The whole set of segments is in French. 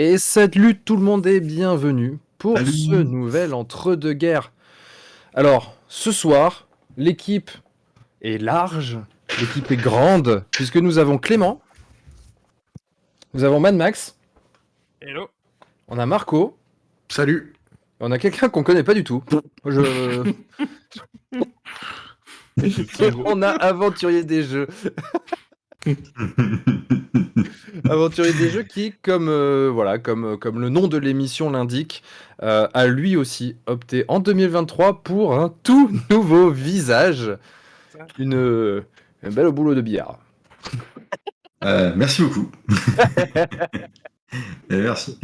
Et salut tout le monde et bienvenue pour ce Salut. nouvel entre-deux-guerres. Alors, ce soir, l'équipe est large, l'équipe est grande, puisque nous avons Clément, nous avons Mad Max, Hello. on a Marco, Salut. et on a quelqu'un qu'on connaît pas du tout. Je... on a Aventurier des Jeux. Aventurier des Jeux qui, comme le nom de l'émission l'indique, a lui aussi opté en 2023 pour un tout nouveau visage. Ça. Un bel au boulot de billard. Merci beaucoup. Merci.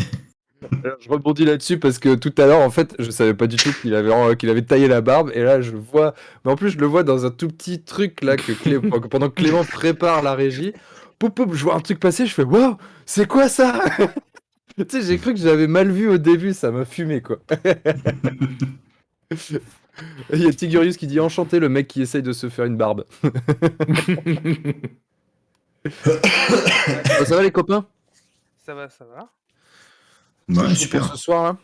Alors, je rebondis là-dessus parce que tout à l'heure, en fait, je savais pas du tout qu'il avait taillé la barbe. Et là, je vois. Mais en plus, je le vois dans un tout petit truc là pendant que Clément prépare la régie. Poup, poup, je vois un truc passer. Je fais waouh, c'est quoi ça? Tu sais, j'ai cru que j'avais mal vu au début. Ça m'a fumé quoi. Il y a Tigurius qui dit enchanté le mec qui essaye de se faire une barbe. Ça va les copains? Ça va, ça va. C'est Ouais, chaud pour super. ce soir là.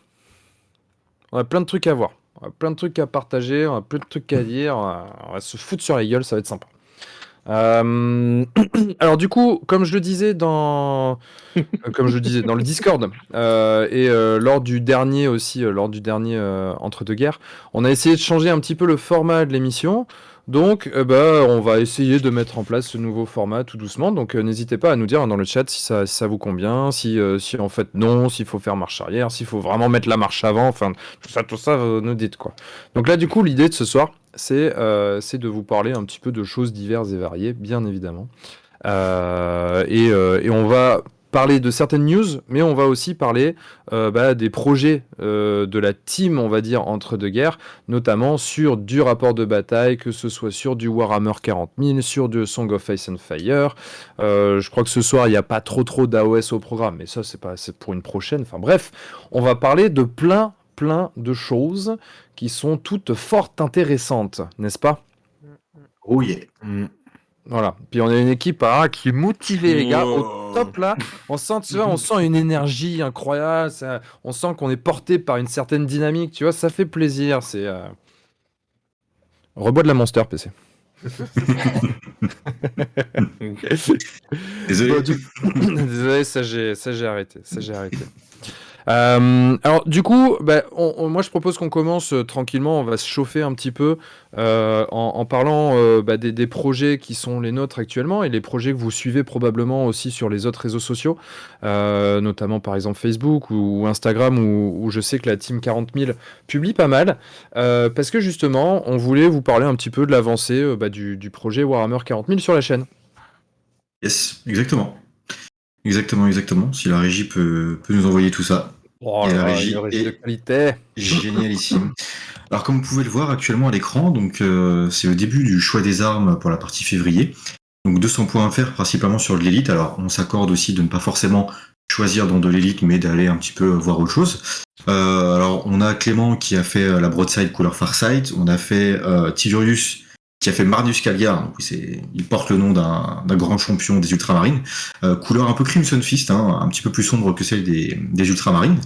On a plein de trucs à voir. On a plein de trucs à partager. On a plein de trucs à dire. On va se foutre sur la gueule. Ça va être sympa. Alors du coup, comme je le disais dans le Discord et lors du dernier entre-deux-guerres, on a essayé de changer un petit peu le format de l'émission. Donc, on va essayer de mettre en place ce nouveau format tout doucement. Donc, n'hésitez pas à nous dire dans le chat si ça vous convient, si en fait non, s'il faut faire marche arrière, s'il faut vraiment mettre la marche avant. Enfin, tout ça, nous dites quoi. Donc là, du coup, l'idée de ce soir, c'est de vous parler un petit peu de choses diverses et variées, bien évidemment. Et on va parler de certaines news, mais on va aussi parler des projets de la team, on va dire, entre deux guerres, notamment sur du rapport de bataille, que ce soit sur du Warhammer 40 000, sur du Song of Ice and Fire. Je crois que ce soir, il n'y a pas trop d'AOS au programme, mais ça, c'est pour une prochaine. Enfin bref, on va parler de plein de choses qui sont toutes fort intéressantes, n'est-ce pas? Oh yeah. Voilà. Puis on a une équipe qui est motivée, les gars, au top là. On sent, tu vois, on sent une énergie incroyable. On sent qu'on est porté par une certaine dynamique. Tu vois, ça fait plaisir. Rebois de la Monster, PC. Bon, Désolé. Désolé, ça j'ai arrêté. Alors du coup, moi je propose qu'on commence tranquillement, on va se chauffer un petit peu en parlant des projets qui sont les nôtres actuellement et les projets que vous suivez probablement aussi sur les autres réseaux sociaux, notamment par exemple Facebook ou Instagram où je sais que la Team 40 000 publie pas mal, parce que justement on voulait vous parler un petit peu de l'avancée du projet Warhammer 40 000 sur la chaîne. Yes, exactement. Exactement. Si la régie peut nous envoyer tout ça. Oh Et là la là, une régie régie de est qualité. génialissime. Alors comme vous pouvez le voir actuellement à l'écran, donc c'est le début du choix des armes pour la partie février. Donc 200 points à faire principalement sur de l'élite. Alors on s'accorde aussi de ne pas forcément choisir dans de l'élite, mais d'aller un petit peu voir autre chose. Alors on a Clément qui a fait la broadside couleur Farsight. On a fait Tigurius qui a fait Marnus Calgar. Donc il porte le nom d'un grand champion des ultramarines. Couleur un peu Crimson Fist, hein, un petit peu plus sombre que celle des ultramarines.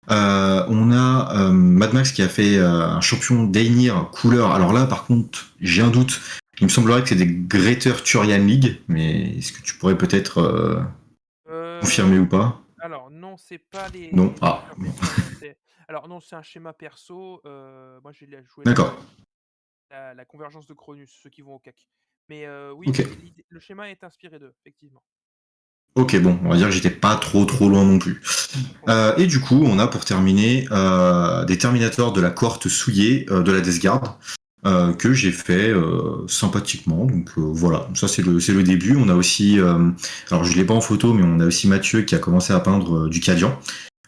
On a Mad Max qui a fait un champion d'Aenir couleur. Alors là, par contre, j'ai un doute. Il me semblerait que c'est des Greater Turian League, mais est-ce que tu pourrais peut-être confirmer ou pas? Alors non, c'est pas Non. les Ah, Greater bon. Turian, alors non, c'est un schéma perso. Moi, j'ai joué D'accord. la convergence de Cronus, ceux qui vont au CAC. Mais oui, Ok. le schéma est inspiré d'eux, effectivement. Ok, bon, on va dire que j'étais pas trop loin non plus. Et du coup, on a pour terminer des Terminators de la cohorte souillée de la Death Guard que j'ai fait sympathiquement. Donc voilà, ça c'est le début. On a aussi, alors je l'ai pas en photo, mais on a aussi Mathieu qui a commencé à peindre du Cadian,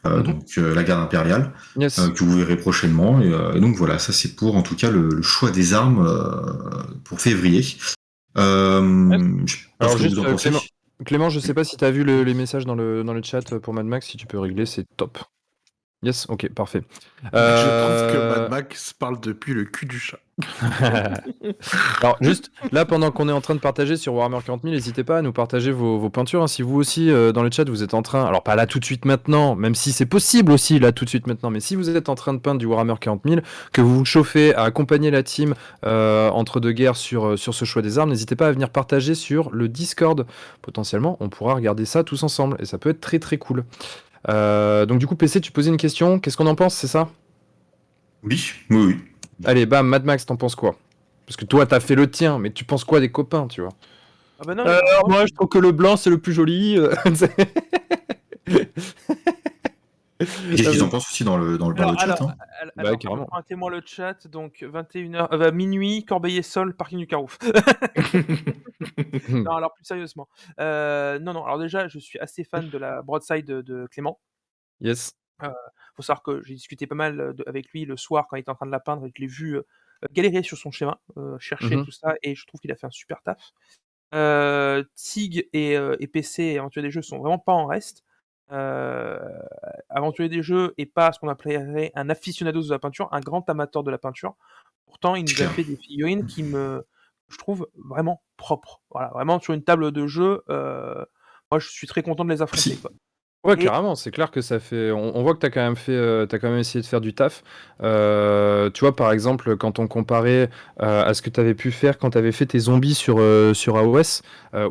donc la garde impériale, Yes. que vous verrez prochainement. Et donc voilà, ça c'est pour en tout cas le choix des armes pour février. Je sais pas ce Alors que vous juste en pensez. Clément, je sais pas si tu as vu les messages dans le chat pour Mad Max, si tu peux régler, c'est top. Yes, ok, parfait. Je trouve que Mad Max parle depuis le cul du chat. Alors, juste là, pendant qu'on est en train de partager sur Warhammer 40 000, n'hésitez pas à nous partager vos peintures. Hein. Si vous aussi, dans le chat, vous êtes en train, alors pas là tout de suite maintenant, même si c'est possible aussi là tout de suite maintenant, mais si vous êtes en train de peindre du Warhammer 40 000, que vous vous chauffez à accompagner la team entre deux guerres sur ce choix des armes, n'hésitez pas à venir partager sur le Discord. Potentiellement, on pourra regarder ça tous ensemble et ça peut être très très cool. Donc, du coup, PC, tu posais une question. Qu'est-ce qu'on en pense, c'est ça? Oui, oui, oui. Allez, bam, Mad Max, t'en penses quoi? Parce que toi, t'as fait le tien, mais tu penses quoi des copains, tu vois? Ah bah non, mais Alors, moi, je trouve que le blanc, c'est le plus joli. Qu'est-ce qu'ils en pensent aussi dans le chat, hein. Bah, carrément. je prends un témoin le chat, donc 21h, minuit, Corbeil-Essonnes, parking du Carouf. Non, alors plus sérieusement. Non, alors déjà, je suis assez fan de la broadside de Clément. Yes. Faut savoir que j'ai discuté pas mal avec lui le soir quand il était en train de la peindre et que je l'ai vu galérer sur son schéma, chercher tout ça, et je trouve qu'il a fait un super taf. Tig et PC et Aventurier des Jeux sont vraiment pas en reste. Aventurier des Jeux est pas ce qu'on appellerait un aficionados de la peinture, un grand amateur de la peinture. Pourtant, il nous a Clair. fait des figurines je trouve vraiment propres. Voilà, vraiment sur une table de jeu, moi je suis très content de les affronter, Merci. quoi. Ouais, Et carrément, c'est clair que ça fait. On voit que t'as quand même fait, t'as quand même essayé de faire du taf. Tu vois, par exemple, quand on comparait à ce que t'avais pu faire quand t'avais fait tes zombies sur AOS,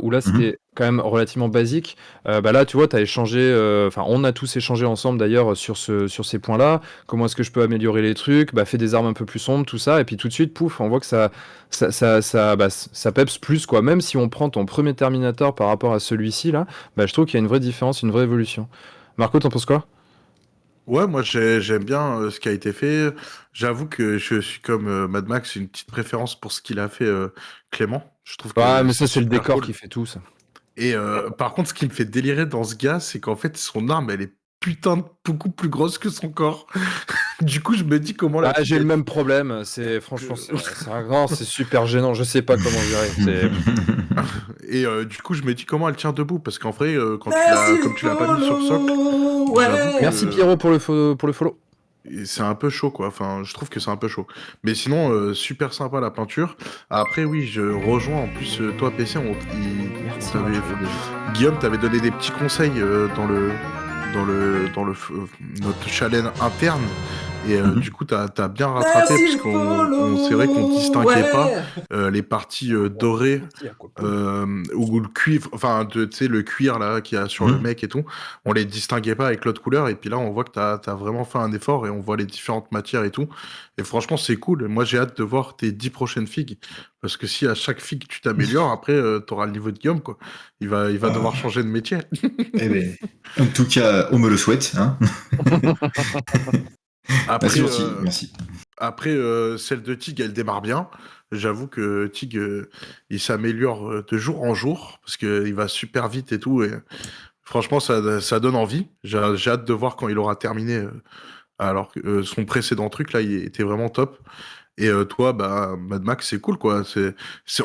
où là c'était quand même relativement basique. Bah là, tu vois, t'as échangé. Enfin, on a tous échangé ensemble d'ailleurs sur ces points-là. Comment est-ce que je peux améliorer les trucs? Bah, fais des armes un peu plus sombres, tout ça. Et puis tout de suite, pouf, on voit que ça peps plus, quoi. Même si on prend ton premier Terminator par rapport à celui-ci là. Bah, je trouve qu'il y a une vraie différence, une vraie évolution. Marco, t'en penses quoi? Ouais, moi j'aime bien ce qui a été fait. J'avoue que je suis comme Mad Max, une petite préférence pour ce qu'il a fait Clément. Je trouve Ah, que mais c'est ça, c'est le super décor cool. qui fait tout, ça. Et par contre, ce qui me fait délirer dans ce gars, c'est qu'en fait, son arme, elle est putain de beaucoup plus grosse que son corps. Du coup, je me dis comment la Ah, j'ai le fille. même problème. Franchement, c'est super gênant. Je sais pas comment gérer. Et du coup, je me dis comment elle tient debout. Parce qu'en vrai, comme tu l'as pas mis sur socle, j'avoue que. Merci Pierrot pour le follow. Et c'est un peu chaud, quoi. Enfin, je trouve que c'est un peu chaud. Mais sinon, super sympa la peinture. Après, oui, je rejoins. En plus, toi, PC, Merci. Guillaume t'avait donné des petits conseils notre challenge interne. Et du coup, t'as bien rattrapé, parce c'est vrai qu'on distinguait pas les parties dorées ou le cuivre, enfin, tu sais, le cuir là qu'il y a sur le mec et tout, on les distinguait pas avec l'autre couleur. Et puis là, on voit que t'as vraiment fait un effort et on voit les différentes matières et tout. Et franchement, c'est cool. Moi, j'ai hâte de voir tes 10 prochaines figues. Parce que si à chaque figue tu t'améliores, après, t'auras le niveau de Guillaume, quoi. Il va devoir changer de métier. Eh ben, en tout cas, on me le souhaite, hein. Après, C'est gentil, merci. Après, celle de Tig, elle démarre bien. J'avoue que Tig, il s'améliore de jour en jour parce qu'il va super vite et tout. Et franchement, ça donne envie. J'ai hâte de voir quand il aura terminé. Alors que son précédent truc, là, il était vraiment top. Et toi, bah, Mad Max, c'est cool, quoi.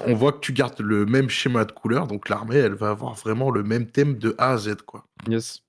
On voit que tu gardes le même schéma de couleur, donc l'armée, elle va avoir vraiment le même thème de A à Z, quoi. Yes.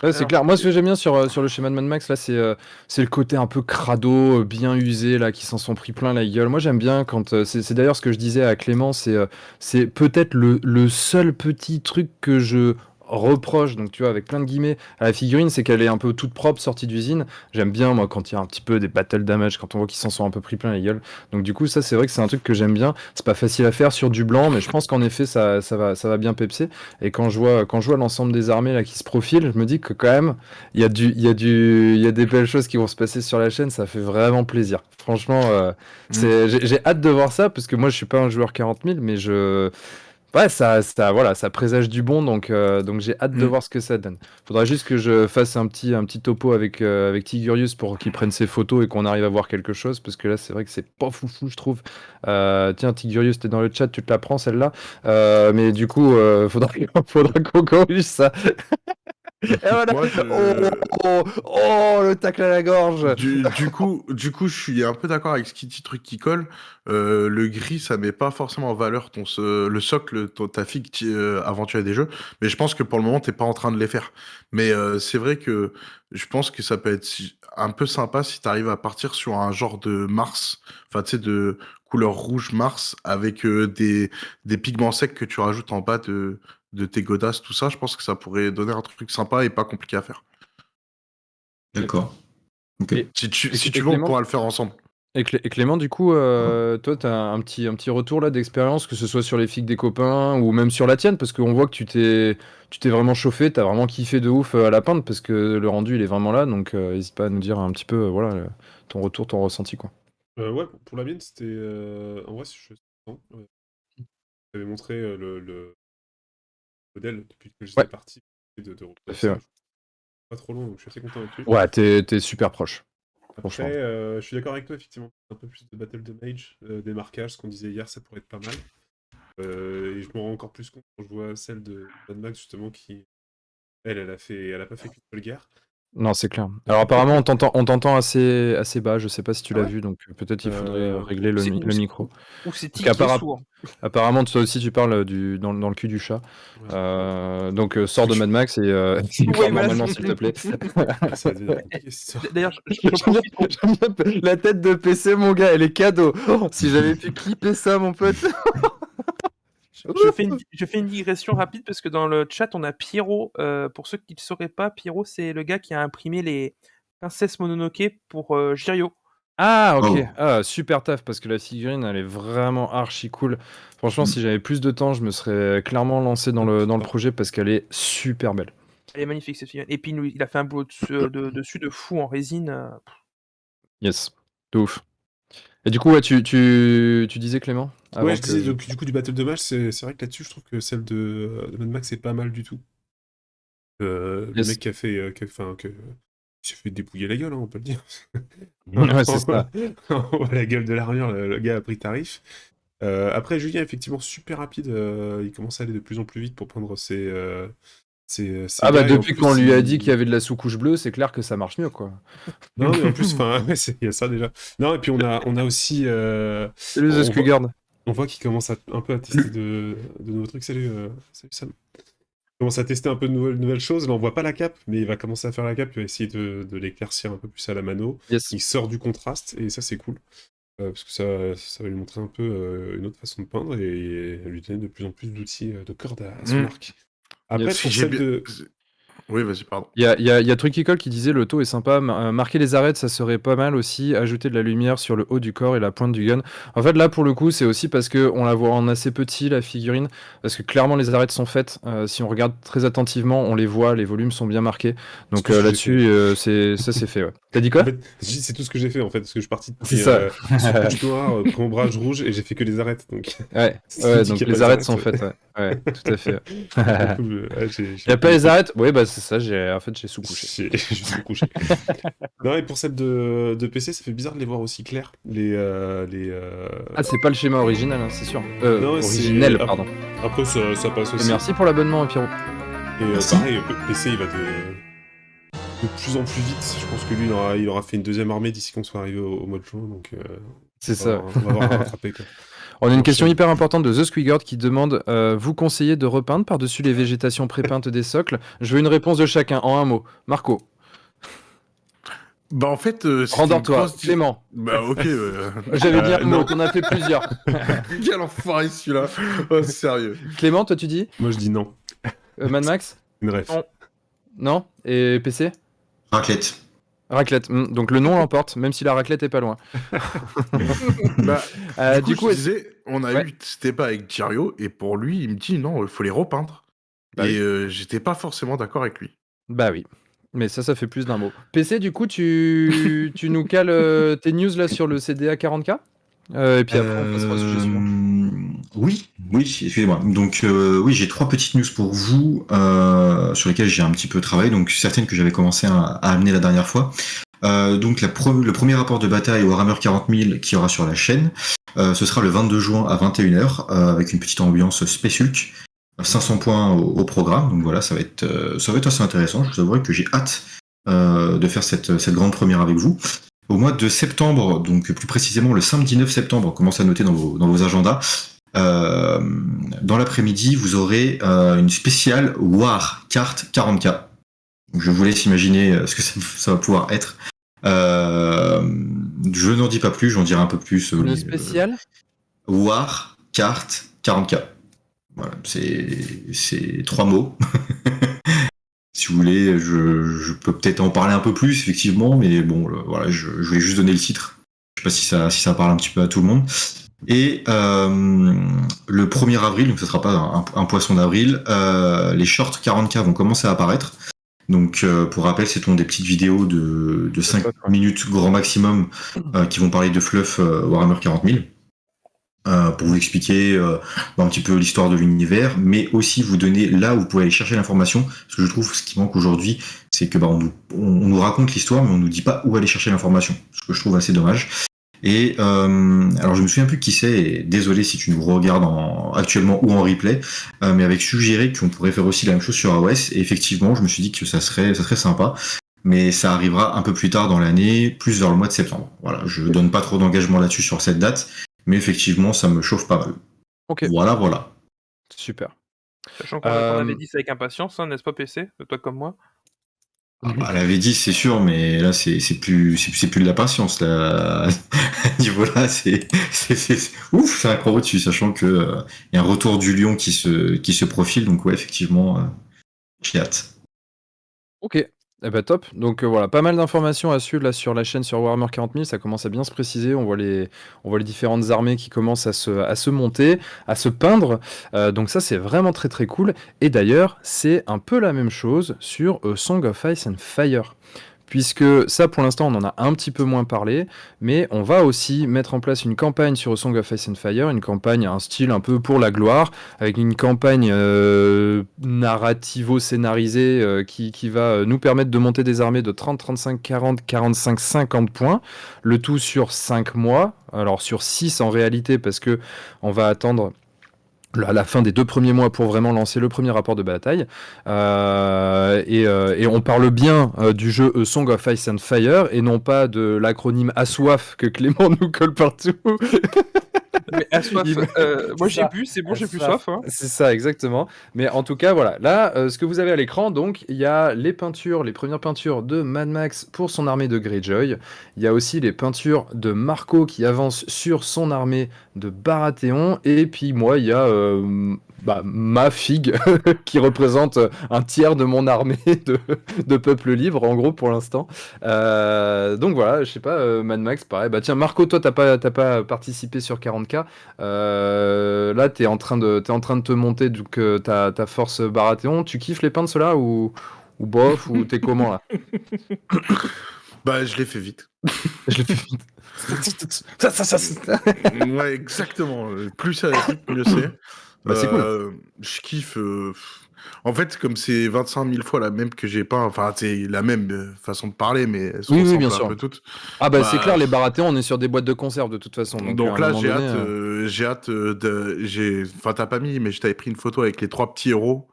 Ouais, c'est Alors, clair. Moi, ce que j'aime bien sur le schéma de Mad Max, là, c'est le côté un peu crado, bien usé, là, qui s'en sont pris plein la gueule. Moi, j'aime bien quand. C'est d'ailleurs ce que je disais à Clément, c'est peut-être le seul petit truc que je reproche, donc tu vois, avec plein de guillemets, à la figurine, c'est qu'elle est un peu toute propre, sortie d'usine. J'aime bien, moi, quand il y a un petit peu des battle damage, quand on voit qu'ils s'en sont un peu pris plein la gueule. Donc, du coup, ça, c'est vrai que c'est un truc que j'aime bien. C'est pas facile à faire sur du blanc, mais je pense qu'en effet, ça va bien pepser. Et quand je vois l'ensemble des armées là qui se profilent, je me dis que quand même, il y a des belles choses qui vont se passer sur la chaîne. Ça fait vraiment plaisir. Franchement, j'ai hâte de voir ça parce que moi, je suis pas un joueur 40 000, mais ouais, voilà, ça présage du bon. Donc j'ai hâte de voir ce que ça donne. Faudra juste que je fasse un petit topo avec Tigurius pour qu'il prenne ses photos et qu'on arrive à voir quelque chose parce que là, c'est vrai que c'est pas foufou, je trouve. Tiens, Tigurius, t'es dans le chat, tu te la prends celle-là. Mais du coup, faudra qu'on corrige ça. Et voilà. Moi, Le tacle à la gorge. Du coup, je suis un peu d'accord avec ce qui dit truc qui colle. Le gris, ça met pas forcément en valeur le socle, ta fille aventurer des jeux. Mais je pense que pour le moment, t'es pas en train de les faire. Mais c'est vrai que je pense que ça peut être un peu sympa si t'arrives à partir sur un genre de Mars, enfin tu sais, de couleur rouge Mars avec des pigments secs que tu rajoutes en bas de tes godasses, tout ça. Je pense que ça pourrait donner un truc sympa et pas compliqué à faire. D'accord. Ok. Et, Si tu et veux, on Clément, pourra le faire ensemble. et Clément, du coup, toi, tu as un petit retour là d'expérience, que ce soit sur les figues des copains ou même sur la tienne, parce qu'on voit que tu t'es vraiment chauffé, tu as vraiment kiffé de ouf à la peindre, parce que le rendu, il est vraiment là, donc n'hésite pas à nous dire un petit peu voilà, ton retour, ton ressenti, quoi. Ouais, pour la mienne, c'était. En vrai, je j'avais montré le modèle depuis que j'étais Ouais, parti de tout à reprendre fait, ça. ouais. Pas trop long, donc je suis assez content avec lui. Ouais, t'es super proche, franchement. Après, je suis d'accord avec toi, effectivement. Un peu plus de Battle de Mage, des marquages, ce qu'on disait hier, ça pourrait être pas mal. Et je me rends encore plus compte quand je vois celle de Mad Max, justement, qui, elle a pas fait qu'une seule guerre. Non, c'est clair. Alors apparemment, on t'entend assez bas, je sais pas si tu Ah l'as ouais vu, donc peut-être il faudrait régler C'est- le micro. Ou c'est Parce Tig qui est sourd. Apparemment, toi aussi, tu parles dans le cul du chat. Ouais. Donc, sors de Mad Max et Ouais, parle voilà. normalement, s'il te plaît. Ça va devenir compliqué, cette histoire. D'ailleurs, j'en profite pour... J'aime bien la tête de PC, mon gars, elle est cadeau. Oh, si j'avais pu clipper ça, mon pote. Je fais une digression rapide parce que dans le chat, on a Pierrot. Pour ceux qui ne le sauraient pas, Pierrot, c'est le gars qui a imprimé les Princesses Mononoke pour Jirio. Ah, ok. Oh. Ah, super taf, parce que la figurine, elle est vraiment archi cool. Franchement, si j'avais plus de temps, je me serais clairement lancé dans le projet parce qu'elle est super belle. Elle est magnifique cette figurine. Et puis il a fait un boulot dessus de fou en résine. Yes, de ouf. Et du coup, ouais, tu disais, Clément, avant Ouais, je disais, que... donc, du coup, du Battle de Mage, c'est vrai que là-dessus, je trouve que celle de Mad Max est pas mal du tout. Le Yes. mec qui s'est fait dépouiller la gueule, hein, on peut le dire. Ouais, c'est ça. On voit la gueule de l'armure, le gars a pris tarif. Après, Julien, effectivement, super rapide. Il commence à aller de plus en plus vite pour prendre ses Ah bah gars, et en depuis plus, qu'on lui a dit qu'il y avait de la sous-couche bleue, c'est clair que ça marche mieux, quoi. Non, mais en plus, enfin, ouais, il y a ça déjà. Non, et puis on a aussi. Salut The Squigard. On voit qu'il commence un peu à tester de nouveaux trucs. Salut Sam. Il commence à tester un peu de nouvelles choses. Là, on voit pas la cape, mais il va commencer à faire la cape. Il va essayer de l'éclaircir un peu plus à la mano. Yes. Il sort du contraste, et ça, c'est cool. Parce que ça va lui montrer un peu une autre façon de peindre et lui donner de plus en plus d'outils de corde à son arc. Après, Yes. pour celle de. Oui, vas-y, pardon. Il y a Truckycall qui disait le taux est sympa, marquer les arêtes ça serait pas mal aussi, ajouter de la lumière sur le haut du corps et la pointe du gun. En fait là pour le coup c'est aussi parce que on la voit en assez petit la figurine, parce que clairement les arêtes sont faites, si on regarde très attentivement on les voit, les volumes sont bien marqués, donc là-dessus c'est fait. Ouais. T'as dit quoi? En fait, c'est tout ce que j'ai fait en fait, parce que je suis parti de C'est ça. couche noire, ombrage rouge, et j'ai fait que les arêtes. Donc, ouais, donc les arêtes sont faites, ouais, tout à fait. Il n'y a pas les arêtes? Oui, bah c'est ça, j'ai sous-couché. J'ai sous-couché. Non, et pour celle de PC, ça fait bizarre de les voir aussi clairs. Ah, c'est pas le schéma original, hein, c'est sûr. Non, originel, pardon. Après, ça passe aussi. Et merci pour l'abonnement, Pierrot. Et pareil, PC, il va de plus en plus vite. Je pense que lui, il aura fait une deuxième armée d'ici qu'on soit arrivé au mois de juin. Donc, c'est ça. On va avoir à rattraper. Quoi. On a une question hyper importante de The Squigard qui demande vous conseillez de repeindre par-dessus les végétations prépeintes des socles? Je veux une réponse de chacun en un mot. Marco. Bah en fait, Rendors-toi, Clément. Bah ok. J'avais dit un mot, t'en as fait plusieurs. Quel enfoiré celui-là. Oh, sérieux. Clément, toi tu dis? Moi je dis non. Mad Max? Une ref. Non. Et PC? Raclette. Raclette. Donc le nom l'emporte, même si la raclette est pas loin. Bah, du coup, je disais, on a eu, c'était pas avec Jirio, et pour lui, il me dit non, il faut les repeindre. Bah et j'étais pas forcément d'accord avec lui. Bah oui. Mais ça fait plus d'un mot. PC, du coup, tu nous cales tes news là sur le CDA 40K et puis après, on passera au sujet suivant. Oui, excusez-moi. Donc, oui, j'ai 3 petites news pour vous sur lesquelles j'ai un petit peu travaillé. Donc, certaines que j'avais commencé à amener la dernière fois. Donc, le premier rapport de bataille Warhammer 40 000 qui aura sur la chaîne, ce sera le 22 juin à 21h avec une petite ambiance Space Hulk. 500 points au programme. Donc voilà, ça va être assez intéressant. Je vous avouerai que j'ai hâte de faire cette grande première avec vous. Au mois de septembre, donc plus précisément le samedi 9 septembre, commencez à noter dans vos agendas. Dans l'après-midi, vous aurez une spéciale War carte 40K. Donc, je vous laisse imaginer ce que ça va pouvoir être. Je n'en dis pas plus, j'en dirai un peu plus. Le spécial War carte 40K. Voilà, c'est 3 mots. Si vous voulez, je peux peut-être en parler un peu plus, effectivement, mais bon, voilà, je voulais juste donner le titre. Je sais pas si ça parle un petit peu à tout le monde. Et le 1er avril, donc ce sera pas un poisson d'avril, les shorts 40K vont commencer à apparaître. Donc, pour rappel, c'est des petites vidéos de 5 minutes grand maximum qui vont parler de fluff Warhammer 40 000. Pour vous expliquer un petit peu l'histoire de l'univers, mais aussi vous donner là où vous pouvez aller chercher l'information. Parce que je trouve ce qui manque aujourd'hui, c'est que on nous raconte l'histoire, mais on nous dit pas où aller chercher l'information. Ce que je trouve assez dommage. Et alors je me souviens plus qui c'est, et désolé si tu nous regardes actuellement ou en replay, mais avec suggéré qu'on pourrait faire aussi la même chose sur AOS, et effectivement je me suis dit que ça serait sympa, mais ça arrivera un peu plus tard dans l'année, plus vers le mois de septembre. Voilà, je donne pas trop d'engagement là-dessus sur cette date, mais effectivement ça me chauffe pas mal. Ok. Voilà. Super. Sachant qu'on avait dit ça avec impatience, hein, n'est-ce pas PC, toi comme moi? Elle avait dit, c'est sûr, mais là, c'est plus de la patience, là. Niveau là, c'est ouf, c'est un cran au-dessus, sachant que y a un retour du lion qui se profile, donc ouais, effectivement, j'ai hâte. Ok. Eh ben top. Donc voilà, pas mal d'informations à suivre là sur la chaîne sur Warhammer 40 000. Ça commence à bien se préciser. On voit les différentes armées qui commencent à se monter, à se peindre. Donc ça, c'est vraiment très très cool. Et d'ailleurs, c'est un peu la même chose sur Song of Ice and Fire. Puisque ça, pour l'instant, on en a un petit peu moins parlé, mais on va aussi mettre en place une campagne sur Song of Ice and Fire, une campagne à un style un peu pour la gloire, avec une campagne narrativo-scénarisée qui va nous permettre de monter des armées de 30, 35, 40, 45, 50 points, le tout sur 5 mois, alors sur 6 en réalité, parce que on va attendre à la fin des 2 premiers mois pour vraiment lancer le premier rapport de bataille. Et on parle bien du jeu Song of Ice and Fire et non pas de l'acronyme ASOIF que Clément nous colle partout. Mais ASOIF, moi j'ai bu, c'est bon, j'ai plus soif. Hein. C'est ça, exactement. Mais en tout cas, voilà. Là, ce que vous avez à l'écran, donc, il y a les peintures, les premières peintures de Mad Max pour son armée de Greyjoy. Il y a aussi les peintures de Marco qui avance sur son armée de Baratheon. Et puis moi, il y a ma figue qui représente un tiers de mon armée de peuple libre, en gros, pour l'instant. Donc voilà, je sais pas, Mad Max, pareil. Bah tiens, Marco, toi, t'as pas participé sur 40K. Là, t'es en train de te monter donc ta force Baratheon. Tu kiffes les peintres ceux-là ou bof ou t'es comment là? Bah, je l'ai fait vite. Je l'ai fait vite. Ouais, exactement. Plus ça va vite, mieux c'est. Bah, c'est cool. Je kiffe. En fait, comme c'est 25 000 fois la même que j'ai peint, enfin, c'est la même façon de parler, mais elles se Oui, ressemblent bien un sûr. peu toutes. Ah bah c'est clair, les Baratheons, on est sur des boîtes de conserve de toute façon. Donc là, j'ai hâte de. Enfin, t'as pas mis, mais je t'avais pris une photo avec les 3 petits héros.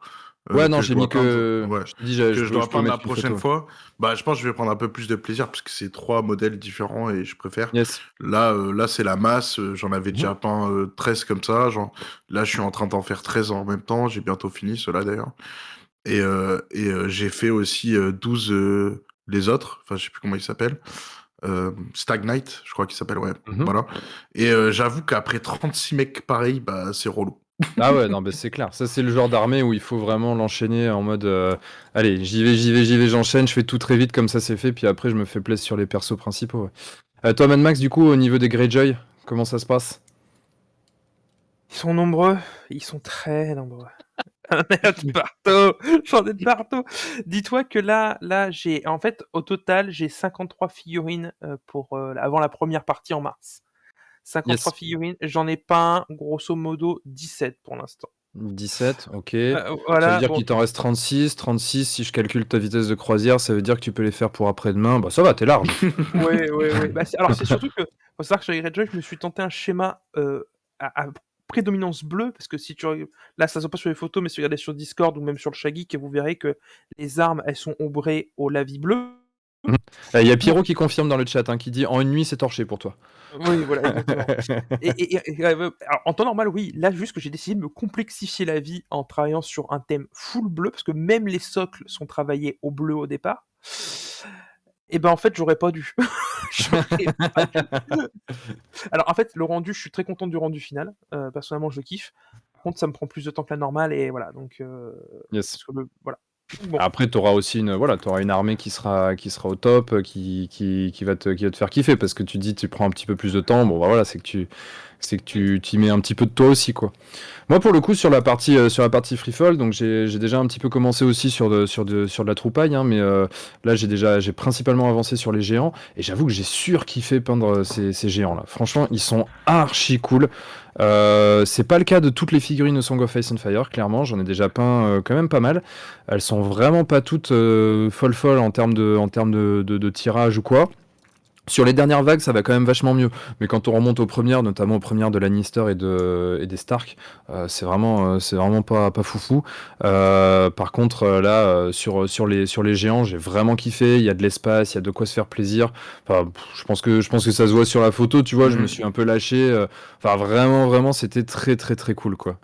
Ouais, non, que j'ai je dois mis que. peindre. Ouais. Je te dis, Que je dois peux peindre la mettre une prochaine photo. fois. Bah, je pense que je vais prendre un peu plus de plaisir parce que c'est 3 modèles différents et je préfère. Yes. Là, c'est la masse. J'en avais déjà peint 13 comme ça. Genre, là, je suis en train d'en faire 13 en même temps. J'ai bientôt fini ceux-là d'ailleurs. Et j'ai fait aussi 12 les autres. Enfin, je sais plus comment ils s'appellent. Stag Knight, je crois qu'il s'appelle, ouais. Voilà. Et j'avoue qu'après 36 mecs pareils, bah, c'est relou. Ah ouais, non, bah c'est clair. Ça, c'est le genre d'armée où il faut vraiment l'enchaîner en mode allez, j'y vais, j'enchaîne, je fais tout très vite comme ça c'est fait, puis après je me fais plaisir sur les persos principaux. Ouais. Toi, Mad Max, du coup, au niveau des Greyjoy, comment ça se passe? Ils sont nombreux, ils sont très nombreux. J'en ai de partout. Dis-toi que là, j'ai, en fait, au total, j'ai 53 figurines pour avant la première partie en mars. 53 figurines, j'en ai peint grosso modo 17 pour l'instant. 17, ok. Voilà, ça veut dire qu'il t'en reste 36. 36, si je calcule ta vitesse de croisière, ça veut dire que tu peux les faire pour après-demain. Bah ça va, t'es large. Ouais. Bah, alors c'est surtout que, faut savoir que sur les Greyjoy, je me suis tenté un schéma prédominance bleue, parce que si tu là ça se voit pas sur les photos, mais si vous regardez sur Discord ou même sur le Shaggy, vous verrez que les armes elles sont ombrées au lavis bleu. Il y a Pierrot qui confirme dans le chat, qui dit en une nuit c'est torché pour toi. Oui, voilà, exactement. Alors, en temps normal, oui, là juste que j'ai décidé de me complexifier la vie en travaillant sur un thème full bleu, parce que même les socles sont travaillés au bleu au départ. Et ben en fait j'aurais pas dû. Alors en fait le rendu, je suis très content du rendu final. Personnellement je kiffe. Par contre ça me prend plus de temps que la normale et voilà donc. Yes. Voilà. Bon. Après, tu auras aussi une armée qui sera au top, qui va te faire kiffer, parce que tu dis tu prends un petit peu plus de temps. Bon, bah, voilà, c'est que tu y mets un petit peu de toi aussi, quoi. Moi, pour le coup, sur la partie Freefall, donc j'ai déjà un petit peu commencé aussi sur de la troupaille, mais là j'ai principalement avancé sur les géants, et j'avoue que j'ai surkiffé peindre ces géants là. Franchement, ils sont archi cool. C'est pas le cas de toutes les figurines de Song of Ice and Fire, clairement. J'en ai déjà peint quand même pas mal. Elles sont vraiment pas toutes folles en termes de tirage ou quoi. Sur les dernières vagues, ça va quand même vachement mieux. Mais quand on remonte aux premières, notamment aux premières de Lannister et des Stark, c'est vraiment pas foufou. Par contre, là, sur les géants, j'ai vraiment kiffé. Il y a de l'espace, il y a de quoi se faire plaisir. Enfin, je pense que ça se voit sur la photo, tu vois. Je me suis un peu lâché. Enfin, vraiment, c'était très, très, très cool, quoi.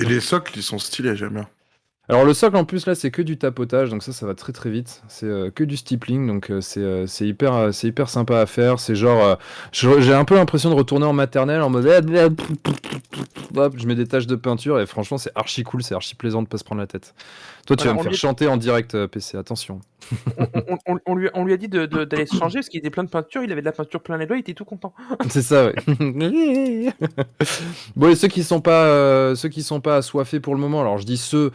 Et les socles, ils sont stylés, j'aime bien. Alors le socle en plus là c'est que du tapotage, donc ça va très très vite. C'est que du stippling, donc c'est hyper sympa à faire. C'est genre j'ai un peu l'impression de retourner en maternelle en mode hop, je mets des taches de peinture et franchement c'est archi cool, c'est archi plaisant de pas se prendre la tête. Toi tu vas me faire chanter en direct PC, attention. on lui a dit d'aller se changer parce qu'il était plein de peinture, il avait de la peinture plein les doigts, il était tout content. C'est ça, ouais. Bon, et ceux qui sont pas assoiffés pour le moment, alors je dis ceux.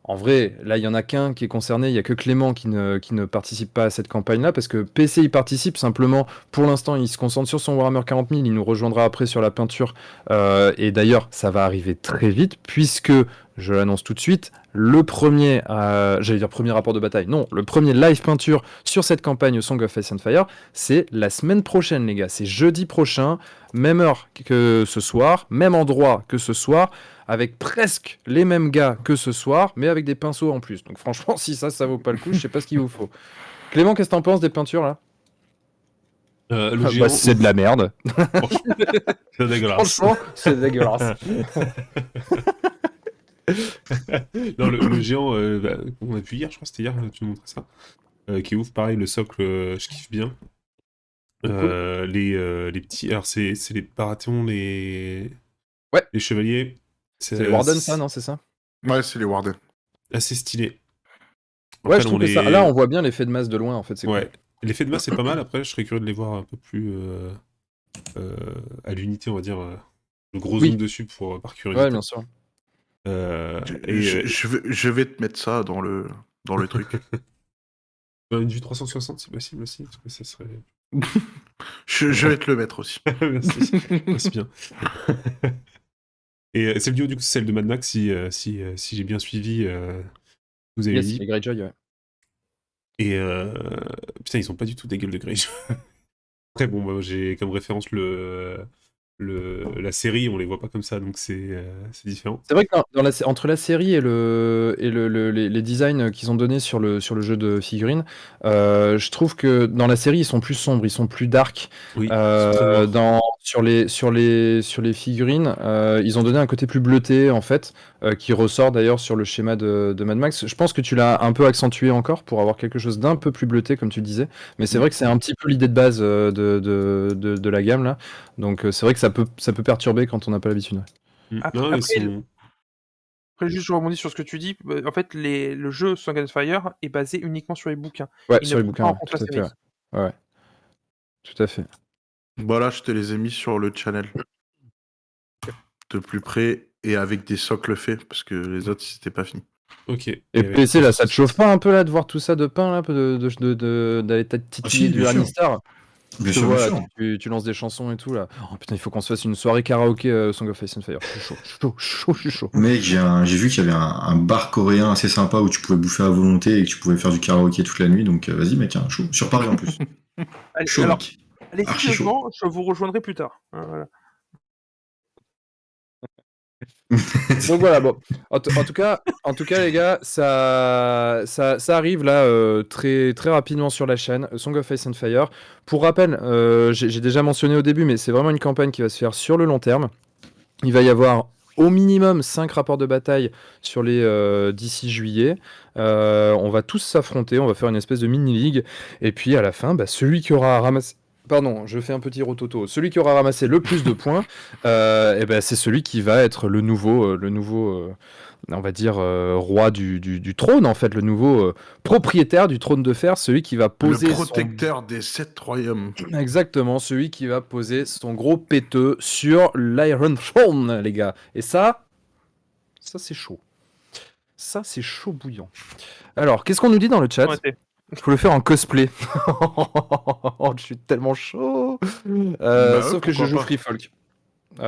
En vrai, là, il y en a qu'un qui est concerné. Il y a que Clément qui ne participe pas à cette campagne-là, parce que PC, il participe simplement. Pour l'instant, il se concentre sur son Warhammer 40 000. Il nous rejoindra après sur la peinture. Et d'ailleurs, ça va arriver très vite, puisque, je l'annonce tout de suite, le premier, premier rapport de bataille. Non, le premier live peinture sur cette campagne Song of Ice and Fire, c'est la semaine prochaine, les gars. C'est jeudi prochain, même heure que ce soir, même endroit que ce soir, avec presque les mêmes gars que ce soir, mais avec des pinceaux en plus. Donc franchement, si ça vaut pas le coup, je sais pas ce qu'il vous faut. Clément, qu'est-ce que t'en penses des peintures là? Géant, c'est de la merde. C'est dégueulasse. Franchement, c'est dégueulasse. Non, le géant, on a vu hier, je crois que c'était hier, tu nous montrais ça. Qui ouvre pareil, le socle, je kiffe bien. Cool. Les petits, alors c'est les Baratheons, les chevaliers. C'est les Warden, ça, non, c'est ça? Ouais, c'est les Warden. Assez stylé. Après, ouais, je trouve que ça. Là, on voit bien l'effet de masse de loin, en fait. C'est ouais. Cool. L'effet de masse, c'est pas mal. Après, je serais curieux de les voir un peu plus à l'unité, on va dire. Le gros zoom dessus par curiosité. Ouais, bien sûr. Je vais te mettre ça dans le truc. Une vue 360, c'est possible aussi, parce que ça serait. je vais te le mettre aussi. Merci. C'est bien. Et cette vidéo, du coup, c'est celle de Mad Max, si j'ai bien suivi. Vous avez dit. Les Greyjoy, ouais. Et putain, ils ont pas du tout des gueules de Greyjoy. Après, bon, moi, j'ai comme référence la série, on les voit pas comme ça, donc c'est différent. C'est vrai que entre la série et les designs qu'ils ont donnés sur le jeu de figurines, je trouve que dans la série ils sont plus sombres, ils sont plus dark. Oui, sur les figurines, ils ont donné un côté plus bleuté en fait, qui ressort d'ailleurs sur le schéma de Mad Max. Je pense que tu l'as un peu accentué encore pour avoir quelque chose d'un peu plus bleuté comme tu disais, mais c'est vrai que c'est un petit peu l'idée de base de la gamme là. Donc c'est vrai que ça peut perturber quand on n'a pas l'habitude. Après, juste je rebondis sur ce que tu dis. En fait, le jeu Song of Fire est basé uniquement sur les bouquins. Ouais, sur les bouquins, tout à fait. Ouais. Tout à fait. Voilà, je te les ai mis sur le channel. De plus près et avec des socles faits, parce que les autres, c'était pas fini. Ok. Et PC, là, ça te chauffe pas un peu là de voir tout ça de peint là, d'aller titiller du Lannister? Bien sûr, bien sûr. Tu lances des chansons et tout là. Oh putain, il faut qu'on se fasse une soirée karaoké Song of Ice and Fire. Je suis chaud. Mec, j'ai vu qu'il y avait un bar coréen assez sympa où tu pouvais bouffer à volonté et que tu pouvais faire du karaoké toute la nuit. Donc vas-y, mec, chaud. Sur Paris en plus. Allez, chaud, alors, mec. Allez, sérieusement, je vous rejoindrai plus tard. Voilà. Donc voilà, bon. En tout cas, les gars, ça arrive là très, très rapidement sur la chaîne, Song of Ice and Fire. Pour rappel, j'ai déjà mentionné au début, mais c'est vraiment une campagne qui va se faire sur le long terme. Il va y avoir au minimum 5 rapports de bataille sur les d'ici juillet. On va tous s'affronter, on va faire une espèce de mini-ligue. Et puis à la fin, celui qui aura ramassé... Pardon, je fais un petit rototo. Celui qui aura ramassé le plus de points, c'est celui qui va être le nouveau, on va dire, roi du trône, en fait, le nouveau propriétaire du trône de fer, celui qui va poser Le protecteur des 7 royaumes. Exactement, celui qui va poser son gros péteux sur l'Iron Throne, les gars. Et ça c'est chaud. Ça, c'est chaud bouillant. Alors, qu'est-ce qu'on nous dit dans le chat? Faut le faire en cosplay. Je suis tellement chaud. Sauf que je joue Free Folk.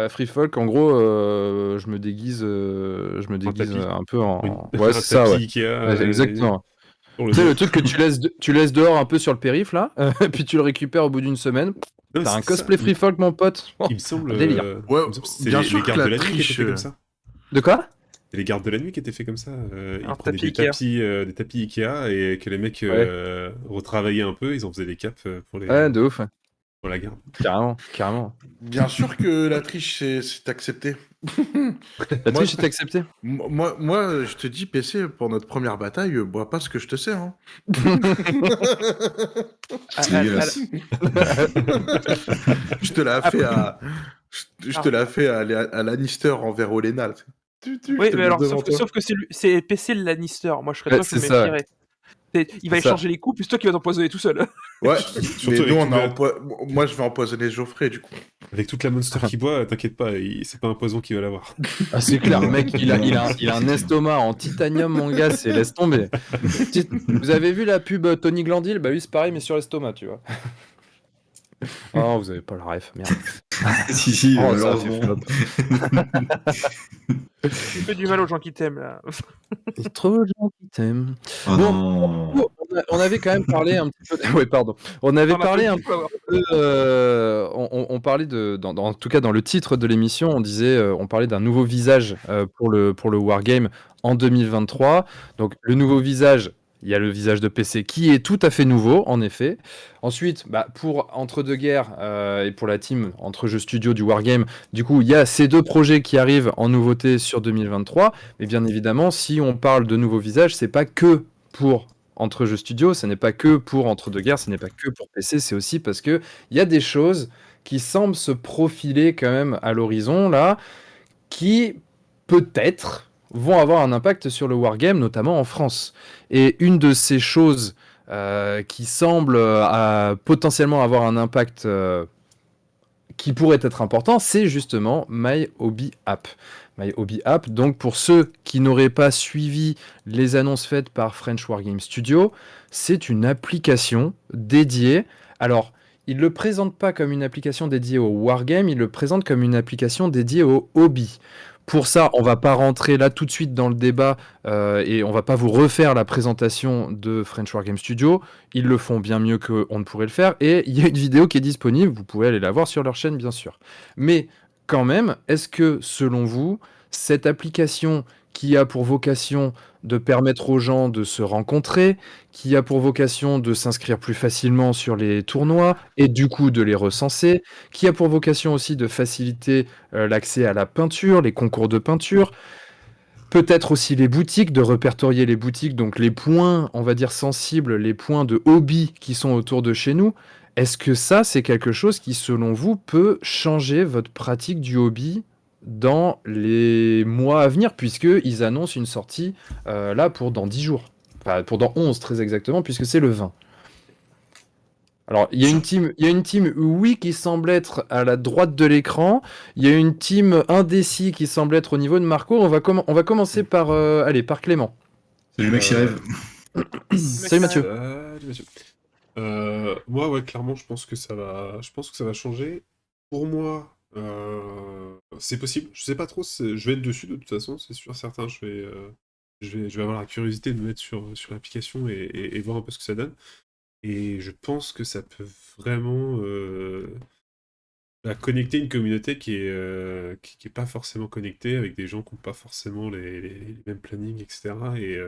Free Folk, en gros, je me déguise un peu en... Ouais, c'est ça, ouais. Exactement. Tu sais, le truc que tu laisses dehors un peu sur le périph', là, puis tu le récupères au bout d'une semaine. T'as un cosplay Free Folk, mon pote. Il me semble... Délire. Ouais, c'est les gardes de la nuit qui étaient faits comme ça. De quoi? C'est les gardes de la nuit qui étaient faits comme ça. Ils prenaient des tapis Ikea et que les mecs retravaillaient un peu, ils en faisaient des capes pour les... Ouais, de ouf. Pour la garde. Carrément. Bien sûr que la triche, c'est accepté. La triche est acceptée. Moi, je te dis, PC, pour notre première bataille, bois pas ce que je te sers. Hein. Je te l'ai fait à... Je te l'ai fait à Lannister envers Olenna. Oui, mais alors, sauf que c'est PC le Lannister. Moi, je serais toi, je me méfierais. Il va échanger les coups, puis c'est toi qui vas t'empoisonner tout seul. Ouais, mais nous, moi, je vais empoisonner Geoffrey, du coup. Avec toute la monster qui boit, t'inquiète pas, c'est pas un poison qui va l'avoir. Ah, c'est clair, le mec, il a un estomac en titanium, mon gars, laisse tomber. Vous avez vu la pub Tony Glandil? Bah oui, c'est pareil, mais sur l'estomac, tu vois. Oh, vous avez pas la ref, merde. Si, oh, malheureusement. Tu fais du mal aux gens qui t'aiment, là. Il y a trop de gens qui t'aiment. Oh bon, non. on avait quand même parlé un petit peu... Ouais, pardon. On avait parlé un peu... on parlait en tout cas, dans le titre de l'émission, on disait... on parlait d'un nouveau visage pour le Wargame en 2023. Donc, le nouveau visage... Il y a le visage de PC qui est tout à fait nouveau, en effet. Ensuite, pour Entre deux guerres et pour la team Entre Jeux Studio du Wargame, du coup, il y a ces deux projets qui arrivent en nouveauté sur 2023. Mais bien évidemment, si on parle de nouveaux visages, c'est pas que pour Entre Jeux Studio, ce n'est pas que pour Entre deux guerres, ce n'est pas que pour PC, c'est aussi parce que il y a des choses qui semblent se profiler quand même à l'horizon là, qui peut-être vont avoir un impact sur le wargame, notamment en France. Et une de ces choses qui semble potentiellement avoir un impact qui pourrait être important, c'est justement My Hobby App. My Hobby App, donc pour ceux qui n'auraient pas suivi les annonces faites par French Wargame Studio, c'est une application dédiée. Alors, il ne le présente pas comme une application dédiée au wargame, il le présente comme une application dédiée au hobby. Pour ça, on va pas rentrer là tout de suite dans le débat et on va pas vous refaire la présentation de French Wargame Studio. Ils le font bien mieux qu'on ne pourrait le faire. Et il y a une vidéo qui est disponible, vous pouvez aller la voir sur leur chaîne, bien sûr. Mais quand même, est-ce que, selon vous, cette application qui a pour vocation de permettre aux gens de se rencontrer, qui a pour vocation de s'inscrire plus facilement sur les tournois et du coup de les recenser, qui a pour vocation aussi de faciliter l'accès à la peinture, les concours de peinture, peut-être aussi les boutiques, de répertorier les boutiques, donc les points, on va dire sensibles, les points de hobby qui sont autour de chez nous. Est-ce que ça, c'est quelque chose qui, selon vous, peut changer votre pratique du hobby dans les mois à venir, puisqu'ils annoncent une sortie là pour dans 10 jours. Enfin, pour dans 11 très exactement, puisque c'est le 20. Alors, il y a une team oui qui semble être à la droite de l'écran. Il y a une team indécis qui semble être au niveau de Marco. On va commencer par Clément. Salut mec, qui rêve. Salut Mathieu. Moi, ouais, clairement, je pense que ça va changer. Pour moi, c'est possible. Je sais pas trop. Je vais être dessus de toute façon, c'est sûr, certain. Je vais avoir la curiosité de me mettre sur l'application et voir un peu ce que ça donne. Et je pense que ça peut vraiment connecter une communauté qui est pas forcément connectée, avec des gens qui n'ont pas forcément les mêmes plannings, etc. Et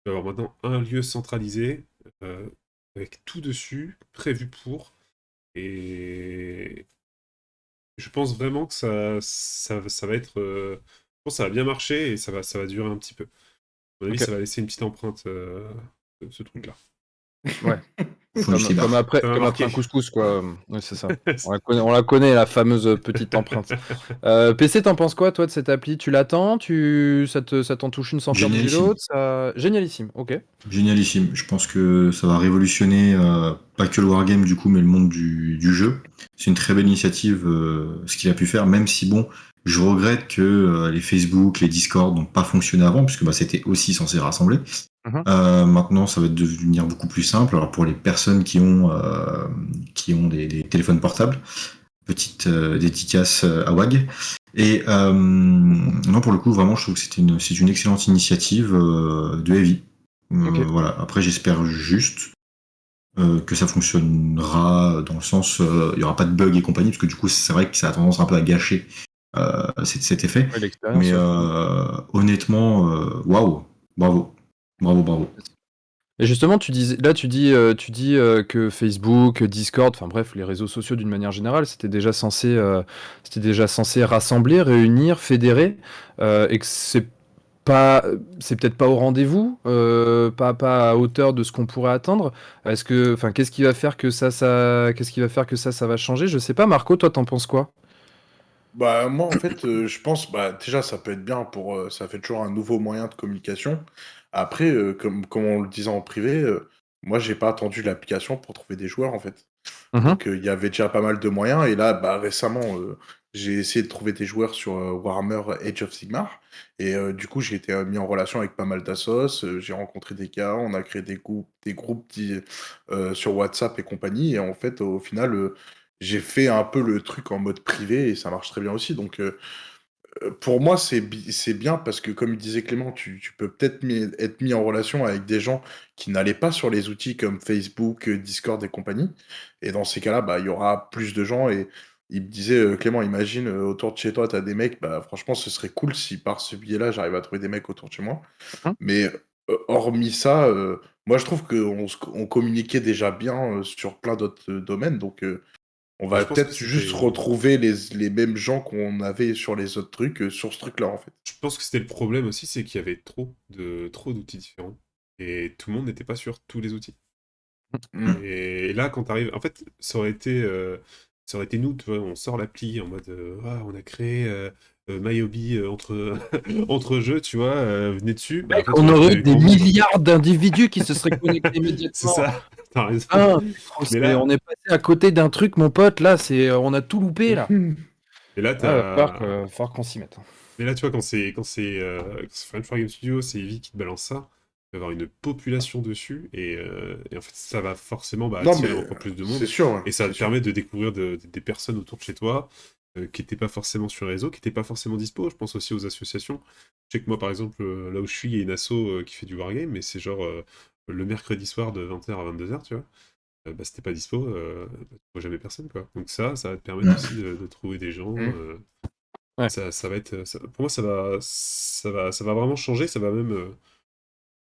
avoir maintenant un lieu centralisé, avec tout dessus, prévu pour. Et je pense vraiment que ça va être... je pense que ça va bien marcher et ça va durer un petit peu. À mon avis, ça va laisser une petite empreinte, ce truc-là. Ouais. Faut le Comme après un couscous, quoi. Ouais, c'est ça. On la connaît, la fameuse petite empreinte. PC, t'en penses quoi, toi, de cette appli? Tu l'attends? Ça t'en touche une sans faire bouger l'autre? Génialissime, ok. Génialissime. Je pense que ça va révolutionner pas que le wargame du coup, mais le monde du jeu. C'est une très belle initiative ce qu'il a pu faire, même si bon, je regrette que les Facebook, les Discord n'ont pas fonctionné avant, puisque c'était aussi censé rassembler. Maintenant, ça va devenir beaucoup plus simple. Alors pour les personnes qui ont des téléphones portables, petite dédicace à WAG. Et non, pour le coup, vraiment, je trouve que c'est une excellente initiative de Heavy. Voilà. Après, j'espère juste que ça fonctionnera dans le sens, il y aura pas de bugs et compagnie, parce que du coup, c'est vrai que ça a tendance un peu à gâcher cet effet. Mais honnêtement, waouh, bravo. Et justement, tu dis que Facebook, Discord, enfin bref, les réseaux sociaux d'une manière générale, c'était déjà censé rassembler, réunir, fédérer, et que c'est peut-être pas au rendez-vous, pas à hauteur de ce qu'on pourrait attendre. Qu'est-ce qui va faire que ça va changer? Je sais pas. Marco, toi, t'en penses quoi? Bah, moi, en fait, je pense, déjà, ça peut être bien ça fait toujours un nouveau moyen de communication. Après, comme on le disait en privé, moi, j'ai pas attendu l'application pour trouver des joueurs, en fait. Donc, il y avait déjà pas mal de moyens. Et là, récemment, j'ai essayé de trouver des joueurs sur Warhammer Age of Sigmar. Et du coup, j'ai été mis en relation avec pas mal d'assos. J'ai rencontré des gars, on a créé des groupes sur WhatsApp et compagnie. Et en fait, au final, j'ai fait un peu le truc en mode privé et ça marche très bien aussi. Donc, pour moi, c'est bien parce que, comme disait Clément, tu peux peut-être être mis en relation avec des gens qui n'allaient pas sur les outils comme Facebook, Discord et compagnie. Et dans ces cas-là, il y aura plus de gens. Et il me disait, Clément, imagine, autour de chez toi, tu as des mecs, franchement, ce serait cool si par ce biais-là, j'arrive à trouver des mecs autour de chez moi. Mais hormis ça, moi, je trouve qu'on communiquait déjà bien sur plein d'autres domaines. Donc, on va peut-être juste retrouver les mêmes gens qu'on avait sur les autres trucs, sur ce truc-là, en fait. Je pense que c'était le problème aussi, c'est qu'il y avait trop d'outils différents. Et tout le monde n'était pas sur tous les outils. Et là, quand t'arrives... En fait, ça aurait été nous, tu vois, on sort l'appli en mode on a créé My Hobby entre jeux, tu vois, venez dessus. En fait, on aurait eu des milliards d'individus qui se seraient connectés immédiatement. C'est ça, t'as raison. Mais là, on est passé à côté d'un truc, mon pote, là, on a tout loupé, là. Et là, va falloir qu'on s'y mette. Mais là, tu vois, quand c'est French War Game Studio, c'est Eevee qui te balance ça, il va y avoir une population dessus, et en fait, ça va forcément attirer encore plus de monde. C'est sûr, ouais. Et ça va te permettre de découvrir des personnes autour de chez toi qui n'étaient pas forcément sur les réseaux, qui n'étaient pas forcément dispo. Je pense aussi aux associations. Je sais que moi, par exemple, là où je suis, il y a une asso qui fait du wargame, mais c'est genre le mercredi soir de 20h à 22h, tu vois. C'était pas dispo, tu vois jamais personne, quoi. Donc ça va te permettre aussi de trouver des gens. Ça va être, pour moi, ça va vraiment changer, ça va même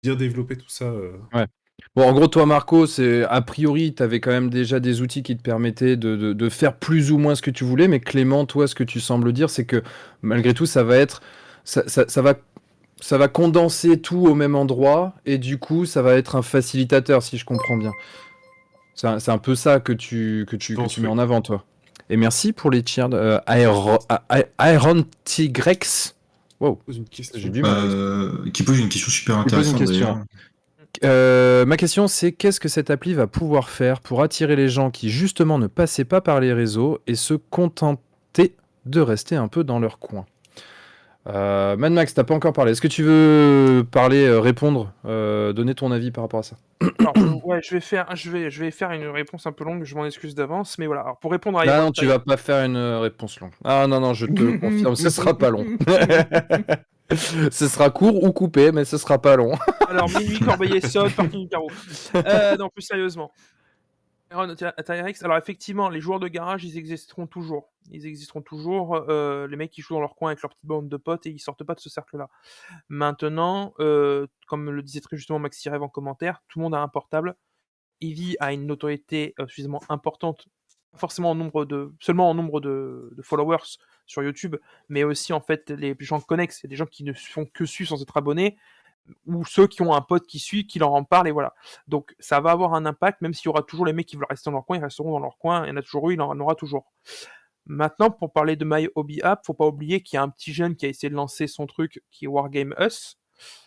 bien développer tout ça. Ouais. Bon, en gros, toi, Marco, a priori, tu avais quand même déjà des outils qui te permettaient de faire plus ou moins ce que tu voulais, mais Clément, toi, ce que tu sembles dire, c'est que malgré tout, ça va condenser tout au même endroit, et du coup, ça va être un facilitateur, si je comprends bien. C'est un peu ça que tu mets en avant, toi. Et merci pour les cheers Iron Tigrex. Wow. J'ai du mal. Qui pose une question super intéressante. Ma question, c'est qu'est-ce que cette appli va pouvoir faire pour attirer les gens qui justement ne passaient pas par les réseaux et se contenter de rester un peu dans leur coin? Mad Max, t'as pas encore parlé. Est-ce que tu veux parler, répondre, donner ton avis par rapport à ça? Alors, je vais faire une réponse un peu longue, je m'en excuse d'avance, mais voilà. Alors, pour répondre à non, tu vas pas faire une réponse longue. Ah non, je te le confirme, ce sera pas long. Ce sera court ou coupé, mais ce sera pas long. Alors, minuit, Corbeil-Essonnes, parking Carreau. Non, plus sérieusement. TRX, alors effectivement, les joueurs de garage, ils existeront toujours. Ils existeront toujours, les mecs qui jouent dans leur coin avec leur petite bande de potes et ils sortent pas de ce cercle-là. Maintenant, comme le disait très justement Maxi Rêve en commentaire, tout le monde a un portable. Eevee a une notoriété suffisamment importante, pas forcément seulement en nombre de followers sur YouTube, mais aussi en fait les gens connexes, c'est des gens qui ne font que suivre sans être abonnés, ou ceux qui ont un pote qui suit, qui leur en parle, et voilà. Donc ça va avoir un impact, même s'il y aura toujours les mecs qui veulent rester dans leur coin, ils resteront dans leur coin, il y en a toujours eu, il y en aura toujours. Maintenant, pour parler de My Hobby App, faut pas oublier qu'il y a un petit jeune qui a essayé de lancer son truc, qui est Wargame Us,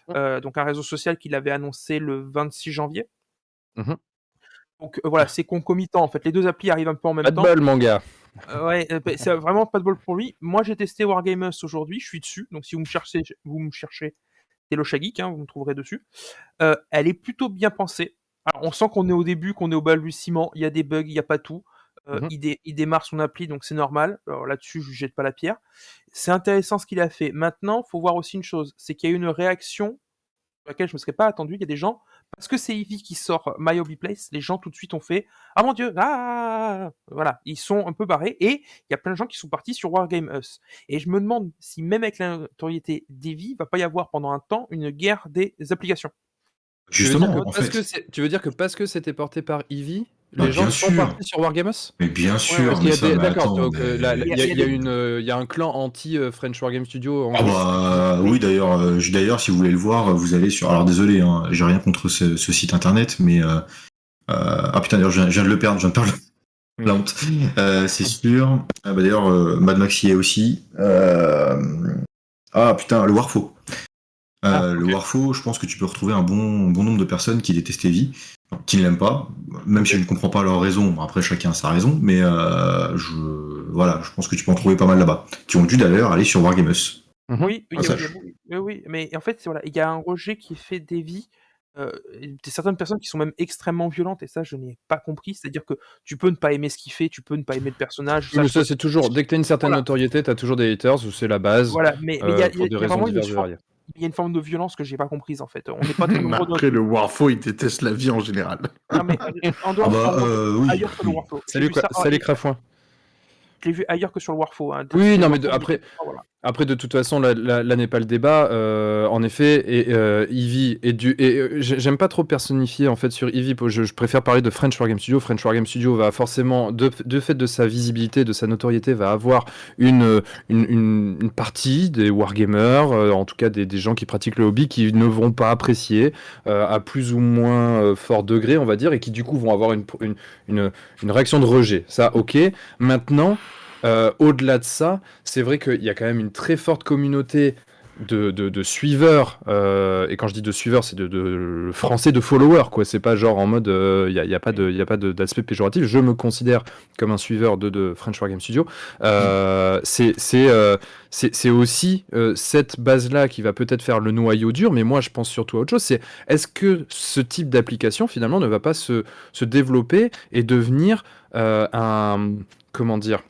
donc un réseau social qu'il avait annoncé le 26 janvier. Mhm. Donc voilà, c'est concomitant en fait. Les deux applis arrivent un peu en même Pas de temps. bol, mon gars. Ouais, c'est vraiment pas de bol pour lui. Moi, j'ai testé Wargamers aujourd'hui, je suis dessus. Donc si vous me cherchez, Hello Geek, hein, vous me trouverez dessus. Elle est plutôt bien pensée. Alors, on sent qu'on est au début, qu'on est au balbutiement. Il y a des bugs, il n'y a pas tout. Il démarre son appli, donc c'est normal. Alors là-dessus, je ne jette pas la pierre. C'est intéressant ce qu'il a fait. Maintenant, il faut voir aussi une chose, c'est qu'il y a eu une réaction à laquelle je ne me serais pas attendu. Il y a des gens, parce que c'est Eevee qui sort My Hobby Place, les gens tout de suite ont fait « Ah mon Dieu, ah !» Voilà, ils sont un peu barrés. Et il y a plein de gens qui sont partis sur Wargame Us. Et je me demande si même avec la notoriété d'Eevee, il va pas y avoir pendant un temps une guerre des applications. Justement, en fait. Tu veux dire que parce que c'était porté par Eevee, Bah, les gens bien sont sûr. partis sur Wargamers? Mais bien sûr, Parce qu'il y a des... D'accord, attends, donc il mais- y a un clan anti-French Wargame Studio en Ah gros. bah oui, d'ailleurs, si vous voulez le voir, vous allez sur. Alors désolé, hein, j'ai rien contre ce site internet, mais ah putain, d'ailleurs, je viens de le perdre, je viens de perdre la honte. C'est sûr. Ah bah d'ailleurs, Mad Max y est aussi. Ah putain, le Warfo. Le Warfo, je pense que tu peux retrouver un bon nombre de personnes qui détestent Eevee, qui ne l'aiment pas, même si je ne comprends pas leurs raisons. Bon, après, chacun a sa raison, mais voilà, je pense que tu peux en trouver pas mal là-bas, qui ont dû d'ailleurs aller sur Wargamers. Oui, Ah, sache. oui, mais en fait, voilà, il y a un rejet qui est fait d'Eevee. Certaines personnes qui sont même extrêmement violentes, et ça, je n'ai pas compris. C'est-à-dire que tu peux ne pas aimer ce qu'il fait, tu peux ne pas aimer le personnage. Oui, mais ça, c'est toujours... Dès que tu as une certaine Voilà. notoriété, tu as toujours des haters, c'est la base, Voilà, mais il y a pour des y a raisons vraiment diverses et variées. il y a une forme de violence que j'ai pas comprise, en fait. On n'est pas très nombreux dans Après, le Warfo, il déteste la vie en général. Non, mais en Ah dehors bah oui. Ailleurs que le oui. Warflow. Salut Crafouin. Je l'ai vu ailleurs que sur le Warfo. Hein. Oui, non, mais Warfo, après, voilà. Après, de toute façon, là n'est pas le débat. En effet, et Eevee j'aime pas trop personnifier en fait sur Eevee. Je préfère parler de French Wargame Studio. French Wargame Studio va forcément, de fait de sa visibilité, de sa notoriété, va avoir une partie des wargamers, en tout cas des gens qui pratiquent le hobby, qui ne vont pas apprécier à plus ou moins fort degré, on va dire, et qui du coup vont avoir une réaction de rejet. Ça, ok. Maintenant. Au-delà de ça, c'est vrai qu'il y a quand même une très forte communauté de suiveurs, et quand je dis de suiveurs, c'est de français de followers, quoi. C'est pas genre en mode, il n'y a pas d'aspect péjoratif. Je me considère comme un suiveur de French Wargame Studio. C'est aussi cette base-là qui va peut-être faire le noyau dur, mais moi je pense surtout à autre chose. C'est est-ce que ce type d'application finalement ne va pas se développer et devenir comment dire,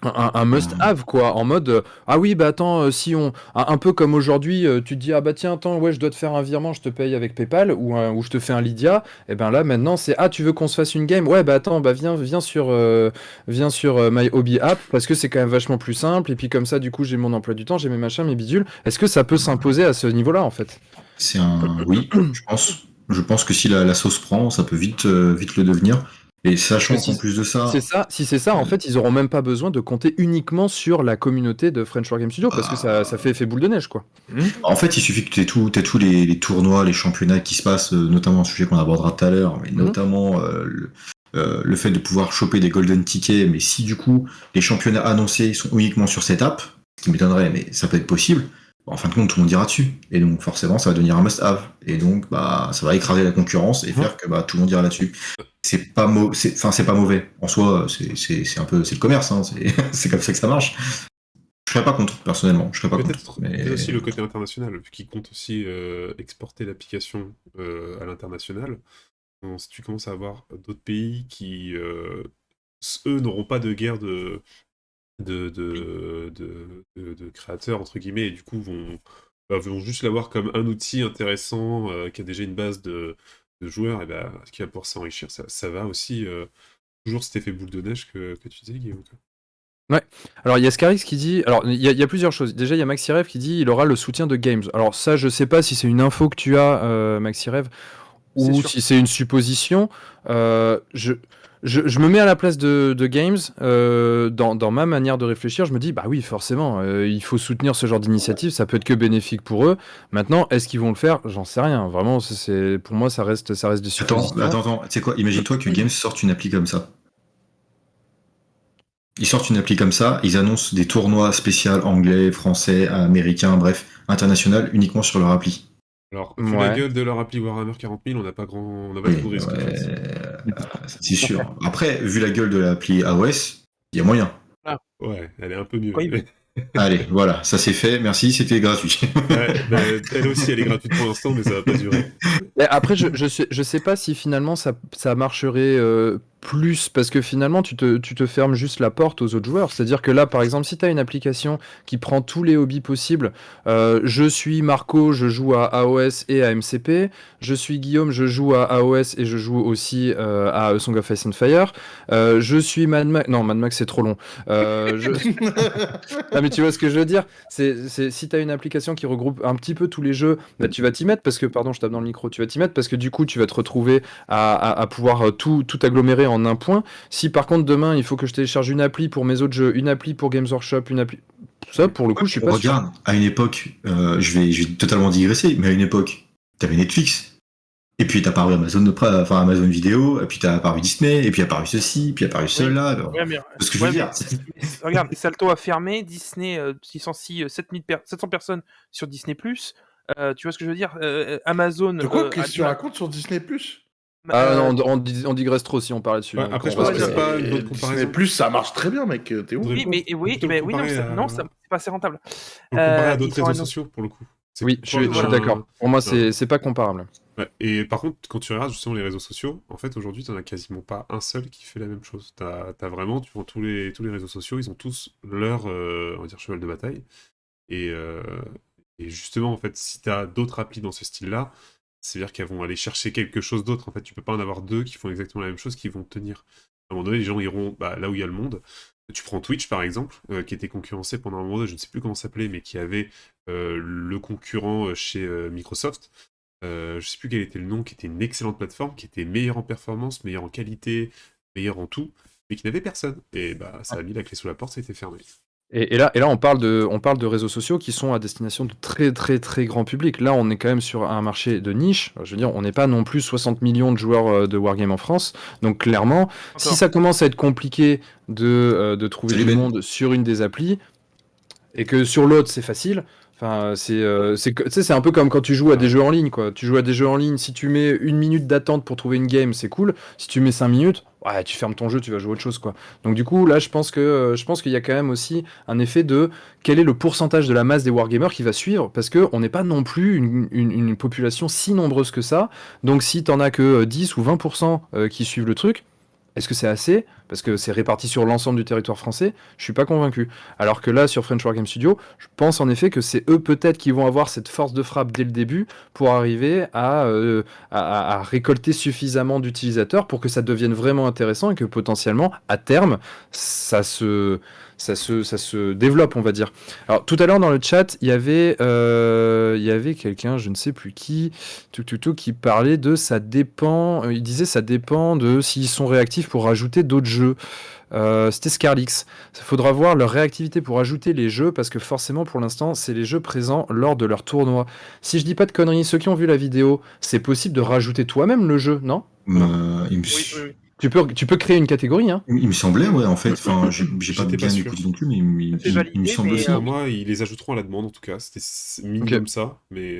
un must-have, quoi, en mode ah oui, bah attends, si on. Un peu comme aujourd'hui, tu te dis ah bah tiens, attends, ouais, je dois te faire un virement, je te paye avec PayPal, ou je te fais un Lydia, et ben là maintenant c'est ah, tu veux qu'on se fasse une game, ouais, bah attends, bah viens sur My Hobby App, parce que c'est quand même vachement plus simple, et puis comme ça, du coup, j'ai mon emploi du temps, j'ai mes machins, mes bidules. Est-ce que ça peut s'imposer à ce niveau-là, en fait? C'est un oui, je pense. Je pense que si la sauce prend, ça peut vite le devenir. Et sachant Parce que qu'en plus de ça, si c'est ça, en fait, ils auront même pas besoin de compter uniquement sur la communauté de French Wargame Studio, parce que ça fait effet boule de neige, quoi. en fait, il suffit que tu aies tous les tournois, les championnats qui se passent, notamment un sujet qu'on abordera tout à l'heure, mais notamment le fait de pouvoir choper des golden tickets. Mais si du coup les championnats annoncés sont uniquement sur cette app, ce qui m'étonnerait, mais ça peut être possible. En fin de compte, tout le monde ira dessus. Et donc, forcément, ça va devenir un must-have. Et donc, bah, ça va écraser la concurrence et faire que bah, tout le monde ira là-dessus. C'est pas mauvais. En soi, c'est un peu, c'est le commerce, hein. C'est comme ça que ça marche. Je serais pas contre, personnellement. Je serais pas contre. Peut-être aussi le côté international, vu qu'ils comptent aussi exporter l'application à l'international. Si tu commences à avoir d'autres pays qui, eux, n'auront pas de guerre de créateurs, entre guillemets, et du coup vont juste l'avoir comme un outil intéressant qui a déjà une base joueurs, et bah, qui va pouvoir s'enrichir, ça va aussi toujours cet effet boule de neige que tu disais, Guillaume. Ouais. Alors il y a Scarix qui dit, alors il y a plusieurs choses. Déjà il y a Maxirev qui dit il aura le soutien de Games. Alors ça je sais pas si c'est une info que tu as Maxirev ou si c'est une supposition. Je me mets à la place de Games dans ma manière de réfléchir. Je me dis bah oui forcément il faut soutenir ce genre d'initiative. Ça peut être que bénéfique pour eux. Maintenant est-ce qu'ils vont le faire? J'en sais rien. Vraiment c'est pour moi ça reste des suppositions. Attends. Tu sais quoi? Imagine-toi que Games sorte une appli comme ça. Ils sortent une appli comme ça, ils annoncent des tournois spéciaux anglais, français, américains, bref, international, uniquement sur leur appli. Alors, vu la gueule de leur appli Warhammer 40 000, on n'a pas trop de risques. C'est sûr. Après, vu la gueule de l'appli AOS, il y a moyen. Ouais, elle est un peu mieux. Allez, voilà, ça c'est fait, merci, c'était gratuit. Elle aussi, elle est gratuite pour l'instant, mais ça va pas durer. Après, je sais pas si finalement ça marcherait plus, parce que finalement tu te fermes juste la porte aux autres joueurs. C'est-à-dire que là, par exemple, si tu as une application qui prend tous les hobbies possibles, je suis Marco, je joue à AOS et à MCP, je suis Guillaume, je joue à AOS et je joue aussi à Song of Ice and Fire, je suis Mad Max, non, Mad Max c'est trop long. Non, mais tu vois ce que je veux dire, si tu as une application qui regroupe un petit peu tous les jeux, bah, tu vas t'y mettre parce que, pardon, je tape dans le micro, tu vas t'y mettre parce que du coup, tu vas te retrouver à pouvoir tout agglomérer en un point. Si par contre, demain, il faut que je télécharge une appli pour mes autres jeux, une appli pour Games Workshop, une appli. Ça, pour le coup, je suis pas sûr. Regarde, à une époque, je vais totalement digresser, mais à une époque, t'avais Netflix. Et puis t'as apparu Amazon Vidéo, et puis t'as apparu Disney, et puis apparu ceci, puis apparu cela. Ce que je veux dire. Regarde, Salto a fermé, Disney licencie 700 personnes sur Disney+. Tu vois ce que je veux dire? Amazon... De quoi? Qu'est-ce que tu racontes sur Disney+? Ah non, on digresse trop si on parlait dessus. Après, je pense que c'est pas une bonne comparaison. Disney+, ça marche très bien, mec. T'es où? Oui, mais non, c'est pas assez rentable. On le comparer à d'autres réseaux sociaux, pour le coup. Oui, je suis d'accord. Pour moi, c'est pas comparable. Ouais. Et par contre, quand tu regardes justement les réseaux sociaux, en fait, aujourd'hui, t'en as quasiment pas un seul qui fait la même chose. T'as vraiment, tu vois, tous les réseaux sociaux, ils ont tous leur, on va dire, cheval de bataille. Et justement, en fait, si t'as d'autres applis dans ce style-là, c'est-à-dire qu'elles vont aller chercher quelque chose d'autre. En fait, tu peux pas en avoir deux qui font exactement la même chose, qui vont tenir. À un moment donné, les gens iront là où il y a le monde. Tu prends Twitch, par exemple, qui était concurrencé pendant un moment, je ne sais plus comment ça s'appelait, mais qui avait le concurrent chez Microsoft. Je sais plus quel était le nom, qui était une excellente plateforme, qui était meilleure en performance, meilleure en qualité, meilleure en tout, mais qui n'avait personne. Et bah, ça a mis la clé sous la porte, ça a été fermé. Et là, on parle de réseaux sociaux qui sont à destination de très très très grand public. Là, on est quand même sur un marché de niche. Je veux dire, on n'est pas non plus 60 millions de joueurs de Wargame en France. Donc clairement, si ça commence à être compliqué de trouver du monde sur une des applis, et que sur l'autre c'est facile, enfin c'est un peu comme quand tu joues à des jeux en ligne, quoi. Tu joues à des jeux en ligne, si tu mets 1 minute d'attente pour trouver une game, c'est cool. Si tu mets 5 minutes, ouais, tu fermes ton jeu, tu vas jouer autre chose, quoi. Donc du coup, là, je pense qu'il y a quand même aussi un effet de quel est le pourcentage de la masse des wargamers qui va suivre, parce que on n'est pas non plus une population si nombreuse que ça. Donc si t'en as que 10 ou 20% qui suivent le truc, est-ce que c'est assez? Parce que c'est réparti sur l'ensemble du territoire français, je suis pas convaincu. Alors que là, sur French Wargame Studio, je pense en effet que c'est eux peut-être qui vont avoir cette force de frappe dès le début pour arriver à récolter suffisamment d'utilisateurs pour que ça devienne vraiment intéressant et que potentiellement, à terme, ça se développe, on va dire. Alors tout à l'heure dans le chat, il y avait quelqu'un, je ne sais plus qui, qui parlait de ça dépend. Il disait ça dépend de s'ils sont réactifs pour rajouter d'autres jeux. C'était Scarlix. Il faudra voir leur réactivité pour ajouter les jeux parce que forcément pour l'instant c'est les jeux présents lors de leur tournoi. Si je dis pas de conneries, ceux qui ont vu la vidéo, c'est possible de rajouter toi-même le jeu, non? Oui. Tu peux créer une catégorie, hein. Il me semblait, ouais, en fait. Enfin, j'ai pas bien écouté non plus, mais il me semble aussi. Moi, ils les ajouteront à la demande, en tout cas. C'était minimum ça, mais...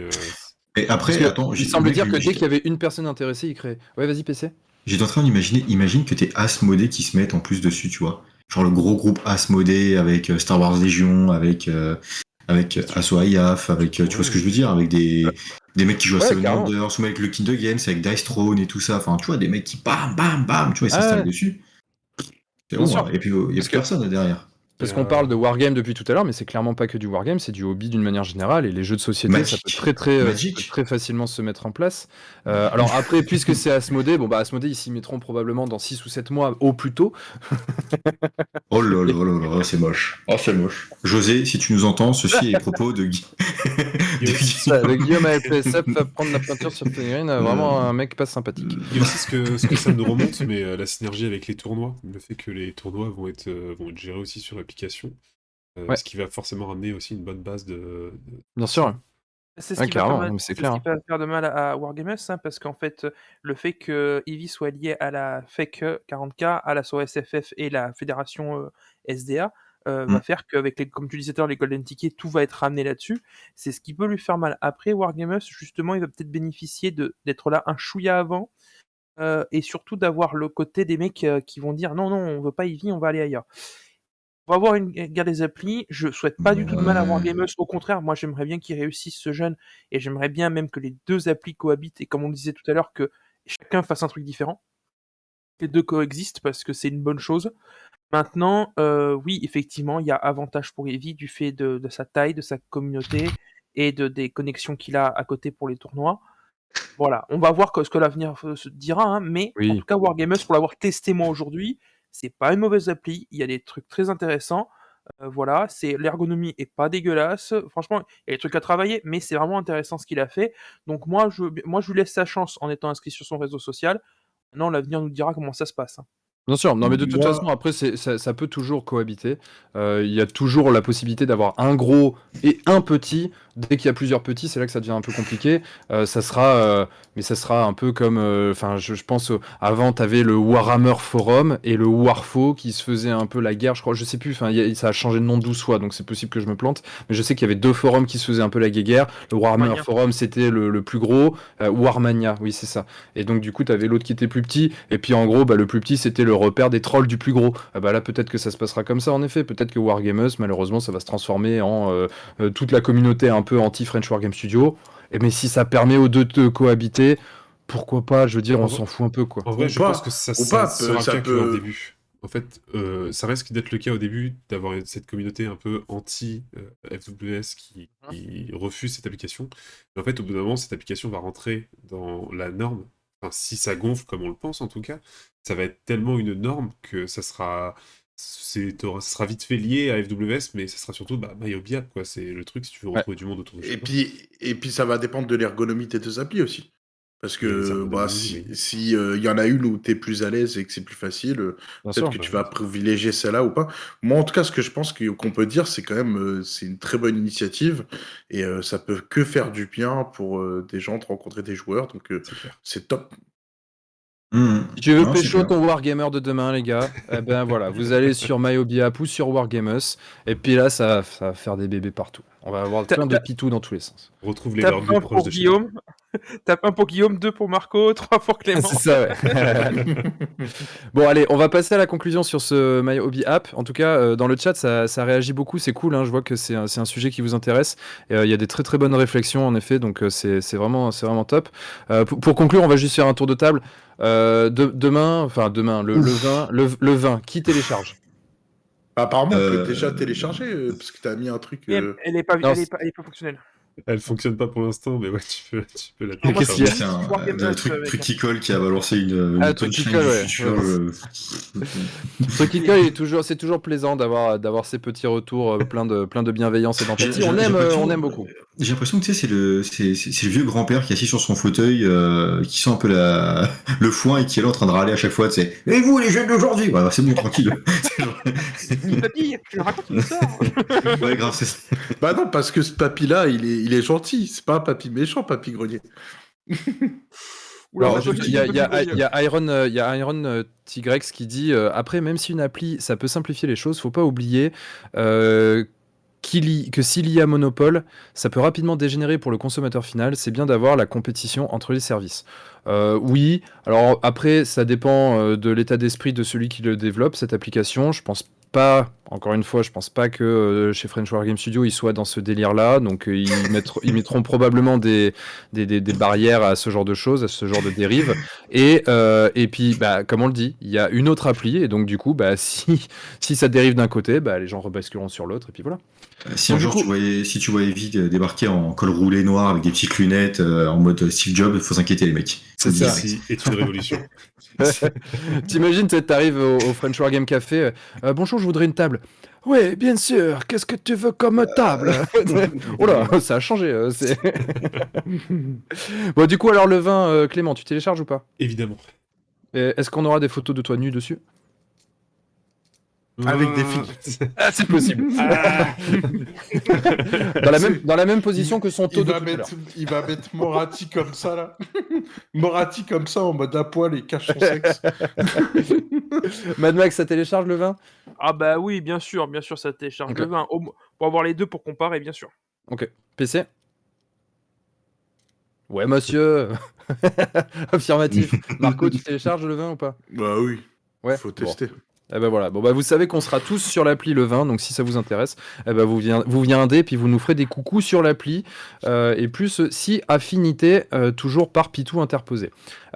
Et après, attends... Il semble dire que dès qu'il y avait une personne intéressée, il créait. Ouais, vas-y, PC. J'étais en train d'imaginer, imagine que t'es Asmodée qui se mettent en plus dessus, tu vois. Genre le gros groupe Asmodée avec Star Wars Légion, avec Asso IAF, avec, tu vois ce que je veux dire, avec des mecs qui jouent à Seven Wonders, ou avec le Kind of Games, avec Dice Throne et tout ça. Enfin, tu vois, des mecs qui bam, bam, bam, tu vois, ils s'installent dessus. C'est bon, et puis il y a plus personne là derrière. Parce qu'on parle de wargame depuis tout à l'heure, mais c'est clairement pas que du wargame, c'est du hobby d'une manière générale, et les jeux de société, Magic. ça peut très facilement se mettre en place. Alors après, puisque c'est Asmodée, Asmodée, ils s'y mettront probablement dans 6 ou 7 mois au plus tôt. Oh là là là là, c'est moche. Oh, c'est moche. José, si tu nous entends, ceci est les propos de Guy. Le Guillaume AFPSF va prendre la peinture sur Fenrir, vraiment un mec pas sympathique. Il y a aussi ce que ça nous remonte, mais la synergie avec les tournois, le fait que les tournois vont être gérés aussi sur l'application, ce qui va forcément ramener aussi une bonne base de... Bien sûr. C'est ce qui va faire de mal à Wargamers, hein, parce qu'en fait, le fait que Eevee soit lié à la FEC 40K, à la SOSFF et la fédération SDA, va faire qu'avec, comme tu disais tout à l'heure, les Golden Tickets, tout va être ramené là-dessus. C'est ce qui peut lui faire mal. Après, Wargamers, justement, il va peut-être bénéficier d'être là un chouïa avant, et surtout d'avoir le côté des mecs qui vont dire non, on veut pas Eevee, on va aller ailleurs. On va avoir une guerre des applis. Je souhaite pas du tout de mal à Wargamers. Au contraire, moi j'aimerais bien qu'ils réussissent ce jeune, et j'aimerais bien même que les deux applis cohabitent, et comme on disait tout à l'heure, que chacun fasse un truc différent. Les deux coexistent parce que c'est une bonne chose. Maintenant, oui, effectivement, il y a avantage pour Eevee du fait de sa taille, de sa communauté et des connexions qu'il a à côté pour les tournois. Voilà, on va voir ce que l'avenir se dira, hein, mais en tout cas, Wargamers, pour l'avoir testé moi aujourd'hui, c'est pas une mauvaise appli, il y a des trucs très intéressants. Voilà, l'ergonomie est pas dégueulasse. Franchement, il y a des trucs à travailler, mais c'est vraiment intéressant ce qu'il a fait. Donc moi, je lui laisse sa chance en étant inscrit sur son réseau social. Maintenant, l'avenir nous dira comment ça se passe. Bien sûr, non mais de toute façon, après, ça peut toujours cohabiter. Il y a toujours la possibilité d'avoir un gros et un petit. Dès qu'il y a plusieurs petits, c'est là que ça devient un peu compliqué. Ça sera un peu comme... je pense, avant, tu avais le Warhammer Forum et le Warfo qui se faisait un peu la guerre, je crois, je sais plus, ça a changé de nom 12 fois, donc c'est possible que je me plante. Mais je sais qu'il y avait deux forums qui se faisaient un peu la guéguerre. Le Warhammer Forum, c'était le plus gros. Warmania, oui, c'est ça. Et donc, du coup, tu avais l'autre qui était plus petit. Et puis, en gros, le plus petit, c'était le repère des trolls du plus gros. Là, peut-être que ça se passera comme ça, en effet. Peut-être que Wargamers, malheureusement, ça va se transformer en toute la communauté un peu anti-French Wargame Studio. Mais si ça permet aux deux de cohabiter, pourquoi pas? Je veux dire, on s'en fout un peu, quoi. En vrai, je pense que ça sera le cas au début. En fait, ça risque d'être le cas au début, d'avoir cette communauté un peu anti-FWS qui refuse cette application. Mais en fait, au bout d'un moment, cette application va rentrer dans la norme. Enfin, si ça gonfle, comme on le pense en tout cas, ça va être tellement une norme que ça sera vite fait lié à FWS, mais ça sera surtout MyOBIAP, quoi. C'est le truc si tu veux retrouver du monde autour de chez toi. Et puis ça va dépendre de l'ergonomie de tes deux applis aussi. Parce que si y en a une où tu es plus à l'aise et que c'est plus facile, peut-être que tu vas privilégier celle-là ou pas. Moi, en tout cas, ce que je pense qu'on peut dire, c'est quand même c'est une très bonne initiative et ça peut que faire du bien pour des gens de rencontrer des joueurs. Donc, c'est top. Si tu veux pécho ton Wargamer de demain, les gars, voilà, vous allez sur MyOBIAP ou sur Wargamers, et puis là, ça va faire des bébés partout. On va avoir plein de pitous dans tous les sens. On retrouve les barbues proches de Guillaume. Tape 1 pour Guillaume, 2 pour Marco, 3 pour Clément. C'est ça, ouais. Bon, allez, on va passer à la conclusion sur ce MyOBIAP. En tout cas, dans le chat, ça réagit beaucoup, c'est cool, hein. Je vois que c'est un sujet qui vous intéresse. Il y a des très très bonnes réflexions, en effet, donc c'est vraiment top. Pour conclure, on va juste faire un tour de table. Demain, le 20, qui télécharge? Apparemment, on peut déjà télécharger, parce que tu as mis un truc... Elle est pas fonctionnelle. Elle fonctionne pas pour l'instant, mais ouais, tu peux la télécharger. Qu'est-ce qu'il y a? Le truc qui colle qui a balancé une punchline du futur. Truc qui colle, c'est toujours plaisant d'avoir ces petits retours plein de bienveillance et d'empathie. On aime beaucoup. J'ai l'impression que c'est le vieux grand-père qui est assis sur son fauteuil, qui sent un peu le foin et qui est là en train de râler à chaque fois. Et vous les jeunes d'aujourd'hui, c'est bon, tranquille. Papy, tu racontes une histoire. Ouais, grave, c'est ça. Bah non, parce que ce papy-là, il est gentil. C'est pas un papy méchant, papy grenier. Il y a Iron Tigrex qui dit après, même si une appli ça peut simplifier les choses, faut pas oublier que s'il y a monopole, ça peut rapidement dégénérer pour le consommateur final. C'est bien d'avoir la compétition entre les services. Oui, alors après, ça dépend de l'état d'esprit de celui qui le développe, cette application. Je pense pas, encore une fois, je pense pas que chez French Wargame Studio ils soient dans ce délire-là. Donc ils mettront probablement des barrières à ce genre de choses, à ce genre de dérives. Et puis, bah, comme on le dit, il y a une autre appli, et donc du coup, bah, si ça dérive d'un côté, bah, les gens rebasculeront sur l'autre, et puis voilà. Si Donc, un du jour coup- tu voyais Evie débarquer en col roulé noir avec des petites lunettes en mode Steve Jobs, faut s'inquiéter les mecs. C'est ça. Ici est une révolution. T'imagines, t'arrives au French Wargame Café, bonjour, je voudrais une table. Oui, bien sûr, qu'est-ce que tu veux comme table? Oh là, ça a changé. Bon, du coup, alors le vin, Clément, tu télécharges ou pas? Évidemment. Est-ce qu'on aura des photos de toi nu dessus? Avec des filles. Ah, c'est possible. Ah. Dans la même position que son taux de tout à l'heure. Il va mettre Moratti comme ça, là. Moratti comme ça, en mode à poil et cache son sexe. Mad Max, ça télécharge le vin? Ah bah oui, bien sûr, ça télécharge Ok. le vin. Pour avoir les deux pour comparer, bien sûr. Ok. PC? Ouais, monsieur. Affirmatif. Marco, tu télécharges le vin ou pas? Bah oui, Ouais. faut Bon. tester. Eh ben voilà, bon bah vous savez qu'on sera tous sur l'appli le 20, donc si ça vous intéresse, eh ben vous viendrez, puis vous nous ferez des coucous sur l'appli, et plus si affinité, toujours par Pitou interposé.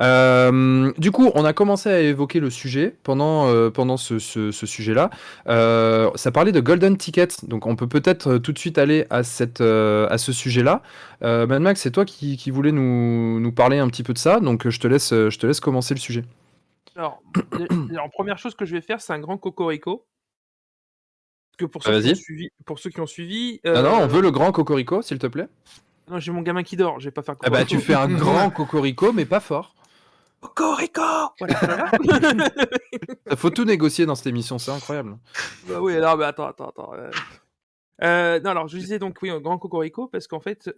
Du coup, on a commencé à évoquer le sujet pendant ce sujet-là. Ça parlait de Golden Ticket, donc on peut peut-être tout de suite aller à ce sujet-là. Mad Max, c'est toi qui voulais nous parler un petit peu de ça, donc je te laisse commencer le sujet. Alors, première chose que je vais faire, c'est un grand cocorico. Parce que pour ceux qui ont suivi, Non, on veut le grand cocorico, s'il te plaît. non, j'ai mon gamin qui dort, je vais pas faire Ah bah tu fais un grand cocorico, mais pas fort. cocorico. Voilà. Faut tout négocier dans cette émission, c'est incroyable. Bah oui, non, mais attends. Non, alors je disais donc oui, un grand cocorico, parce qu'en fait,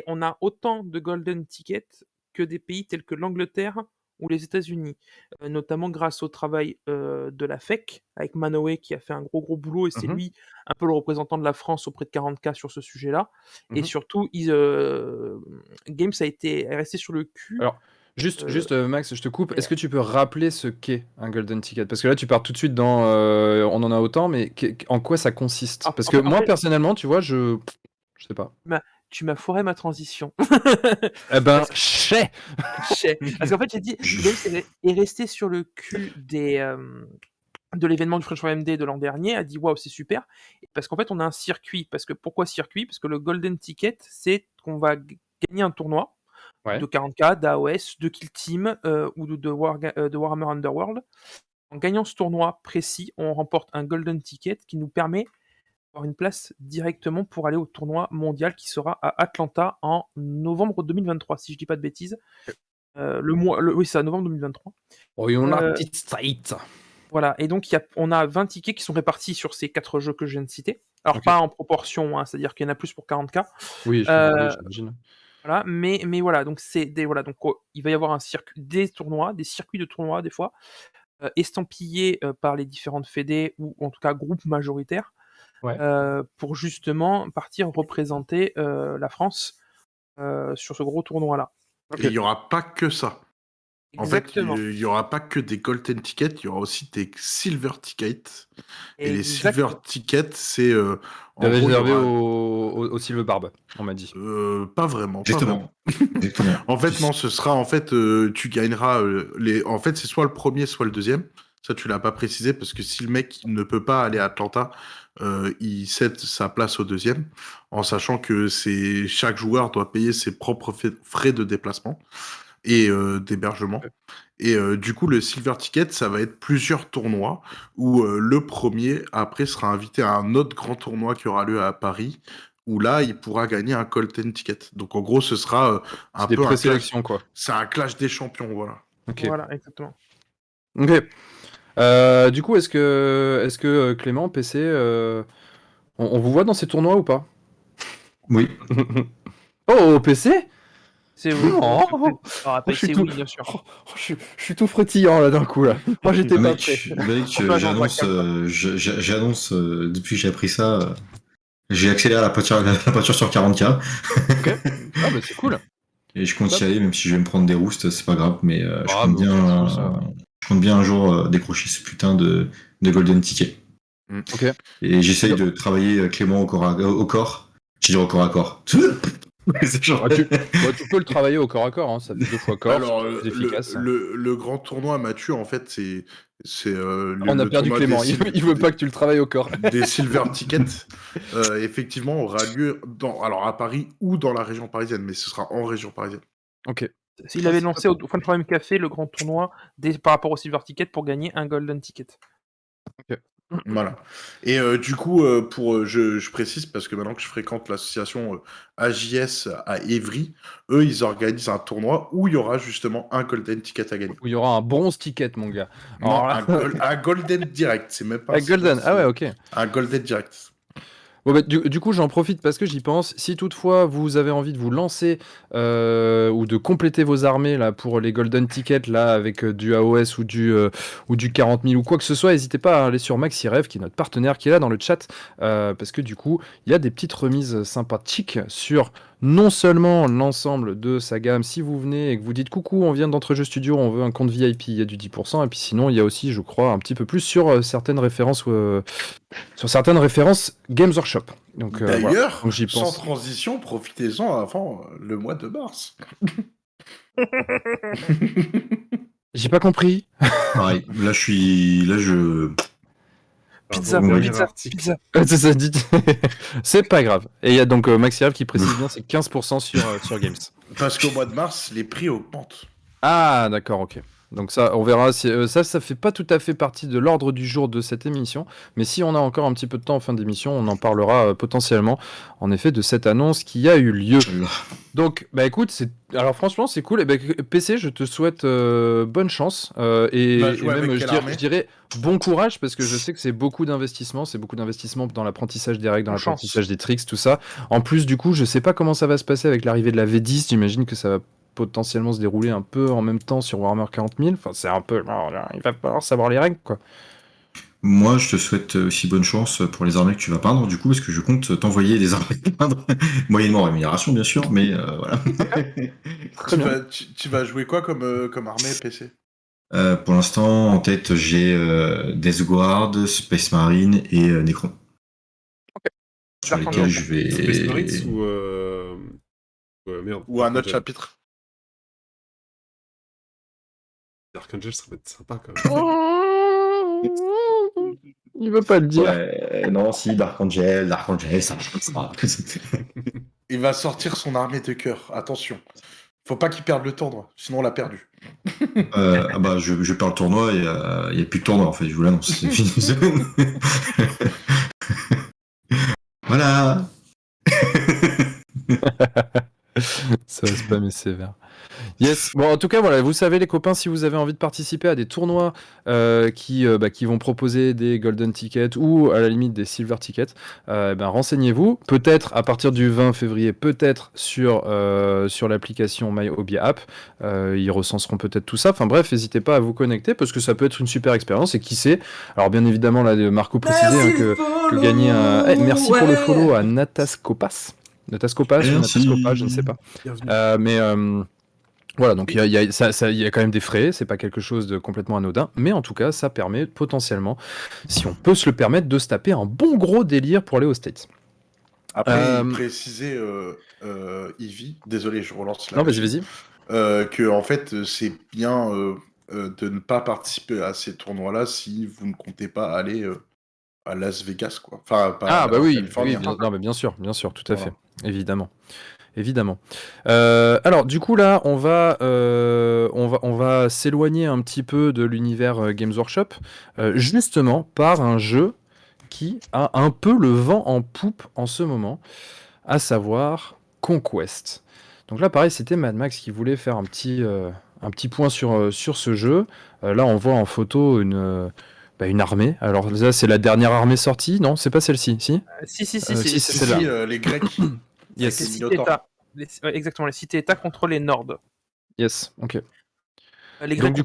on a autant de golden tickets que des pays tels que l'Angleterre ou les États-Unis, notamment grâce au travail de la FEC, avec Manoé qui a fait un gros boulot, et c'est lui un peu le représentant de la France auprès de 40K sur ce sujet-là. Et surtout, Games est resté sur le cul. Alors, juste Max, je te coupe. Est-ce que tu peux rappeler ce qu'est un golden ticket? Parce que là, tu pars tout de suite dans on en a autant, mais en quoi ça consiste? Parce que moi, personnellement, tu vois, je sais pas. Tu m'as foiré ma transition. Eh ben, chais. Parce qu'en fait, j'ai dit, Games est resté sur le cul de l'événement du French Wargame Day de l'an dernier, a dit waouh, c'est super. Parce qu'en fait, on a un circuit. Pourquoi circuit? Parce que le Golden Ticket, c'est qu'on va gagner un tournoi de 40K, d'AOS, de Kill Team ou de Warhammer Underworld. En gagnant ce tournoi précis, on remporte un Golden Ticket qui nous permet d'avoir une place directement pour aller au tournoi mondial qui sera à Atlanta en novembre 2023, si je dis pas de bêtises. Oui, c'est à novembre 2023. United States. Voilà, et donc on a 20 tickets qui sont répartis sur ces 4 jeux que je viens de citer. Alors pas en proportion, hein, c'est-à-dire qu'il y en a plus pour 40K. Oui, j'imagine. Voilà, mais voilà, donc il va y avoir des circuits de tournois des fois, estampillés par les différentes fédés ou en tout cas groupes majoritaires, pour justement partir représenter la France sur ce gros tournoi-là. Et il n'y aura pas que ça. Exactement. En fait, il n'y aura pas que des golden tickets, il y aura aussi des silver tickets. Et les silver tickets, c'est réservé au Silver Barbe, on m'a dit. Pas vraiment. Exactement. En fait, non, ce sera tu gagneras En fait, c'est soit le premier, soit le deuxième. Ça, tu l'as pas précisé parce que si le mec ne peut pas aller à Atlanta, il cède sa place au deuxième, en sachant que chaque joueur doit payer ses propres frais de déplacement et d'hébergement. Et du coup, le Silver Ticket, ça va être plusieurs tournois où le premier, après, sera invité à un autre grand tournoi qui aura lieu à Paris, où là, il pourra gagner un Golden Ticket. Donc, en gros, ce sera un peu un clash. Quoi. C'est un clash des champions, voilà. Okay. Voilà, exactement. Ok. Du coup, est-ce que Clément, PC, on vous voit dans ces tournois ou pas? Oui. Oh, PC? C'est oui. C'est oui, bien sûr. Je suis tout frétillant là d'un coup là. Moi j'étais pas prêt. J'annonce depuis que j'ai appris ça, j'ai accéléré la voiture sur 40K. Ok. Ah bah c'est cool. Et je compte y aller, même si je vais me prendre des roustes, c'est pas grave, mais je compte bien un jour décrocher ce putain de Golden Ticket. Ok. Et j'essaye de travailler Clément au corps. Je dis au corps à corps. C'est genre... Tu peux le travailler au corps à corps, hein. Ça fait 2 fois corps, Alors, c'est plus efficace. le grand tournoi Mathieu, en fait, c'est On a perdu Clément, il veut pas que tu le travailles au corps. Des silver tickets, effectivement, aura lieu alors à Paris ou dans la région parisienne, mais ce sera en région parisienne. Ok. S'il avait lancé au Fun Forum Café le grand tournoi par rapport au silver ticket pour gagner un golden ticket. Ok. Voilà. Et du coup, je précise, parce que maintenant que je fréquente l'association AJS à Évry, eux, ils organisent un tournoi où il y aura justement un golden ticket à gagner. Où il y aura un bronze ticket, mon gars. Non, un golden direct, c'est même pas un golden, ah ouais, ok. Un golden direct. Bon, bah, du coup, j'en profite parce que j'y pense. Si toutefois vous avez envie de vous lancer ou de compléter vos armées là, pour les golden tickets là, avec du AOS ou du 40 000 ou quoi que ce soit, n'hésitez pas à aller sur MaxiRev, qui est notre partenaire, qui est là dans le chat, parce que du coup, il y a des petites remises sympathiques sur non seulement l'ensemble de sa gamme. Si vous venez et que vous dites coucou, on vient d'Entrejeux Studio, on veut un compte VIP, il y a du 10%. Et puis sinon, il y a aussi, je crois, un petit peu plus sur certaines références Games Workshop. Donc, d'ailleurs, donc, j'y pense. sans transition, profitez-en avant le mois de mars. J'ai pas compris. Pareil, je... Pizza, pizza. C'est ça, dites. C'est pas grave. Et il y a donc MaxiRev qui précise bien, c'est 15% sur Games. Parce qu'au mois de mars, les prix augmentent. Ah, d'accord, ok. Donc ça, on verra. Si, ça fait pas tout à fait partie de l'ordre du jour de cette émission. Mais si on a encore un petit peu de temps en fin d'émission, on en parlera potentiellement, en effet, de cette annonce qui a eu lieu. Donc, bah écoute, alors franchement, c'est cool. Et bah, PC, je te souhaite bonne chance. Et même, je dirais bon courage, parce que je sais que c'est beaucoup d'investissement. C'est beaucoup d'investissement dans l'apprentissage des règles, dans l'apprentissage des tricks, tout ça. En plus, du coup, je sais pas comment ça va se passer avec l'arrivée de la V10. J'imagine que ça va potentiellement se dérouler un peu en même temps sur Warhammer 40 000. Enfin, c'est un peu... il va falloir savoir les règles, quoi. Moi, je te souhaite aussi bonne chance pour les armées que tu vas peindre, du coup, parce que je compte t'envoyer des armées peindre, moyennement rémunération, bien sûr, mais voilà. Tu vas jouer quoi comme armée PC? Pour l'instant, en tête, j'ai Death Guard, Space Marine et Necron. Ok. Sur lesquels je vais... Space Marines ou un autre chapitre. Dark Angel, ça va être sympa quand même. Il veut pas le dire. Ouais, non, si, Dark Angel, ça va. Il va sortir son armée de cœur. Attention. Faut pas qu'il perde le tournoi, sinon on l'a perdu. Bah, je perds le tournoi et il n'y a plus de tournoi en fait, je vous l'annonce. C'est fini. Voilà. Ça va spammer sévère. Yes. Bon, en tout cas, voilà, vous savez, les copains, si vous avez envie de participer à des tournois qui vont proposer des golden tickets ou à la limite des silver tickets, renseignez-vous. Peut-être à partir du 20 février, peut-être sur l'application MyHobby App. Ils recenseront peut-être tout ça. Enfin bref, n'hésitez pas à vous connecter parce que ça peut être une super expérience. Et qui sait. Alors, bien évidemment, là, Marco précisait que gagner un. Merci pour le follow à Natascopas. Natascopas ou Natascopas, je ne sais pas. Voilà, donc il y a quand même des frais, c'est pas quelque chose de complètement anodin, mais en tout cas, ça permet potentiellement, si on peut se le permettre, de se taper un bon gros délire pour aller aux States. Après, préciser, Ivy, désolé, je relance là. Non, vas-y. Que en fait, c'est bien de ne pas participer à ces tournois-là si vous ne comptez pas aller à Las Vegas, quoi. Enfin, pas oui, non, mais bien sûr, tout à fait, évidemment. Alors du coup là, on va s'éloigner un petit peu de l'univers Games Workshop, justement par un jeu qui a un peu le vent en poupe en ce moment, à savoir Conquest. Donc là, pareil, c'était Mad Max qui voulait faire un petit point sur ce jeu. Là, on voit en photo une armée. Alors là, c'est la dernière armée sortie, non? C'est pas celle-ci, si? Si, c'est celle-là. Les Grecs. Yes. Les cités-États. Exactement, les cités-États contre les Nords. Yes, ok. Les Grecs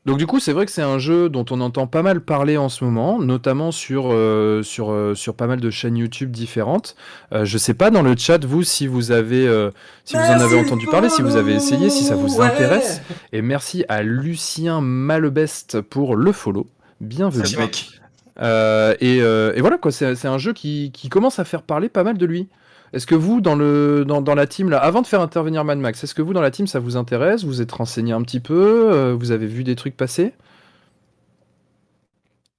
Donc du coup, c'est vrai que c'est un jeu dont on entend pas mal parler en ce moment, notamment sur pas mal de chaînes YouTube différentes. Je sais pas dans le chat, vous, si vous en avez entendu parler, si vous avez essayé, si ça vous intéresse. Et merci à Lucien Malebest pour le follow. Bienvenue. Merci mec. Et voilà quoi, c'est un jeu qui commence à faire parler pas mal de lui. Est-ce que vous, dans la team, là, avant de faire intervenir Mad Max, est-ce que vous, dans la team, ça vous intéresse? Vous êtes renseigné un petit peu? Vous avez vu des trucs passer?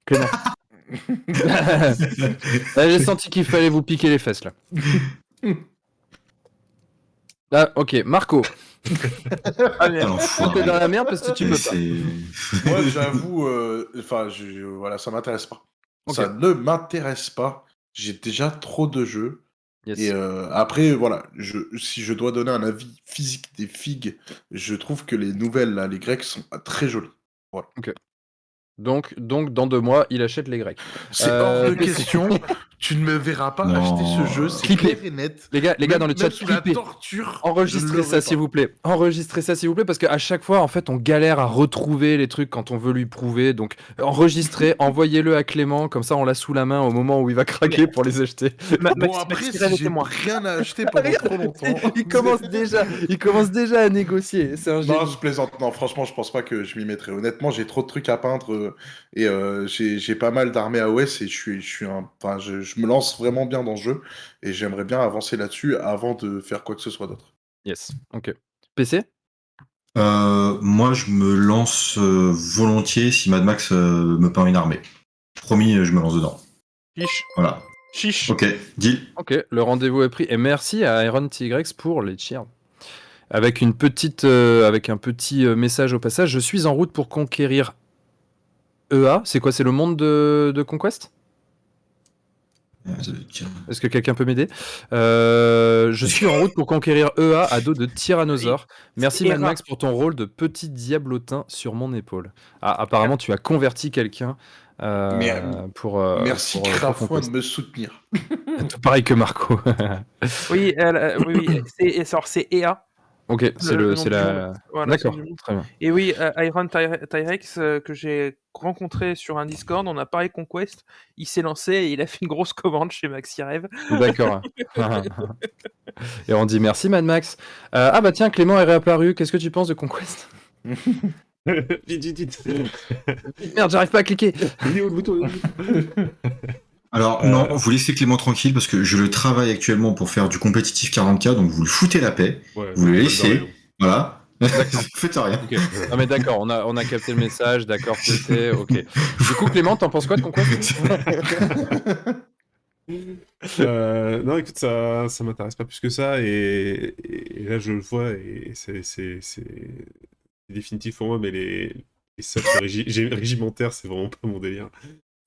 Clément. J'ai senti qu'il fallait vous piquer les fesses, là. Ah, ok, Marco. Allez, T'es dans la merde parce que tu peux pas. Moi, j'avoue, voilà, ça m'intéresse pas. Ok. Ça ne m'intéresse pas. J'ai déjà trop de jeux. Yes. Et après, voilà, si je dois donner un avis physique des figues, je trouve que les nouvelles, là, les Grecs, sont très jolies. Voilà. Ok. Donc, dans 2 mois, il achète les Grecs. C'est hors de PC. question. Tu ne me verras pas Non. acheter ce jeu, c'est Clippez. clair et net. Les gars, dans le Même chat, sous la clippez. torture. Enregistrez ça, s'il vous plaît. Enregistrez ça, s'il vous plaît, parce qu'à chaque fois, en fait, on galère à retrouver les trucs quand on veut lui prouver. Donc, enregistrez, envoyez-le à Clément, comme ça, on l'a sous la main au moment où il va craquer pour les acheter. Bon, après, si j'ai rien à acheter pendant trop longtemps. Il commence déjà à négocier. C'est un Non, génie. je plaisante. Non, franchement, je pense pas que je m'y mettrai. Honnêtement, j'ai trop de trucs à peindre et j'ai pas mal d'armées AOS et je me lance vraiment bien dans ce jeu et j'aimerais bien avancer là-dessus avant de faire quoi que ce soit d'autre. Yes. Ok. PC? Moi, je me lance volontiers si Mad Max me peint une armée. Promis, je me lance dedans. Chiche. Voilà. Chiche. Ok, deal. Ok, le rendez-vous est pris. Et merci à Iron Tigrex pour les cheers. Avec un petit message au passage. Je suis en route pour conquérir EA. C'est quoi? C'est le monde de Conquest? Tiens. Est-ce que quelqu'un peut m'aider? Je suis en route pour conquérir EA à dos de tyrannosaure. Merci Mad Max pour ton rôle de petit diablotin sur mon épaule. Ah, apparemment tu as converti quelqu'un pour Merci Crafouin de me soutenir. Tout pareil que Marco. Oui, c'est EA. Ok, c'est la. Voilà, D'accord, très bien. Et oui, Iron Tyrex que j'ai rencontré sur un Discord, on a parlé Conquest, il s'est lancé et il a fait une grosse commande chez Maxirev. D'accord. Et on dit merci Mad Max. Ah bah tiens, Clément est réapparu. Qu'est-ce que tu penses de Conquest? Vite. Merde, j'arrive pas à cliquer. Il est où le bouton? Alors, non, vous laissez Clément tranquille parce que je le travaille actuellement pour faire du compétitif 40K, donc vous le foutez la paix, Ouais, vous le laissez, voilà. Faites rien. Okay. Non mais d'accord, on a capté le message, d'accord, PC, ok. Du coup, Clément, t'en penses quoi de Conquest? Non, écoute, ça m'intéresse pas plus que ça, et là je le vois, et c'est définitif pour moi, mais les socles régimentaires, c'est vraiment pas mon délire.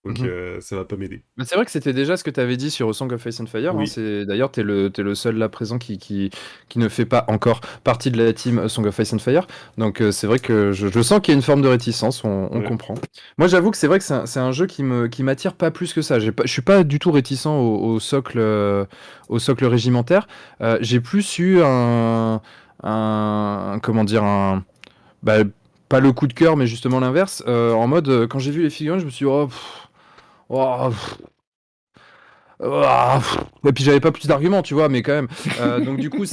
Donc ça va pas m'aider. Bah, c'est vrai que c'était déjà ce que tu avais dit sur Song of Ice and Fire. Oui. Hein, d'ailleurs, t'es le seul là présent qui ne fait pas encore partie de la team Song of Ice and Fire. Donc c'est vrai que je sens qu'il y a une forme de réticence, on comprend. Moi j'avoue que c'est vrai que c'est un jeu qui m'attire pas plus que ça. Je suis pas du tout réticent au socle régimentaire. J'ai plus eu comment dire, pas le coup de cœur, mais justement l'inverse. En mode, quand j'ai vu les figurines, je me suis dit, et puis j'avais pas plus d'arguments, tu vois, mais quand même. Donc du coup,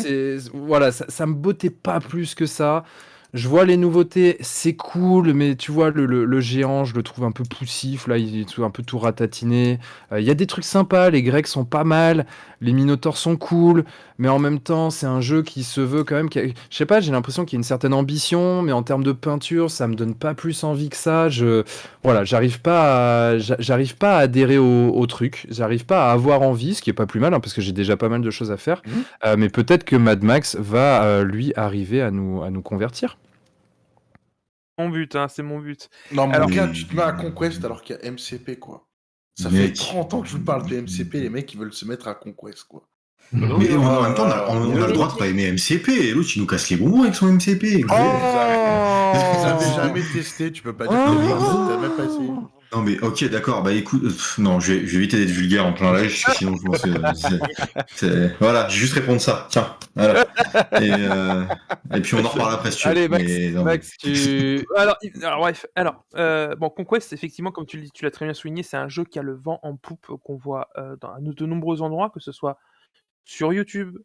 voilà, ça me bottait pas plus que ça. Je vois les nouveautés, c'est cool, mais tu vois, le géant, je le trouve un peu poussif, là, il est un peu tout ratatiné. Il y a des trucs sympas, les Grecs sont pas mal, les Minotaurs sont cool, mais en même temps, c'est un jeu qui se veut quand même. Je sais pas, j'ai l'impression qu'il y a une certaine ambition, mais en termes de peinture, ça me donne pas plus envie que ça. Voilà, j'arrive pas à adhérer au truc, j'arrive pas à avoir envie, ce qui est pas plus mal, hein, parce que j'ai déjà pas mal de choses à faire. Mais peut-être que Mad Max va, lui, arriver à nous convertir. Mon but, hein, c'est mon but. Non, mais gars, tu te mets à Conquest alors qu'il y a MCP, quoi. Ça fait 30 ans que je vous parle de MCP, les mecs, ils veulent se mettre à Conquest, quoi. Mais en même temps, on a le droit de pas aimer MCP, et l'autre, il nous casse les bonbons avec son MCP. Vous avez jamais testé, tu peux pas dire que t'as même pas essayé. Non mais ok, d'accord, bah écoute, non, je vais éviter d'être vulgaire en plein live, parce que sinon je pense que voilà, je vais juste répondre ça, tiens, voilà. Et puis on en reparle après si tu veux. Allez, Max, Alors, bon, Conquest, effectivement, comme tu l'as très bien souligné, c'est un jeu qui a le vent en poupe, qu'on voit dans de nombreux endroits, que ce soit sur YouTube,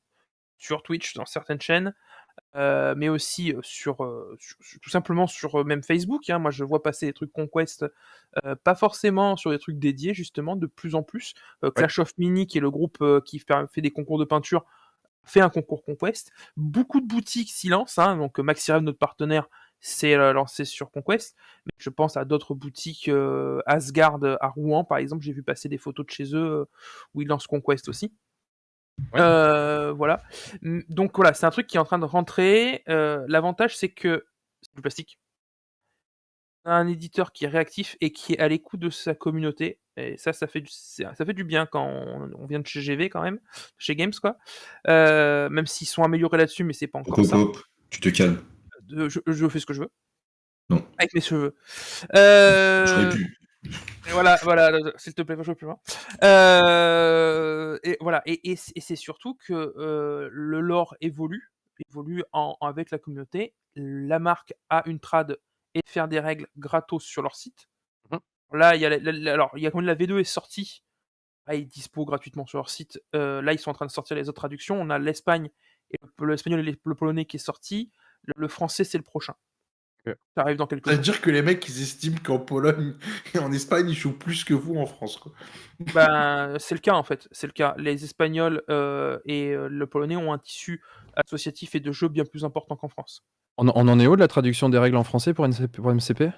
sur Twitch, dans certaines chaînes. mais aussi tout simplement sur même Facebook. Hein. Moi, je vois passer des trucs Conquest, pas forcément sur des trucs dédiés, justement, de plus en plus. Ouais. Clash of Mini, qui est le groupe qui fait des concours de peinture, fait un concours Conquest. Beaucoup de boutiques s'y lancent. Hein. Donc, Maxi-Rêve, notre partenaire, s'est lancé sur Conquest. Mais je pense à d'autres boutiques, Asgard à Rouen, par exemple. J'ai vu passer des photos de chez eux où ils lancent Conquest aussi. Ouais. Voilà. Donc voilà, c'est un truc qui est en train de rentrer. L'avantage, c'est que c'est du plastique. On a un éditeur qui est réactif et qui est à l'écoute de sa communauté. Et ça fait du bien quand on vient de chez GV quand même, chez Games quoi. Même s'ils sont améliorés là-dessus, mais c'est pas encore Hop, ça. hop, tu te calmes. Je fais ce que je veux. Non. Avec mes cheveux. J'aurais pu. Et voilà, s'il te plaît, va jouer plus loin. Et voilà, et c'est surtout que le lore évolue avec la communauté. La marque a une trad et faire des règles gratos sur leur site. Mhm. Là, il y a alors il y a quand même la V2 est sortie, il est dispo gratuitement sur leur site. Là, ils sont en train de sortir les autres traductions. On a l'Espagne et l'espagnol et le polonais qui est sorti. Le français, c'est le prochain. Ok. Ça arrive dans quelques jours. C'est-à-dire que les mecs, ils estiment qu'en Pologne et en Espagne, ils jouent plus que vous en France, quoi. Ben, c'est le cas en fait, c'est le cas. Les Espagnols et le Polonais ont un tissu associatif et de jeux bien plus important qu'en France. On en est où de la traduction des règles en français pour MCP?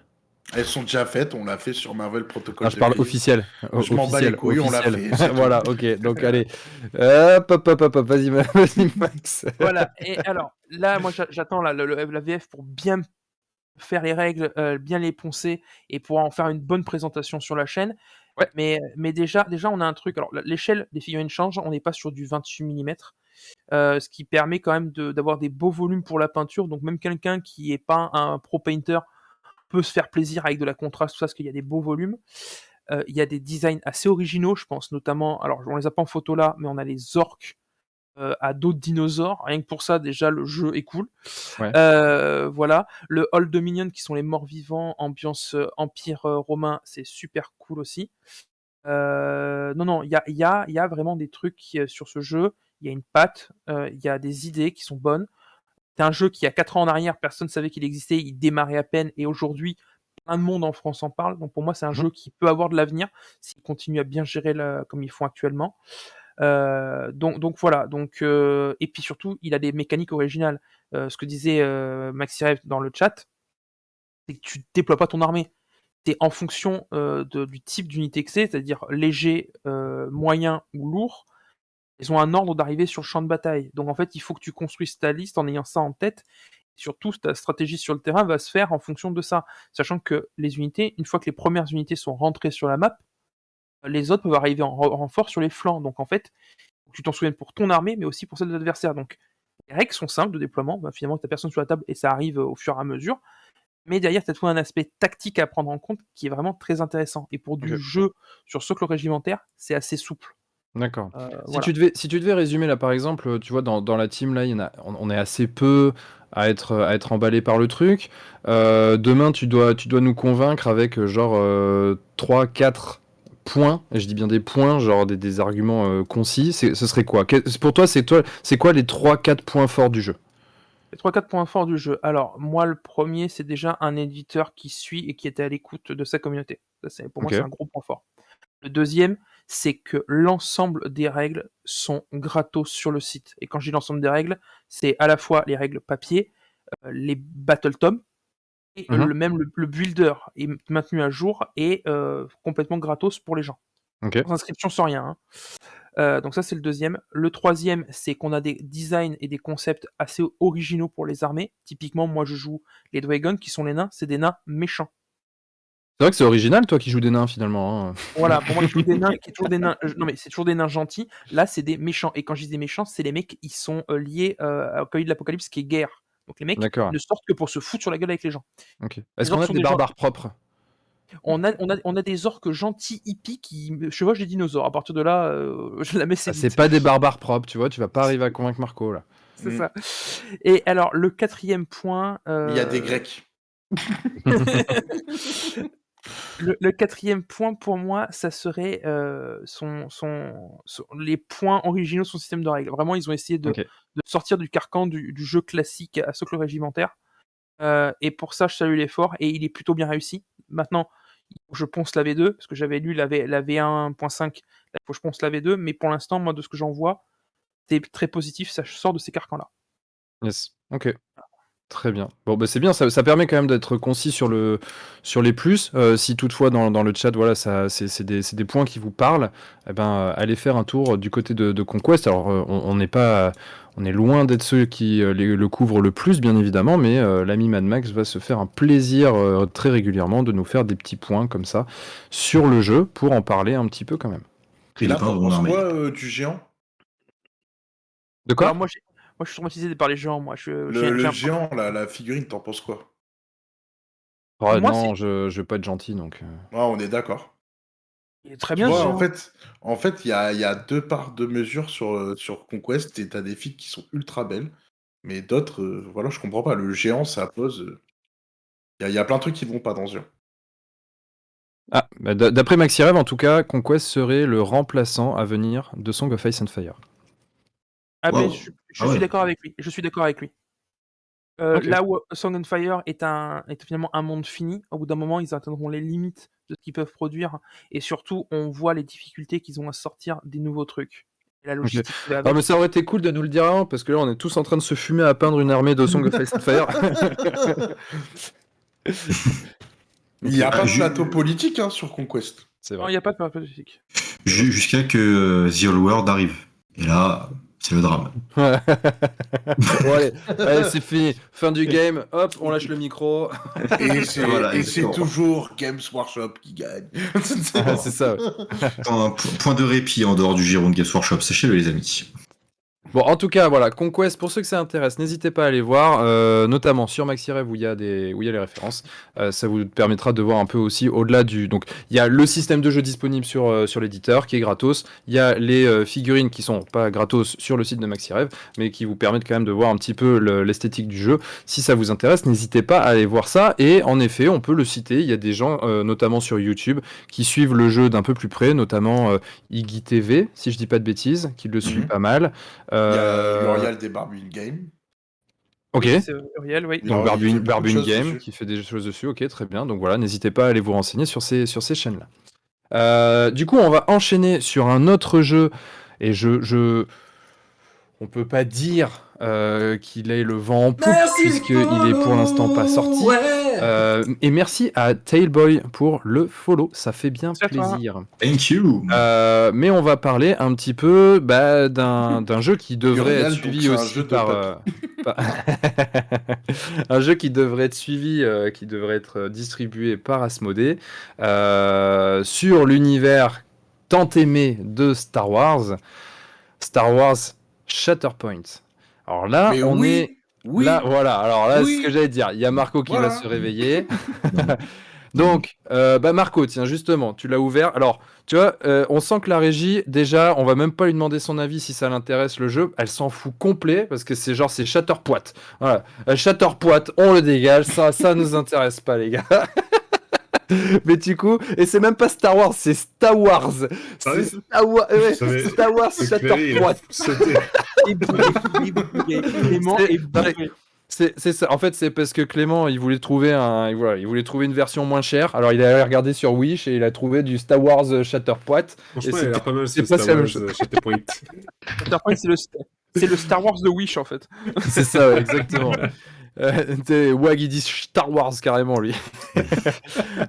Elles sont déjà faites, on l'a fait sur Marvel Protocol. Ah, je parle Decree. officiel. Je m'en bats les couilles, on l'a fait, c'est tout. Voilà, ok. Donc allez. Hop. Vas-y, Max. Voilà, et alors là, moi j'attends la VF pour bien faire les règles, bien les poncer et pouvoir en faire une bonne présentation sur la chaîne. Ouais. Mais déjà, on a un truc. Alors, l'échelle des figurines change, on n'est pas sur du 28 mm, ce qui permet quand même d'avoir des beaux volumes pour la peinture. Donc, même quelqu'un qui n'est pas un pro painter peut se faire plaisir avec de la contraste, tout ça, parce qu'il y a des beaux volumes. Il y a des designs assez originaux, je pense notamment. Alors, on les a pas en photo là, mais on a les orques à d'autres dinosaures. Rien que pour ça, déjà, le jeu est cool. Ouais. Voilà. Le Old Dominion, qui sont les morts vivants, ambiance empire romain, c'est super cool aussi. Non, il y a vraiment des trucs sur ce jeu. Il y a une patte, il y a des idées qui sont bonnes. C'est un jeu qui, a 4 ans en arrière, personne ne savait qu'il existait, il démarrait à peine, et aujourd'hui, plein de monde en France en parle. Donc pour moi, c'est un jeu qui peut avoir de l'avenir s'il continue à bien gérer comme ils font actuellement. Donc voilà. Et puis surtout, il a des mécaniques originales. Ce que disait Maxi-Rêve dans le chat, c'est que tu déploies pas ton armée. C'est en fonction du type d'unité que c'est-à-dire léger, moyen ou lourd. Ils ont un ordre d'arrivée sur le champ de bataille. Donc en fait, il faut que tu construises ta liste en ayant ça en tête. Surtout, ta stratégie sur le terrain va se faire en fonction de ça. Sachant que les unités, une fois que les premières unités sont rentrées sur la map, les autres peuvent arriver en renfort sur les flancs. Donc en fait, tu t'en souviennes pour ton armée, mais aussi pour celle de l'adversaire. Donc les règles sont simples de déploiement. Finalement, tu n'as personne sur la table et ça arrive au fur et à mesure. Mais derrière, tu as tout un aspect tactique à prendre en compte qui est vraiment très intéressant. Et pour du jeu sur socle régimentaire, c'est assez souple. D'accord. Voilà. Si tu devais résumer là, par exemple, tu vois, dans la team là, on est assez peu à être emballé par le truc. Demain, tu dois nous convaincre avec genre 3-4 points, et je dis bien des points, genre des arguments concis. Ce serait quoi? Pour toi, c'est quoi les 3-4 points forts du jeu? Les 3-4 points forts du jeu. Alors, moi, le premier, c'est déjà un éditeur qui suit et qui était à l'écoute de sa communauté. Ça, pour moi, c'est un gros point fort. Le deuxième, c'est que l'ensemble des règles sont gratos sur le site. Et quand je dis l'ensemble des règles, c'est à la fois les règles papier, les battle tomes, et le builder est maintenu à jour et complètement gratos pour les gens. Sans inscription, sans rien. Donc ça, c'est le deuxième. Le troisième, c'est qu'on a des designs et des concepts assez originaux pour les armées. Typiquement, moi, je joue les Dragons, qui sont les nains. C'est des nains méchants. C'est vrai que c'est original, toi qui joues des nains finalement. Hein. Voilà, pour moi, je joue des nains, qui toujours des nains. Non, mais c'est toujours des nains gentils. Là, c'est des méchants. Et quand je dis des méchants, c'est les mecs, ils sont liés au cahier de l'Apocalypse, qui est guerre. Donc les mecs ne sortent que pour se foutre sur la gueule avec les gens. Okay. Est-ce qu'on a des barbares propres? On a des orques gentils hippies qui chevauchent des dinosaures. À partir de là, je la mets c'est pas des barbares propres, tu vois, tu vas pas arriver à convaincre Marco là. C'est ça. Et alors, le quatrième point. Il y a des Grecs. Le 4e point pour moi, ça serait les points originaux de son système de règles. Vraiment, ils ont essayé de sortir du carcan du jeu classique à socle régimentaire. Et pour ça, je salue l'effort et il est plutôt bien réussi. Maintenant, je ponce la V2 parce que j'avais lu la V1.5. Là, il faut que je ponce la V2, mais pour l'instant, moi, de ce que j'en vois, c'est très positif. Ça sort de ces carcans-là. Yes. Ok. Très bien. Bon, bah c'est bien, ça permet quand même d'être concis sur les plus. Si toutefois dans le chat, voilà, c'est des points qui vous parlent, eh ben, allez faire un tour du côté de Conquest. Alors, on est loin d'être ceux qui le couvrent le plus, bien évidemment, mais l'ami Mad Max va se faire un plaisir très régulièrement de nous faire des petits points comme ça sur le jeu pour en parler un petit peu quand même. Et là, t'en penses quoi du géant? De quoi? Alors, moi, je suis traumatisé par les géants. Moi, le géant, la figurine, t'en penses quoi? Oh, non, je vais pas être gentil, donc... on est d'accord. Il est très bien, vois, en fait, il y a 2 parts de mesure sur Conquest, et t'as des filles qui sont ultra belles, mais d'autres, voilà, je comprends pas. Le géant, ça pose... Il y a plein de trucs qui vont pas dans ce jeu. Ah, bah, d'après Maxirev, en tout cas, Conquest serait le remplaçant à venir de Song of Ice and Fire. Ah, mais je suis d'accord avec lui. Je suis d'accord avec lui. Là où Song and Fire est finalement un monde fini, au bout d'un moment, ils atteindront les limites de ce qu'ils peuvent produire, et surtout, on voit les difficultés qu'ils ont à sortir des nouveaux trucs. Et la logistique qui va avec. Ah, mais ça aurait été cool de nous le dire avant, parce que là, on est tous en train de se fumer à peindre une armée de Song of Ice and Fire. Il n'y a pas de plateau politique sur Conquest. C'est vrai. Non, il n'y a pas de plateau politique. Jusqu'à que The Old World arrive. Et là, c'est le drame. Bon, allez, c'est fini. Fin du game. Hop, on lâche le micro. Et c'est toujours Games Workshop qui gagne. C'est ça. Ouais. Point de répit en dehors du giron de Games Workshop. Sachez-le, les amis. Bon, en tout cas, voilà, Conquest, pour ceux que ça intéresse, n'hésitez pas à aller voir, notamment sur Maxirev où il y a les références. Ça vous permettra de voir un peu aussi au-delà du... Donc, il y a le système de jeu disponible sur l'éditeur qui est gratos. Il y a les figurines qui sont pas gratos sur le site de Maxirev, mais qui vous permettent quand même de voir un petit peu l'esthétique du jeu. Si ça vous intéresse, n'hésitez pas à aller voir ça. Et en effet, on peut le citer. Il y a des gens, notamment sur YouTube, qui suivent le jeu d'un peu plus près, notamment Iggy TV, si je dis pas de bêtises, qui le suit pas mal. Il y a L'Uriel des Barbuin Game. Ok. Oui, c'est Uriel, oui. Donc Barbuin Game qui fait des choses dessus. Ok, très bien. Donc voilà, n'hésitez pas à aller vous renseigner sur ces chaînes-là. Du coup, on va enchaîner sur un autre jeu. Et on peut pas dire qu'il ait le vent en poupe, puisqu'il est pour l'instant pas sorti. Et merci à Tailboy pour le follow, ça fait bien plaisir. Thank you. Mais on va parler un petit peu d'un jeu qui devrait être suivi aussi par... un jeu qui devrait être suivi, qui devrait être distribué par Asmodée, sur l'univers tant aimé de Star Wars Shatterpoint. Alors là, là, voilà. Alors là, c'est ce que j'allais dire. Il y a Marco qui va se réveiller. Donc, Marco, tiens, justement, tu l'as ouvert. Alors, tu vois, on sent que la régie, déjà, on va même pas lui demander son avis si ça l'intéresse le jeu. Elle s'en fout complet parce que c'est Shatterpoint. Voilà, Shatterpoint, on le dégage. Ça nous intéresse pas, les gars. Mais du coup, et c'est même pas Star Wars, c'est Star Wars. C'est Star Wars, Star Wars Shatterpoint. C'est ça. En fait, c'est parce que Clément, il voulait trouver une version moins chère. Alors, il a regardé sur Wish et il a trouvé du Star Wars Shatterpoint. Franchement, il a l'air pas mal. C'est pas Star Wars Shatterpoint. Shatterpoint, c'est le Star Wars de Wish en fait. C'est ça, ouais, exactement. Wag, il dit Star Wars carrément, lui.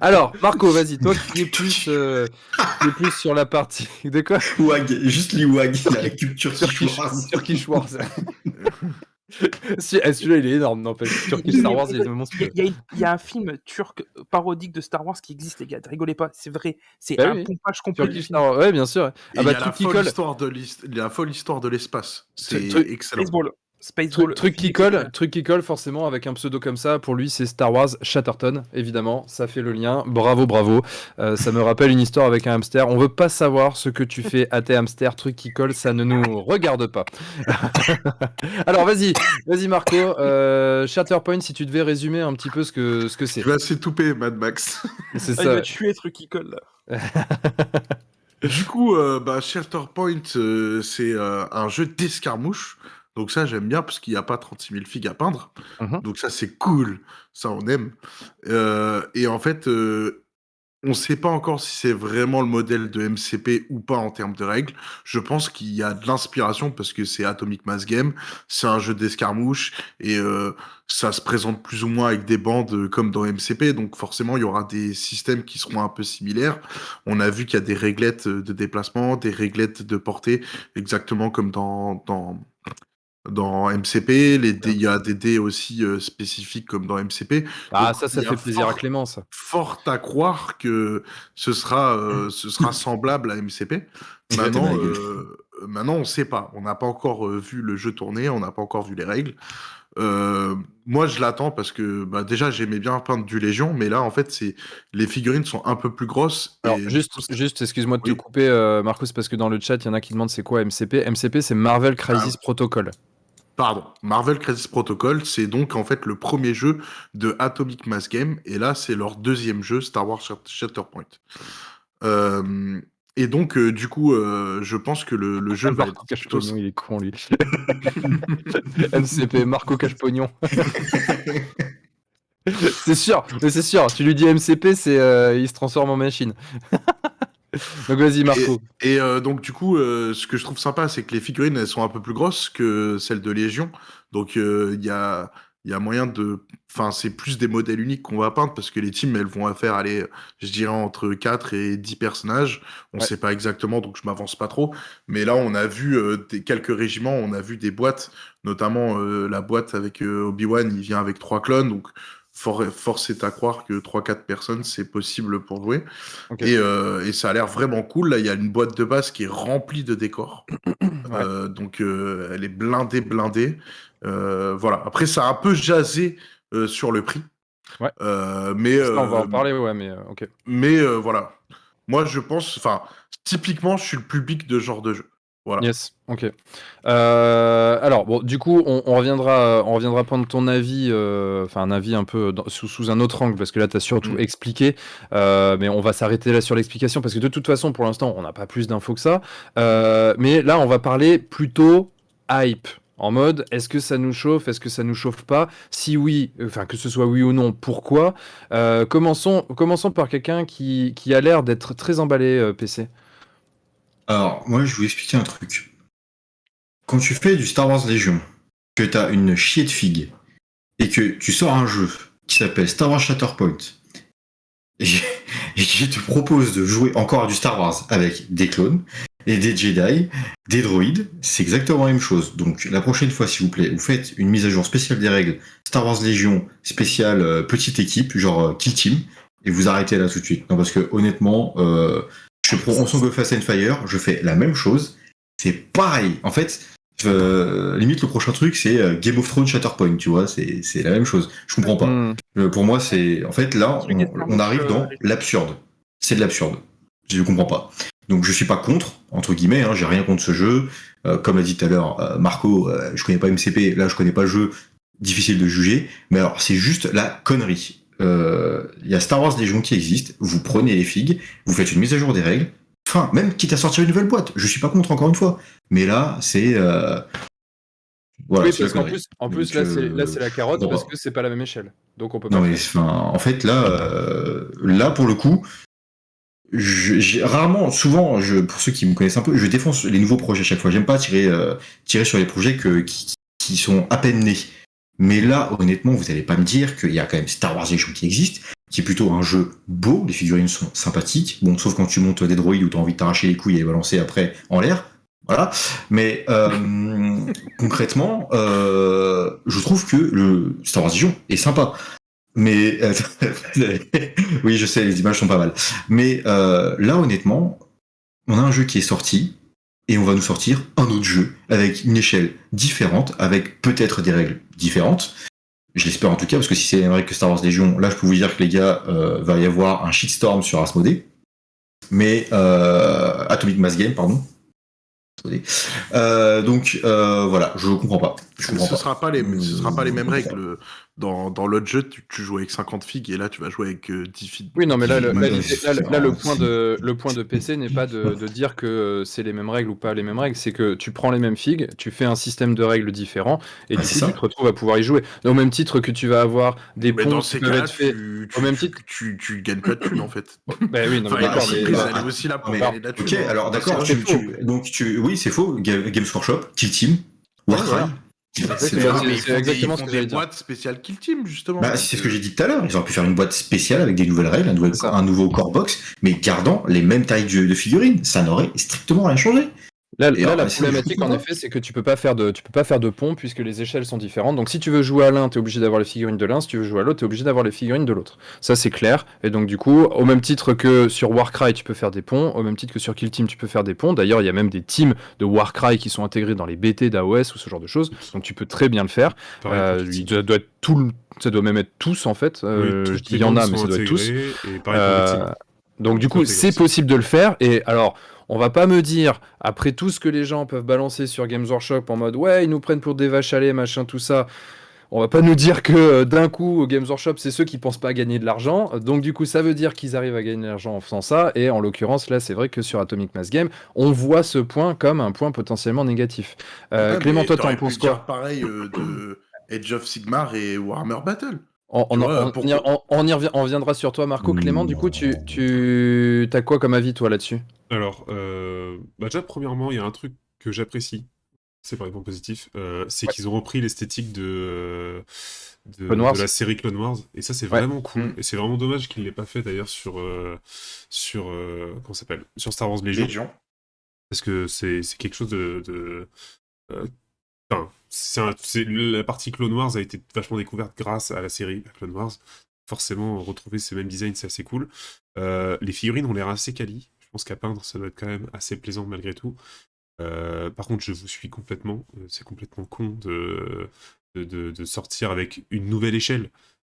Alors, Marco, vas-y, toi qui es plus sur la partie. De quoi? Wag, juste les Wag, il a la culture Turkish Wars. Celui-là, il est énorme, n'empêche. Turkish Star Wars, il est monstrueux. Il y a un film turc parodique de Star Wars qui existe, les gars. Rigolez pas, c'est vrai. C'est un pompage complet. Turkish Star Wars, ouais, bien sûr. Il y a la folle histoire de l'espace. C'est excellent. Spaceball. Truc qui colle forcément avec un pseudo comme ça. Pour lui, c'est Star Wars Chatterton, évidemment. Ça fait le lien. Bravo. Ça me rappelle une histoire avec un hamster. On veut pas savoir ce que tu fais à tes hamsters. Truc qui colle, ça ne nous regarde pas. Alors vas-y Marco. Shatterpoint, si tu devais résumer un petit peu ce que c'est. Tu vas s'étouffer, Mad Max. C'est Il ça. va tuer truc qui colle là. Du coup, Shatterpoint, c'est un jeu d'escarmouche. Donc ça, j'aime bien parce qu'il n'y a pas 36 000 figues à peindre. Donc ça, c'est cool. Ça, on aime. Et en fait, on ne sait pas encore si c'est vraiment le modèle de MCP ou pas en termes de règles. Je pense qu'il y a de l'inspiration parce que c'est Atomic Mass Game, c'est un jeu d'escarmouche et ça se présente plus ou moins avec des bandes comme dans MCP. Donc forcément, il y aura des systèmes qui seront un peu similaires. On a vu qu'il y a des réglettes de déplacement, des réglettes de portée, exactement comme dans MCP, il y a des dés aussi spécifiques comme dans MCP. Ah, Donc, ça il y a fait plaisir à Clément, ça. fort à croire que ce sera semblable à MCP. Maintenant, Maintenant, on ne sait pas. On n'a pas encore vu le jeu tourner, on n'a pas encore vu les règles. Moi, je l'attends parce que déjà, j'aimais bien peindre du Légion, mais là, en fait, les figurines sont un peu plus grosses. Alors, et juste, excuse-moi de te Oui. couper, Marcos, parce que dans le chat, il y en a qui demandent c'est quoi MCP. MCP, c'est Marvel Crisis Protocol. Pardon, Marvel Crisis Protocol, c'est donc en fait le premier jeu de Atomic Mass Game, et là c'est leur deuxième jeu, Star Wars Shatterpoint. Et donc du coup, je pense que le jeu va Marco être Cache-Pognon, il est con lui. MCP, Marco Cache-Pognon. C'est sûr, tu lui dis MCP, il se transforme en machine. Donc vas-y Marco. Et donc du coup, ce que je trouve sympa, c'est que les figurines, elles sont un peu plus grosses que celles de Légion. Donc il y a moyen de... Enfin, c'est plus des modèles uniques qu'on va peindre parce que les teams, elles vont faire aller, je dirais, entre 4 et 10 personnages. On sait pas exactement, donc je m'avance pas trop. Mais là, on a vu quelques régiments, on a vu des boîtes, notamment la boîte avec Obi-Wan, il vient avec 3 clones. Donc force est à croire que 3-4 personnes, c'est possible pour jouer. Okay. Et ça a l'air vraiment cool. Là, il y a une boîte de base qui est remplie de décors. Donc, elle est blindée. Voilà. Après, ça a un peu jasé sur le prix. Ouais. Mais, ça, on va en parler, ouais, mais ok. Mais voilà. Moi, je pense... Enfin, typiquement, je suis le public de ce genre de jeu. Voilà. Yes, ok. Alors, bon, du coup, on reviendra prendre ton avis, un avis un peu sous un autre angle, parce que là, tu as surtout expliqué, mais on va s'arrêter là sur l'explication, parce que de toute façon, pour l'instant, on n'a pas plus d'infos que ça. Mais là, on va parler plutôt hype. En mode, est-ce que ça nous chauffe, est-ce que ça nous chauffe pas? Si oui, que ce soit oui ou non, pourquoi? Commençons par quelqu'un qui a l'air d'être très emballé, PC. Alors, moi, je vais vous expliquer un truc. Quand tu fais du Star Wars Légion, que tu as une chier de figue, et que tu sors un jeu qui s'appelle Star Wars Shatterpoint, et que je te propose de jouer encore à du Star Wars avec des clones, et des Jedi, des droïdes, c'est exactement la même chose. Donc, la prochaine fois, s'il vous plaît, vous faites une mise à jour spéciale des règles Star Wars Légion, spéciale petite équipe, genre Kill Team, et vous arrêtez là tout de suite. Non, parce que honnêtement... je prends Ensemble de Fast and Fire, je fais la même chose, c'est pareil. En fait, limite le prochain truc c'est Game of Thrones Shatterpoint, tu vois, c'est la même chose. Je comprends pas. Pour moi, c'est en fait là, on arrive dans l'absurde. C'est de l'absurde. Je comprends pas. Donc je suis pas contre, entre guillemets, j'ai rien contre ce jeu. Comme l'a dit tout à l'heure Marco, je connais pas MCP, là je connais pas le jeu, difficile de juger. Mais alors c'est juste la connerie. Il y a Star Wars Légion qui existe, vous prenez les figues, vous faites une mise à jour des règles, enfin, même quitte à sortir une nouvelle boîte, je suis pas contre encore une fois, mais là, c'est... Voilà, oui, parce qu'en plus, là, c'est la carotte, parce que c'est pas la même échelle, donc on peut pas... Non, mais en fait, là, pour le coup, j'ai rarement, souvent, pour ceux qui me connaissent un peu, je défonce les nouveaux projets à chaque fois, j'aime pas tirer sur les projets qui sont à peine nés. Mais là, honnêtement, vous allez pas me dire qu'il y a quand même Star Wars Légion qui existe, qui est plutôt un jeu beau, les figurines sont sympathiques, bon, sauf quand tu montes des droïdes où t'as envie de t'arracher les couilles et les balancer après en l'air, voilà. Mais concrètement, je trouve que le Star Wars Légion est sympa. Mais oui, je sais, les images sont pas mal. Mais là, honnêtement, on a un jeu qui est sorti, et on va nous sortir un autre jeu avec une échelle différente, avec peut-être des règles différentes. Je l'espère en tout cas, parce que si c'est les mêmes règles que Star Wars Légion, là je peux vous dire que les gars, va y avoir un shitstorm sur Asmodée. Mais Atomic Mass Game, pardon. Donc voilà, je comprends pas. Ce sera pas les mêmes règles. Dans l'autre jeu, tu joues avec 50 figues et là tu vas jouer avec 10 figues. Oui, non, mais là, le point de PC n'est pas de dire que c'est les mêmes règles ou pas les mêmes règles, c'est que tu prends les mêmes figues, tu fais un système de règles différent, et du coup, tu te retrouves à pouvoir y jouer. Au même titre que tu vas avoir des ponts qui peuvent être faits. Au même titre. Tu gagnes pas de thunes en fait. Bah oui, non, mais d'accord. Elle est aussi là pour gagner de la thune. Ok, alors d'accord, oui, c'est faux. Games Workshop, Kill Team, Warcry. C'est exactement ce que j'allais dire. Boîte spéciale Kill Team, justement. Bah, c'est ce que j'ai dit tout à l'heure. Ils auraient pu faire une boîte spéciale avec des nouvelles règles, un nouveau core box, mais gardant les mêmes tailles de figurines. Ça n'aurait strictement rien changé. Là, la problématique, en effet, c'est que tu peux pas faire de pont puisque les échelles sont différentes. Donc, si tu veux jouer à l'un, t'es obligé d'avoir les figurines de l'un. Si tu veux jouer à l'autre, t'es obligé d'avoir les figurines de l'autre. Ça, c'est clair. Et donc, du coup, au même titre que sur Warcry, tu peux faire des ponts. Au même titre que sur Kill Team, tu peux faire des ponts. D'ailleurs, il y a même des teams de Warcry qui sont intégrés dans les BT d'AOS ou ce genre de choses. Donc, tu peux très bien le faire. Ça doit même être tous, en fait. Je dis il y en a, mais ça doit être tous. Donc, du coup, c'est possible de le faire. Et alors. On va pas me dire, après tout ce que les gens peuvent balancer sur Games Workshop en mode ouais, ils nous prennent pour des vaches à lait, machin, tout ça. On va pas nous dire que d'un coup, Games Workshop, c'est ceux qui pensent pas à gagner de l'argent. Donc du coup, ça veut dire qu'ils arrivent à gagner de l'argent en faisant ça. Et en l'occurrence, là, c'est vrai que sur Atomic Mass Game, on voit ce point comme un point potentiellement négatif. Clément, toi, t'en penses quoi ? Pareil de Age of Sigmar et Warhammer Battle. On y reviendra sur toi, Marco. Clément, du coup, tu as quoi comme avis, toi, là-dessus ? Alors, déjà, premièrement, il y a un truc que j'apprécie, c'est par exemple positif, c'est qu'ils ont repris l'esthétique de la série Clone Wars, et ça, c'est vraiment cool. Et c'est vraiment dommage qu'ils ne l'aient pas fait, d'ailleurs, sur comment ça s'appelle ? Sur Star Wars Légion. Parce que c'est quelque chose la partie Clone Wars a été vachement découverte grâce à la série Clone Wars. Forcément, retrouver ces mêmes designs, c'est assez cool. Les figurines ont l'air assez quali. Je pense qu'à peindre, ça doit être quand même assez plaisant malgré tout. Par contre, je vous suis complètement. C'est complètement con de sortir avec une nouvelle échelle.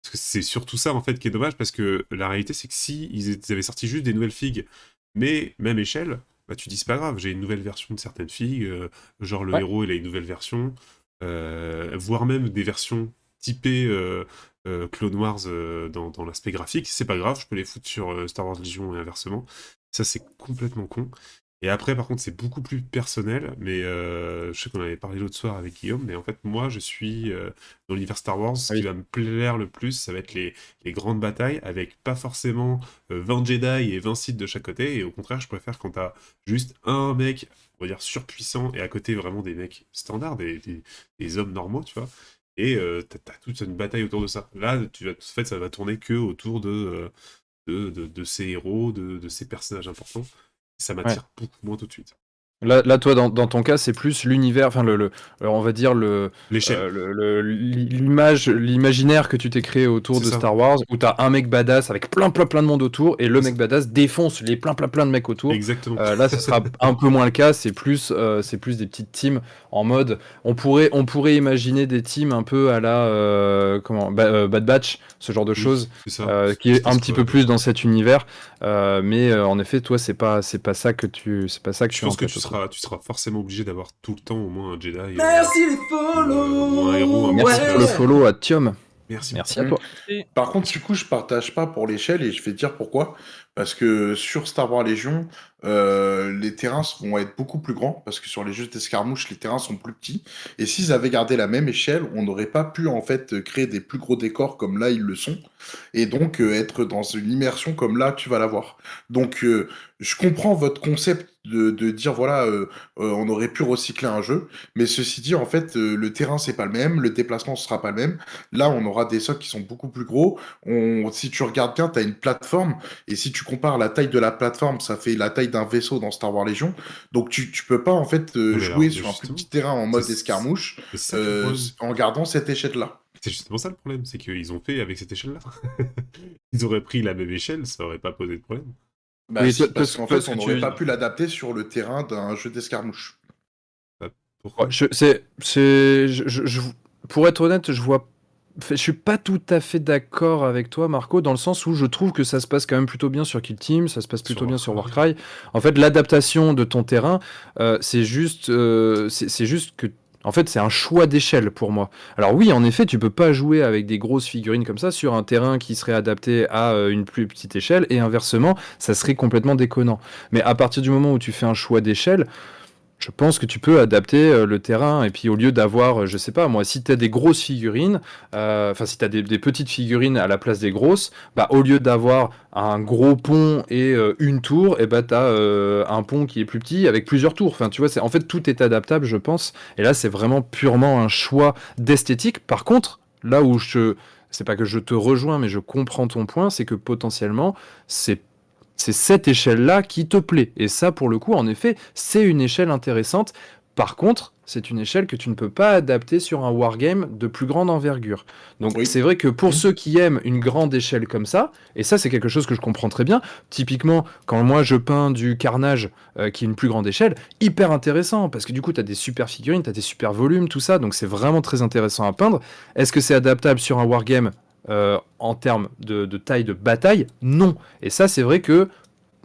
Parce que c'est surtout ça, en fait, qui est dommage, parce que la réalité, c'est que si ils avaient sorti juste des nouvelles figues, mais même échelle, bah tu dis c'est pas grave, j'ai une nouvelle version de certaines figues, genre le héros, il a une nouvelle version, voire même des versions typées Clone Wars dans l'aspect graphique, c'est pas grave, je peux les foutre sur Star Wars Legion et inversement. Ça, c'est complètement con. Et après, par contre, c'est beaucoup plus personnel, mais je sais qu'on avait parlé l'autre soir avec Guillaume, mais en fait, moi, je suis dans l'univers Star Wars, ce qui va me plaire le plus, ça va être les grandes batailles, avec pas forcément 20 Jedi et 20 Sith de chaque côté, et au contraire, je préfère quand t'as juste un mec, on va dire, surpuissant, et à côté, vraiment des mecs standards, des hommes normaux, tu vois, et t'as toute une bataille autour de ça. Là, en fait, ça va tourner que autour de ces héros, de ces personnages importants. Ça m'attire beaucoup moins tout de suite. Là, toi, dans ton cas, c'est plus l'univers, enfin, on va dire l'imaginaire que tu t'es créé autour de Star Wars, où t'as un mec badass avec plein de monde autour, et le mec badass défonce les plein de mecs autour. Exactement. Là, ce sera un peu moins le cas. C'est plus des petites teams en mode. On pourrait imaginer des teams un peu à la Bad Batch, ce genre de choses, qui est un petit peu plus dans cet univers. Mais en effet, toi, c'est pas ça que tu. Je pense que tu seras forcément obligé d'avoir tout le temps au moins un Jedi. Merci les follow. Un héros. Merci pour le follow à Thium. Merci à toi. Par contre, du coup, je partage pas pour l'échelle et je vais te dire pourquoi. Parce que sur Star Wars Légion, les terrains vont être beaucoup plus grands parce que sur les jeux d'escarmouche, les terrains sont plus petits. Et s'ils avaient gardé la même échelle, on n'aurait pas pu en fait créer des plus gros décors comme là ils le sont, et donc être dans une immersion comme là tu vas l'avoir. Donc je comprends votre concept de dire voilà, on aurait pu recycler un jeu, mais ceci dit en fait le terrain c'est pas le même, le déplacement sera pas le même. Là on aura des socles qui sont beaucoup plus gros. Si tu regardes bien, tu as une plateforme, et si tu compares la taille de la plateforme, ça fait la taille d'un vaisseau dans Star Wars Légion. Donc tu peux pas en fait jouer sur un plus petit terrain en mode escarmouche en gardant cette échelle-là. C'est justement ça le problème, c'est qu'ils ont fait avec cette échelle-là. Ils auraient pris la même échelle, ça aurait pas posé de problème. Bah Oui, si, toi, parce qu'en fait, ce on que n'aurait tu... pas pu l'adapter sur le terrain d'un jeu d'escarmouche. Bah, Ouais, pourquoi? pour être honnête, je suis pas tout à fait d'accord avec toi, Marco, dans le sens où je trouve que ça se passe quand même plutôt bien sur Kill Team, ça se passe Sur plutôt bien sur Warcry. Warcry. En fait, l'adaptation de ton terrain, c'est juste que, en fait, c'est un choix d'échelle pour moi. Alors oui, en effet, tu peux pas jouer avec des grosses figurines comme ça sur un terrain qui serait adapté à une plus petite échelle, et inversement, ça serait complètement déconnant. Mais à partir du moment où tu fais un choix d'échelle, je pense que tu peux adapter le terrain et puis au lieu d'avoir, je sais pas moi, si tu as des grosses figurines, enfin si tu as des petites figurines à la place des grosses, bah au lieu d'avoir un gros pont et une tour, et bah tu as un pont qui est plus petit avec plusieurs tours. Enfin tu vois, en fait tout est adaptable je pense. Et là c'est vraiment purement un choix d'esthétique. Par contre, là où c'est pas que je te rejoins mais je comprends ton point, c'est que potentiellement c'est cette échelle-là qui te plaît. Et ça, pour le coup, en effet, c'est une échelle intéressante. Par contre, c'est une échelle que tu ne peux pas adapter sur un wargame de plus grande envergure. Donc Oui. c'est vrai que pour ceux qui aiment une grande échelle comme ça, et ça c'est quelque chose que je comprends très bien, typiquement quand moi je peins du carnage qui est une plus grande échelle, hyper intéressant, parce que du coup tu as des super figurines, tu as des super volumes, tout ça, donc c'est vraiment très intéressant à peindre. Est-ce que c'est adaptable sur un wargame en termes de taille de bataille? Non. Et ça, c'est vrai que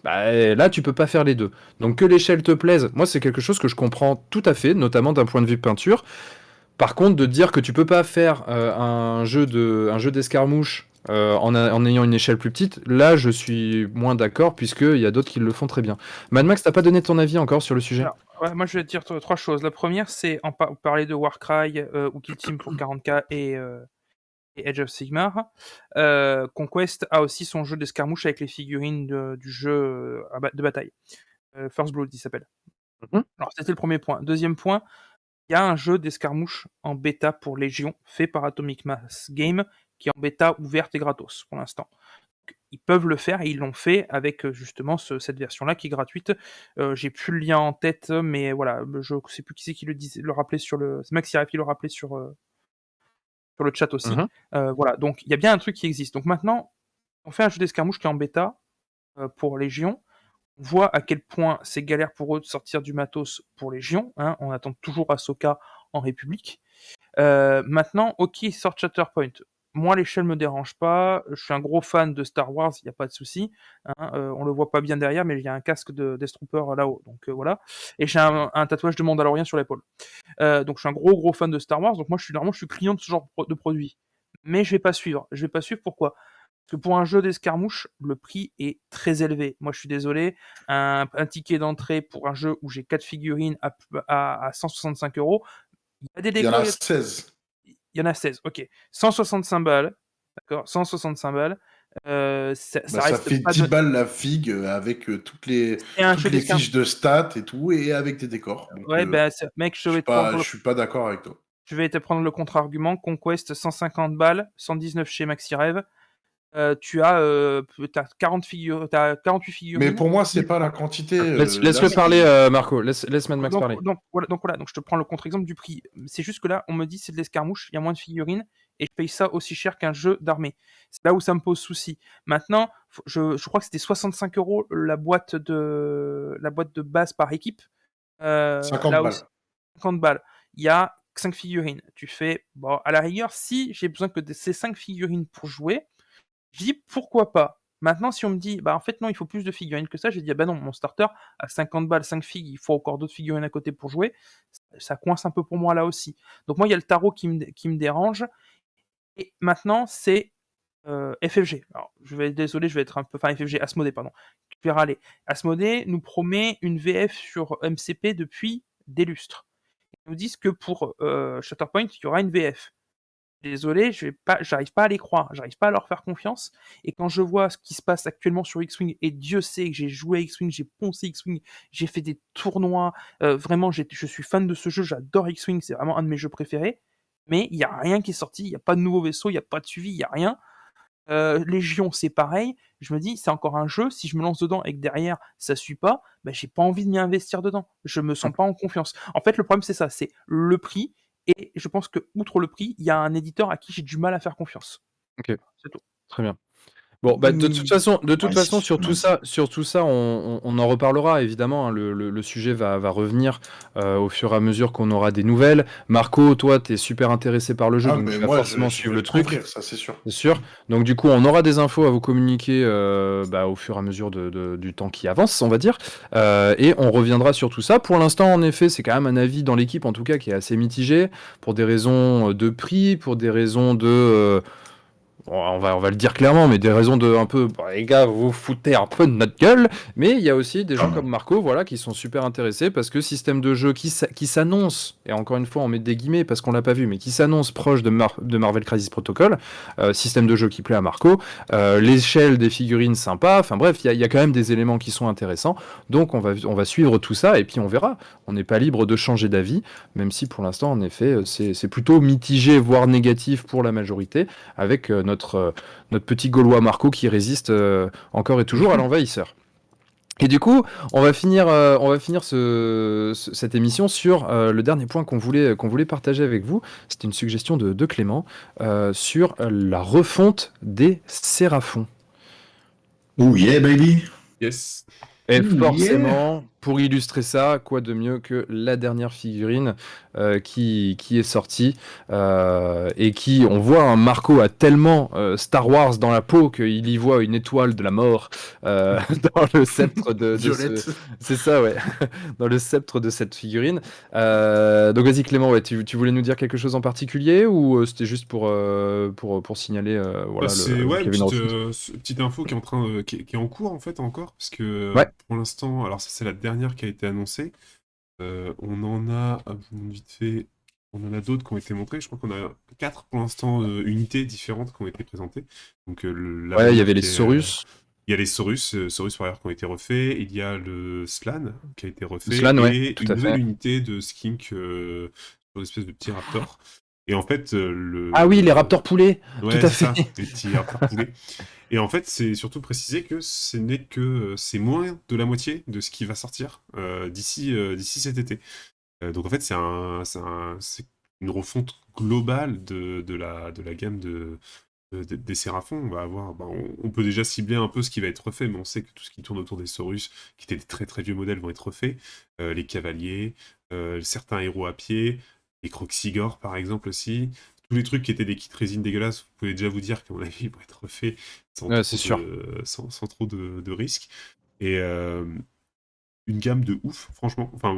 bah, là, tu peux pas faire les deux. Donc que l'échelle te plaise, moi, c'est quelque chose que je comprends tout à fait, notamment d'un point de vue peinture. Par contre, de dire que tu peux pas faire un jeu d'escarmouche en ayant une échelle plus petite, là, je suis moins d'accord, puisqu'il y a d'autres qui le font très bien. Mad Max, t'as pas donné ton avis encore sur le sujet? Alors, ouais, moi je vais te dire trois choses. La première, c'est parler de Warcry ou Kill Team pour 40K et Edge of Sigmar. Conquest a aussi son jeu d'escarmouche avec les figurines du jeu de bataille. First Blood, il s'appelle. Mhm. Alors, c'était le premier point. Deuxième point, il y a un jeu d'escarmouche en bêta pour Légion, fait par Atomic Mass Game, qui est en bêta ouverte et gratos pour l'instant. Ils peuvent le faire et ils l'ont fait avec justement cette version-là qui est gratuite. J'ai plus le lien en tête, mais voilà, je sais plus qui c'est qui le rappelait sur le. C'est Max Irafi le rappelait sur le chat aussi. Mhm. Voilà, donc il y a bien un truc qui existe. Donc maintenant, on fait un jeu d'escarmouche qui est en bêta pour Légion. On voit à quel point c'est galère pour eux de sortir du matos pour Légion. Hein. On attend toujours Ahsoka en République. Maintenant, ok, il sort Shatterpoint. Moi, l'échelle me dérange pas. Je suis un gros fan de Star Wars, il n'y a pas de souci. Hein. On le voit pas bien derrière, mais il y a un casque de Death Trooper là-haut. Donc voilà. Et j'ai un tatouage de Mandalorian sur l'épaule. Donc je suis un gros fan de Star Wars. Donc moi, je suis client de ce genre de produit. Mais je vais pas suivre. Je vais pas suivre pourquoi? Parce que pour un jeu d'escarmouche, le prix est très élevé. Moi, je suis désolé. Un ticket d'entrée pour un jeu où j'ai 4 figurines à 165 €. Il y a des Il y en décos, a 16. il y en a 16, ok. 165 balles, d'accord, 165 balles. Ça Bah, ça reste fait pas 10 de... balles la figue avec C'est un toutes jeu les d'escarmouche. fiches de stats et tout, et avec des décors. Donc, Ouais, bah, mec, je suis pas d'accord avec toi. je vais te prendre le contre-argument. Conquest, 150 balles, 119 chez MaxiRev. T'as 40 t'as 48 Mais figurines. pour moi, c'est pas la quantité. Là, Laisse-le parler, c'est. Marco. Laisse Mad Max parler. Donc je te prends le contre-exemple du prix. C'est juste que là, on me dit c'est de l'escarmouche, il y a moins de figurines, et je paye ça aussi cher qu'un jeu d'armée. C'est là où ça me pose souci. Maintenant, je crois que c'était 65 € la boîte de base par équipe. 50 Là balles. aussi, 50 balles. Il y a 5 figurines. Tu fais, bon, à la rigueur, si j'ai besoin que de ces 5 figurines pour jouer, je dis pourquoi pas. Maintenant, si on me dit, bah en fait non, il faut plus de figurines que ça, j'ai dit, ah bah non, mon starter, à 50 balles, 5 figues, il faut encore d'autres figurines à côté pour jouer. Ça coince un peu pour moi là aussi. Donc moi, il y a le tarot qui me dérange. Et maintenant, c'est FFG. Alors, désolé, je vais être un peu. Enfin, FFG, Asmodée, pardon. Je vais râler. Asmodée nous promet une VF sur MCP depuis des lustres. Ils nous disent que pour Shatterpoint, il y aura une VF. Désolé, j'arrive pas à les croire, j'arrive pas à leur faire confiance. Et quand je vois ce qui se passe actuellement sur X-Wing, et Dieu sait que j'ai joué à X-Wing, j'ai poncé X-Wing, j'ai fait des tournois, vraiment, je suis fan de ce jeu, j'adore X-Wing, c'est vraiment un de mes jeux préférés. Mais il y a rien qui est sorti, il y a pas de nouveau vaisseau, il y a pas de suivi, il y a rien. Légion, c'est pareil. Je me dis, c'est encore un jeu. Si je me lance dedans et que derrière ça suit pas, bah, j'ai pas envie de m'y investir dedans. Je me sens pas en confiance. En fait, le problème c'est ça, c'est le prix. Et je pense que outre le prix, il y a un éditeur à qui j'ai du mal à faire confiance. Ok, C'est tout. très bien. Bon, bah, de toute façon, Ouais, sur tout ça, on en reparlera évidemment, hein. Le sujet va revenir au fur et à mesure qu'on aura des nouvelles. Marco, toi, t'es super intéressé par le jeu, Ah, donc mais tu vas moi, forcément je suivre vais le le truc, couvrir, ça c'est sûr. c'est sûr. Donc du coup, on aura des infos à vous communiquer au fur et à mesure du temps qui avance, on va dire. Et on reviendra sur tout ça. Pour l'instant, en effet, c'est quand même un avis dans l'équipe, en tout cas, qui est assez mitigé, pour des raisons de prix, pour des raisons de... on va le dire clairement, mais des raisons de un peu, bah, les gars, vous vous foutez un peu de notre gueule. Mais il y a aussi des gens comme Marco, voilà, qui sont super intéressés parce que système de jeu qui s'annonce, et encore une fois, on met des guillemets parce qu'on l'a pas vu, mais qui s'annonce proche de Marvel Crisis Protocol, système de jeu qui plaît à Marco, l'échelle des figurines sympa, enfin bref, il y a quand même des éléments qui sont intéressants. Donc on va suivre tout ça et puis on verra. On n'est pas libre de changer d'avis, même si pour l'instant, en effet, c'est plutôt mitigé, voire négatif pour la majorité, avec notre petit Gaulois Marco qui résiste encore et toujours à l'envahisseur. Et du coup, on va finir cette émission sur le dernier point qu'on voulait partager avec vous. C'était une suggestion de Clément sur la refonte des Séraphons. Oh yeah, baby! Yes. Et Ouh, forcément, pour illustrer ça, quoi de mieux que la dernière figurine qui est sortie et qui, on voit, un Marco a tellement Star Wars dans la peau qu'il y voit une étoile de la mort dans le sceptre de Violette. C'est ça, ouais, dans le sceptre de cette figurine. Donc vas-y Clément, ouais, tu voulais nous dire quelque chose en particulier ou c'était juste pour signaler voilà, C'est le ouais, une Kevin petite, Rossini. petite info qui est qui est en cours en fait encore, parce que Ouais. pour l'instant, alors ça c'est la dernière qui a été annoncée. On en a, vite fait, on en a d'autres qui ont été montrées. Je crois qu'on a 4 pour l'instant unités différentes qui ont été présentées. Donc Ouais, il y avait les Saurus. Il y a les Saurus Warriors qui ont été refaits. Il y a le Slan qui a été refait Slan, ouais, et tout une à nouvelle fait. unité de Skink sur une espèce de petit raptor. Et en fait, Ah oui, les Raptors poulets, ouais, tout à c'est fait. ça, les petits raptors poulets. Et en fait, c'est surtout précisé que c'est moins de la moitié de ce qui va sortir d'ici cet été. Donc en fait, c'est une refonte globale de la gamme des Séraphons. On va avoir, on peut déjà cibler un peu ce qui va être refait, mais on sait que tout ce qui tourne autour des Saurus, qui étaient des très très vieux modèles, vont être refaits. Les cavaliers, certains héros à pied, les Croxigor par exemple aussi. Tous les trucs qui étaient des kits résine dégueulasses, vous pouvez déjà vous dire qu'à mon avis, ils vont être refaits Ouais, c'est sûr. sans trop de risques. Et une gamme de ouf, franchement. Enfin,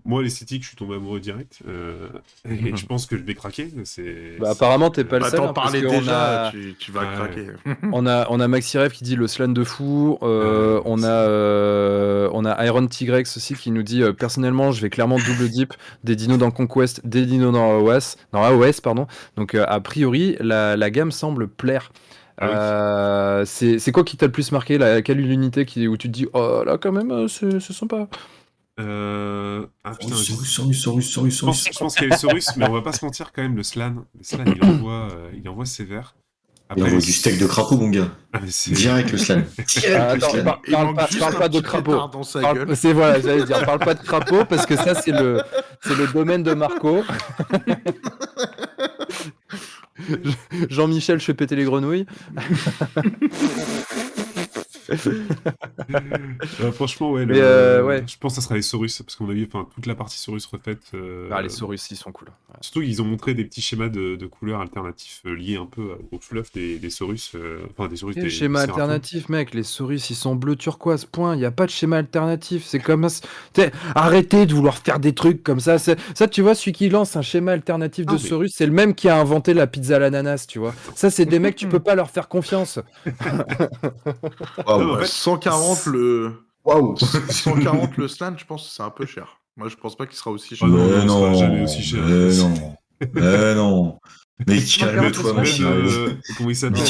moi, l'esthétique, je suis tombé amoureux direct. Et je pense que je vais craquer. Bah, apparemment, t'es pas le seul. T'en Hein, parce parlais qu'on déjà, a... tu vas craquer. On a Maxi Rev qui dit le slan de fou. On a Iron Tigrex aussi qui nous dit personnellement, je vais clairement double dip des dinos dans Conquest, des dinos dans AOS, pardon. Donc a priori, la gamme semble plaire. Ah oui. C'est quoi qui t'a le plus marqué là, quelle unité où tu te dis oh là quand même c'est sympa. Putain, Saurus. je pense qu'il y a les Saurus, mais on va pas se mentir quand même, le Slan il envoie sévère. Il envoie du steak de crapaud, mon gars. Direct le slan. Attends, parle pas de crapaud. C'est voilà, j'allais dire, parle pas de crapaud parce que ça c'est le domaine de Marco. Jean-Michel, je fais péter les grenouilles. Franchement, ouais, ouais. je pense que ça sera les Saurus, parce qu'on a vu toute la partie Saurus refaite. Les Saurus, ils sont cool. Ouais. Surtout, ils ont montré des petits schémas de couleurs alternatifs liés un peu au fluff des Saurus. Des Saurus. Des schémas alternatifs, mec. Les Saurus, ils sont bleu turquoise, point. Il n'y a pas de schéma alternatif. C'est comme ça. Arrêtez de vouloir faire des trucs comme ça. Ça, tu vois, celui qui lance un schéma alternatif de Saurus, c'est le même qui a inventé la pizza à l'ananas, tu vois. Ça, c'est des mecs, tu peux pas leur faire confiance. Wow, 140 le... Waouh. 140 le slan, je pense que c'est un peu cher. Moi, je pense pas qu'il sera aussi cher. Non, jamais aussi cher. Non. Mais calme-toi, comment il s'appelle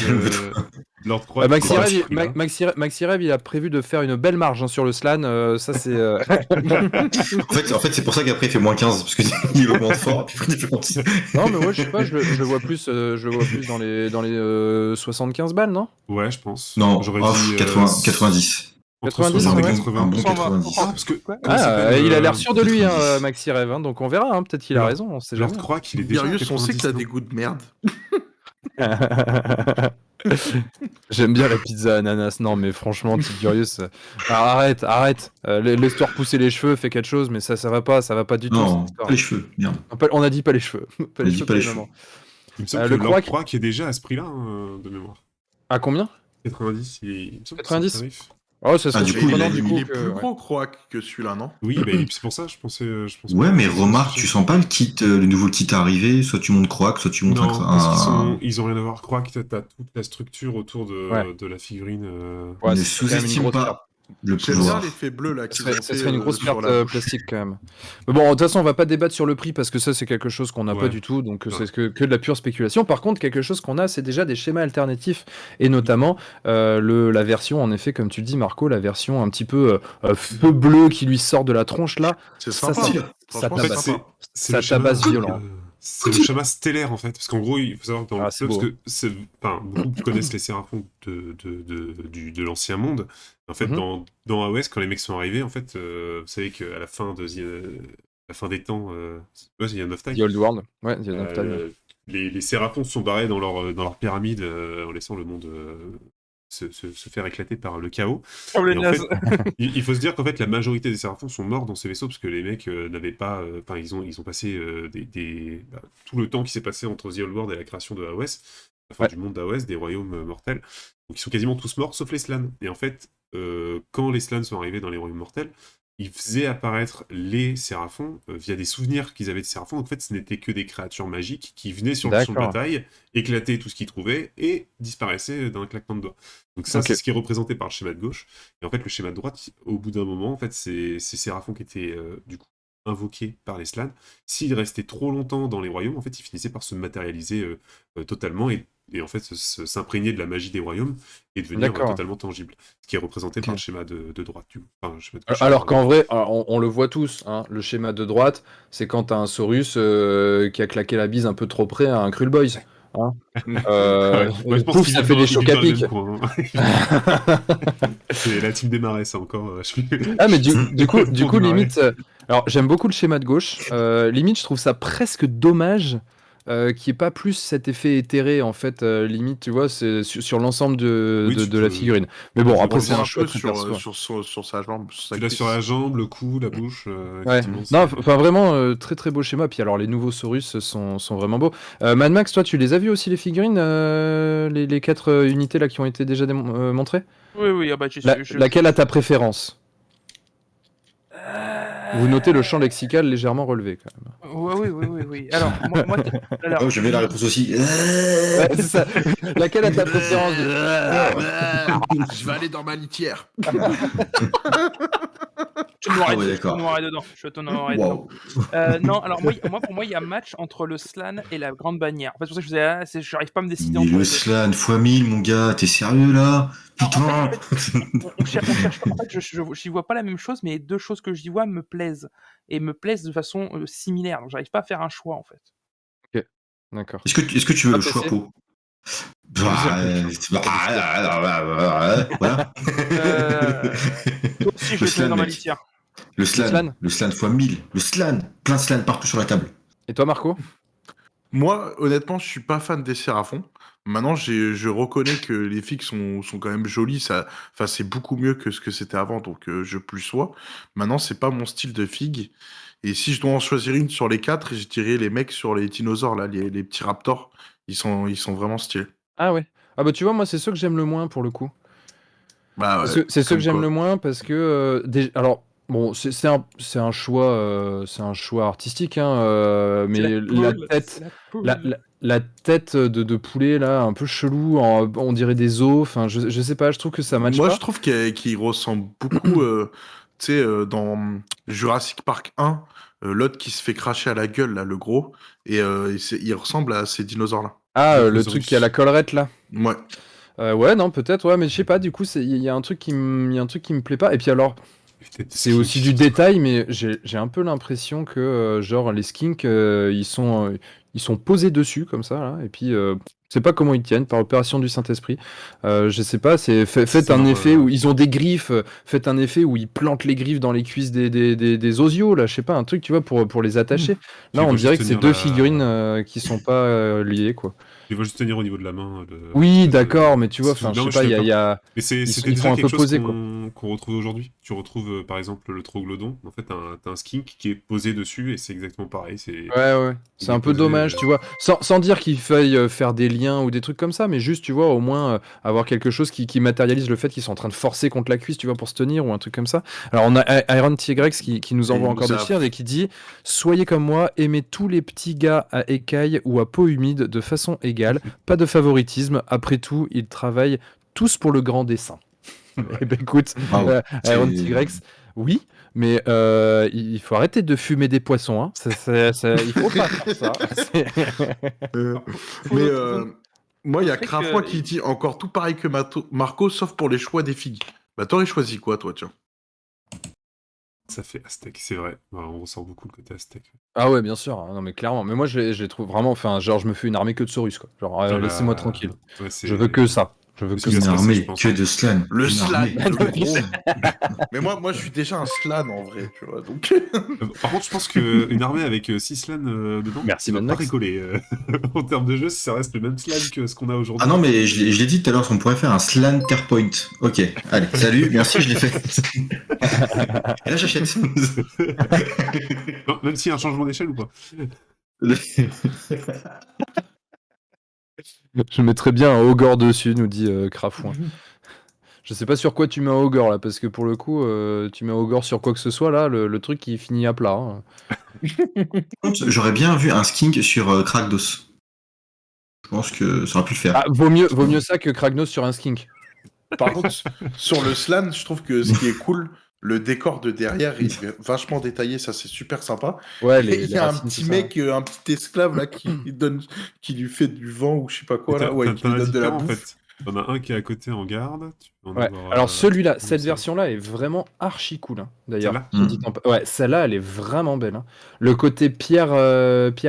Lord Croix. Maxi Rev, il a prévu de faire une belle marge sur le slan. Ça, c'est. En fait, c'est pour ça qu'après, il fait moins 15, parce qu'il augmente fort. Non, mais moi, je sais pas, je le vois plus dans les 75 balles, non? Ouais, je pense. Non, j'aurais dit 90. 90, un bon 90. Parce que, il a l'air sûr de lui, hein, Maxi Rev, hein, donc on verra, hein, peut-être qu'il a raison, on sait jamais. Lord Croix qu'il est déjà Darius, on sait que t'as des goûts de merde. J'aime bien la pizza ananas. Non, mais franchement, Tigurius, arrête. Laisse-toi repousser les cheveux, fais quelque chose, mais ça va pas du tout cette Non, histoire. pas les cheveux, merde. On a dit pas les cheveux. Pas On les dit cheveux, pas les pas cheveux. maman. Il me semble Le que croac, Croac est déjà à ce prix-là, de mémoire. à combien? 90, il me semble que c'est 90? le tarif. Oh, ça serait du coup, surprenant il du Il coup est que. plus Ouais. gros Croac que celui-là, non? Oui, c'est pour ça, je pense Ouais, pas mais que c'est remarque, suffisant. tu sens pas le kit, le nouveau kit arrivé, soit tu montes Croac, soit tu montes Non, parce qu'ils ont rien à voir. Croac, t'as toute la structure autour Ouais. de la figurine. Ouais, ne c'est quand même une sous-estime grosse perte. pas le J'aime bien pouvoir. l'effet bleu là Ça qu'ils serait, ont ça fait serait une grosse sur perte la bouche. plastique quand même. Mais bon, de toute façon, on va pas débattre sur le prix parce que ça, c'est quelque chose qu'on n'a pas Ouais. du tout. Donc, Ouais. c'est que de la pure spéculation. Par contre, quelque chose qu'on a, c'est déjà des schémas alternatifs. Et notamment, la version, en effet, comme tu le dis, Marco, la version un petit peu feu bleu qui lui sort de la tronche là. C'est Ça, sympa. ça Franchement, En fait, c'est tabasse. sympa. c'est Ça le schéma, tabasse violent. c'est le schéma stellaire en fait, parce qu'en gros, il faut savoir que dans le c'est fleuve, parce beau. que beaucoup connaissent les Séraphons de l'ancien monde. En fait, Mhm. dans AOS, quand les mecs sont arrivés, en fait, vous savez qu'à la fin la fin des temps, ouais, c'est End of The Time, Old World. Ouais, The End of Time. les Séraphons se sont barrés dans leur pyramide en laissant le monde se faire éclater par le chaos. Oh, le Et en naze. fait, il faut se dire qu'en fait, la majorité des Séraphons sont morts dans ces vaisseaux parce que les mecs n'avaient pas. Enfin, ils ont passé tout le temps qui s'est passé entre The Old World et la création de AOS, la fin Ouais. du monde d'AOS, des royaumes mortels. Donc, ils sont quasiment tous morts sauf les Slans. Et en fait, quand les Slans sont arrivés dans les royaumes mortels, ils faisaient apparaître les Séraphons via des souvenirs qu'ils avaient de Séraphons. Donc, en fait, ce n'étaient que des créatures magiques qui venaient sur le champ de D'accord. bataille, éclataient tout ce qu'ils trouvaient et disparaissaient d'un claquement de doigts. Donc ça, Ok. c'est ce qui est représenté par le schéma de gauche. Et en fait, le schéma de droite, au bout d'un moment, en fait, c'est Séraphon qui était du coup invoqués par les Slans. S'ils restaient trop longtemps dans les royaumes, en fait, ils finissaient par se matérialiser totalement et en fait s'imprégner de la magie des royaumes et devenir D'accord. totalement tangible. Ce qui est représenté par Ok. le schéma de droite, du coup. Enfin, le schéma de gauche, Alors pardon. qu'en vrai, on le voit tous, hein, le schéma de droite, c'est quand t'as un Saurus qui a claqué la bise un peu trop près à un Krull Boys. Hein. Ouais, je pense Pouf, qu'il ça vit fait dans- des il chocs vit à dans le pic. même coin, hein. C'est la team des marais, ça encore. Ah, mais du coup, Pour démarrer. limite. Alors, j'aime beaucoup le schéma de gauche. Limite, je trouve ça presque dommage qu'il n'y ait pas plus cet effet éthéré, en fait. Limite, tu vois, c'est sur l'ensemble Oui, tu de la peux- figurine. Mais bon, tu après, peux c'est On un un choix peu très perso. sur sa jambe. Sur sa Tu l'as cuisse. sur la jambe, le cou, la bouche. Ouais. Effectivement, Non, c'est- enfin vraiment très très beau schéma. Puis alors les nouveaux Saurus sont vraiment beaux. Mad Max, toi, tu les as vus aussi les figurines, les 4 unités là qui ont été déjà montrées? Oui, ah bah, Laquelle a ta préférence? Vous notez le champ lexical légèrement relevé quand même. Oui. Alors, alors, Oh, j'avais la réponse aussi. Ouais, c'est ça. Laquelle a ta préférence? Je vais aller dans ma litière. je te noirais Ah ouais, dedans, d'accord. je te noirais dedans. Waouh. Non, alors pour moi, il y a match entre le Slan et la grande bannière. En fait, c'est pour ça que je faisais, je n'arrive pas à me décider Mais entre le les deux. slan x 1000, mon gars, t'es sérieux là? Alors, Putain. on cherche pas. En fait, j'y vois pas la même chose, mais les deux choses que j'y vois me plaisent et me plaisent de façon similaire. Donc, j'arrive pas à faire un choix en fait. Ok, d'accord. Est-ce que tu veux Ah, le choix PC? pour voilà. Toi aussi, je Le vais te mettre slan, dans ma mec. litière. Le slan slan x 1000. Le slan. Plein de slan partout sur la table. Et toi, Marco? Moi, honnêtement, je suis pas fan des Séraphons. Maintenant, je reconnais que les figues sont quand même jolies. Enfin, c'est beaucoup mieux que ce que c'était avant, donc je plus sois. Maintenant, c'est pas mon style de figue. Et si je dois en choisir une sur les 4, je dirais les mecs sur les dinosaures, là, les petits raptors. Ils sont vraiment stylés. Ah ouais. Ah bah tu vois, moi c'est ceux que j'aime le moins pour le coup. Bah ouais, C'est ceux que comme j'aime quoi. le moins parce que alors bon c'est un choix artistique hein, mais la tête de poulet là un peu chelou on dirait des os enfin je sais pas je trouve que ça matche Moi, pas. je trouve qu'il ressemble beaucoup, tu sais, dans Jurassic Park 1, l'autre qui se fait cracher à la gueule, là, le gros, et il ressemble à ces dinosaures-là. Ah le Dilophosaurus. truc qui a la collerette là. Ouais. Ouais non peut-être ouais mais je sais pas du coup il y a un truc qui me plaît pas et puis alors c'est aussi du détail, mais j'ai un peu l'impression que genre les skinks ils sont posés dessus comme ça là, et puis je sais pas comment ils tiennent par opération du Saint-Esprit. Je sais pas, faites un effet où ils ont des griffes, faites un effet où ils plantent les griffes dans les cuisses des osios là, je sais pas un truc tu vois pour les attacher. Là Ils on vont dirait juste que c'est tenir deux la- figurines qui sont pas liées quoi. Il va juste tenir au niveau de la main. Oui, d'accord, mais tu vois, Non, enfin, je mais sais pas, je suis il y a... Mais c'était ils déjà sont un quelque peu chose posés, quoi. qu'on retrouve aujourd'hui. Tu retrouves par exemple le troglodyte. En fait, t'as un skink qui est posé dessus et c'est exactement pareil. Ouais. Il C'est est un peu posé, dommage, tu vois. Sans dire qu'il faille faire des liens ou des trucs comme ça, mais juste, tu vois, au moins avoir quelque chose qui matérialise le fait qu'ils sont en train de forcer contre la cuisse, tu vois, pour se tenir ou un truc comme ça. Alors, on a Iron Tigrex qui nous envoie encore des cheers et qui dit « Soyez comme moi, aimez tous les petits gars à écailles ou à peau humide de façon égale. Pas de favoritisme. Après tout, ils travaillent tous pour le grand dessin. » Eh ben écoute, Iron Tigrex, oui, mais il faut arrêter de fumer des poissons. Hein. Il faut pas faire ça. Moi, il y a Crafois qui dit encore tout pareil que Marco, sauf pour les choix des figues. Bah, t'aurais choisi quoi, toi, tiens? Ça fait Aztèque, c'est vrai. On ressent beaucoup le côté Aztèque. Ah ouais, bien sûr. Non, mais clairement. Mais moi, je les trouve vraiment. Enfin, genre, je me fais une armée que de Saurus, quoi. Genre, laissez-moi tranquille. Ouais, je veux que ça. Je veux que Une ça. armée que de Slann. Le Slann, armée. le gros. Mais moi, je suis déjà un Slann en vrai, tu vois. Donc. Par contre, je pense qu'une armée avec 6 Slann dedans, Merci, ça va pas Max. rigoler. En termes de jeu, si ça reste le même Slann que ce qu'on a aujourd'hui. Ah non, mais je l'ai dit tout à l'heure, on pourrait faire un Slann Terrepoint. Ok, allez, salut, merci, je l'ai fait. Et là, j'achète. Non, même s'il y a un changement d'échelle ou pas. Je mettrais bien un Ogre dessus, nous dit Crafouin. Je sais pas sur quoi tu mets un Ogre là, parce que pour le coup, tu mets un Ogre sur quoi que ce soit là, le truc il finit à plat. Hein. J'aurais bien vu un skink sur Krakdos. Je pense que ça aurait pu le faire. Ah, vaut mieux ça que Kragnos sur un skink. Par contre, sur le Slann, je trouve que ce qui est cool, le décor de derrière, il est vachement détaillé, ça c'est super sympa. Ouais, Et il y a un petit mec, un petit esclave là, qui lui fait du vent ou je sais pas quoi là, ouais, qui lui donne de la bouffe. En fait. T'en as un qui est à côté en garde. Tu peux en Ouais. avoir, Alors celui-là, cette version-là est vraiment archi cool. Hein, d'ailleurs. Ouais, celle-là, elle est vraiment belle. Hein. Le côté pierre